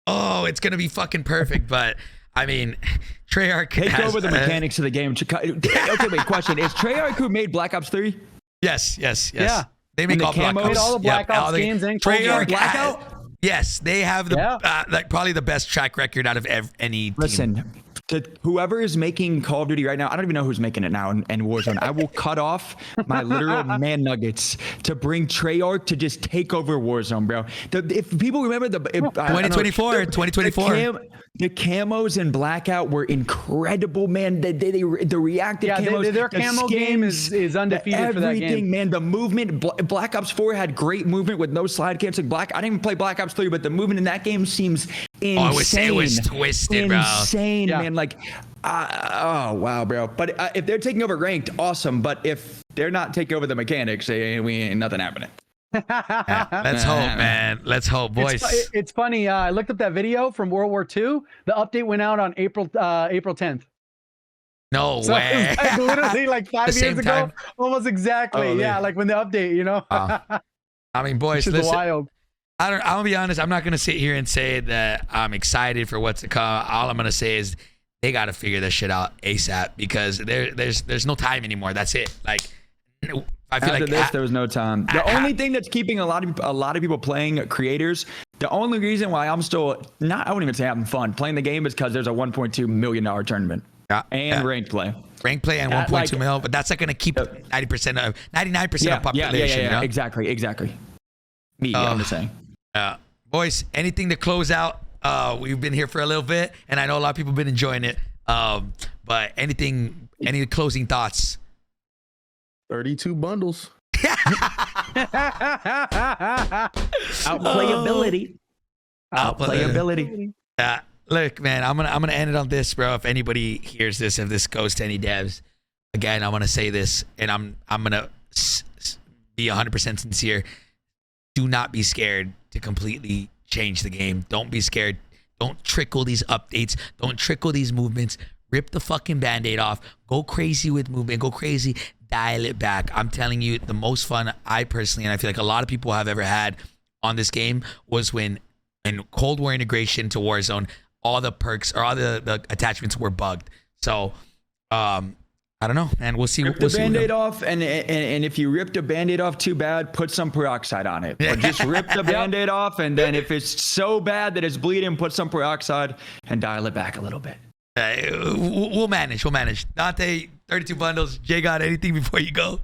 [SPEAKER 2] oh, it's gonna be fucking perfect, but I mean, Treyarch
[SPEAKER 1] Take over the mechanics of the game. Okay, wait, question. Is Treyarch who made Black Ops 3?
[SPEAKER 2] Yes.
[SPEAKER 4] Yeah.
[SPEAKER 2] They make
[SPEAKER 1] And the
[SPEAKER 2] all Black
[SPEAKER 1] camos?
[SPEAKER 2] Ops.
[SPEAKER 4] Made all the Black
[SPEAKER 2] Yep,
[SPEAKER 4] Ops games and Cold War
[SPEAKER 2] Treyarch
[SPEAKER 1] Blackout?
[SPEAKER 2] Yes, they have the like probably the best track record out of any team.
[SPEAKER 1] Listen, to whoever is making Call of Duty right now, I don't even know who's making it now in Warzone. I will cut off my literal man nuggets to bring Treyarch to just take over Warzone, bro. If people remember
[SPEAKER 2] 2024.
[SPEAKER 1] The camos in Blackout were incredible, man. The reactive camos,
[SPEAKER 4] their
[SPEAKER 1] the
[SPEAKER 4] camo game
[SPEAKER 1] skins,
[SPEAKER 4] is undefeated for that game.
[SPEAKER 1] Everything, man. The movement. Black Ops 4 had great movement with no slide cams. Like I didn't even play Black Ops 3, but the movement in that game seems insane.
[SPEAKER 2] It was twisted, bro.
[SPEAKER 1] Insane, man. Like, oh wow, bro. But if they're taking over ranked, awesome. But if they're not taking over the mechanics, we ain't nothing happening.
[SPEAKER 2] Let's hope, man. Let's hope, boys.
[SPEAKER 4] It's funny. I looked up that video from World War II. The update went out on April 10th.
[SPEAKER 2] No
[SPEAKER 4] So
[SPEAKER 2] way.
[SPEAKER 4] it was like literally like 5
[SPEAKER 2] The
[SPEAKER 4] years
[SPEAKER 2] same
[SPEAKER 4] ago,
[SPEAKER 2] time?
[SPEAKER 4] almost exactly.
[SPEAKER 1] Oh,
[SPEAKER 4] yeah,
[SPEAKER 1] man.
[SPEAKER 4] like when the update, you know.
[SPEAKER 2] I mean, boys,
[SPEAKER 4] Which is
[SPEAKER 2] listen.
[SPEAKER 4] wild.
[SPEAKER 2] I'm gonna be honest. I'm not gonna sit here and say that I'm excited for what's to come. All I'm gonna say is they got to figure this shit out ASAP because there's no time anymore. That's it. Like, I feel
[SPEAKER 1] After
[SPEAKER 2] like
[SPEAKER 1] this, there was no time. The only thing that's keeping a lot of people playing, creators, the only reason why I'm still not, I wouldn't even say having fun playing the game is because there's a $1.2 million tournament and ranked play.
[SPEAKER 2] Rank play and 1.2 mil, but that's not going to keep 99% of population.
[SPEAKER 1] Yeah,
[SPEAKER 2] you know?
[SPEAKER 1] exactly. I'm just saying.
[SPEAKER 2] Boys, anything to close out? We've been here for a little bit, and I know a lot of people have been enjoying it. But any closing thoughts?
[SPEAKER 3] 32 bundles.
[SPEAKER 1] Outplayability.
[SPEAKER 2] Look, man, I'm gonna end it on this, bro. If anybody hears this, if this goes to any devs, again, I'm gonna say this, and I'm gonna be 100% sincere. Do not be scared to completely change the game. Don't be scared. Don't trickle these updates. Don't trickle these movements. Rip the fucking Band-Aid off. Go crazy with movement. Go crazy. Dial it back. I'm telling you, the most fun I personally, and I feel like a lot of people have ever had on this game was when in Cold War integration to Warzone, all the perks or all the attachments were bugged. So, I don't know, man. We'll see.
[SPEAKER 1] Rip the Band-Aid off, and if you rip the Band-Aid off too bad, put some peroxide on it. Or just rip the Band-Aid off, and then if it's so bad that it's bleeding, put some peroxide and dial it back a little bit.
[SPEAKER 2] We'll manage. Dante, 32 bundles. JGOD, anything before you go?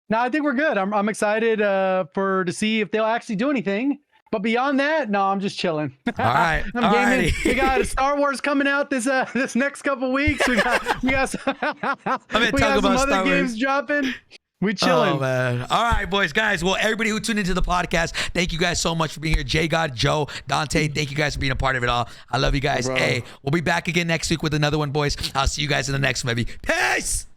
[SPEAKER 4] No, I think we're good. I'm excited to see if they'll actually do anything. But beyond that, no, I'm just chilling.
[SPEAKER 2] All right.
[SPEAKER 4] I'm gaming. We got Star Wars coming out this next couple weeks. We got some other games dropping. We chilling.
[SPEAKER 2] Oh, man. All right, boys, guys. Well, everybody who tuned into the podcast, thank you guys so much for being here. JGOD, Joe, Dante, thank you guys for being a part of it all. I love you guys. Hey, we'll be back again next week with another one, boys. I'll see you guys in the next one, baby. Peace.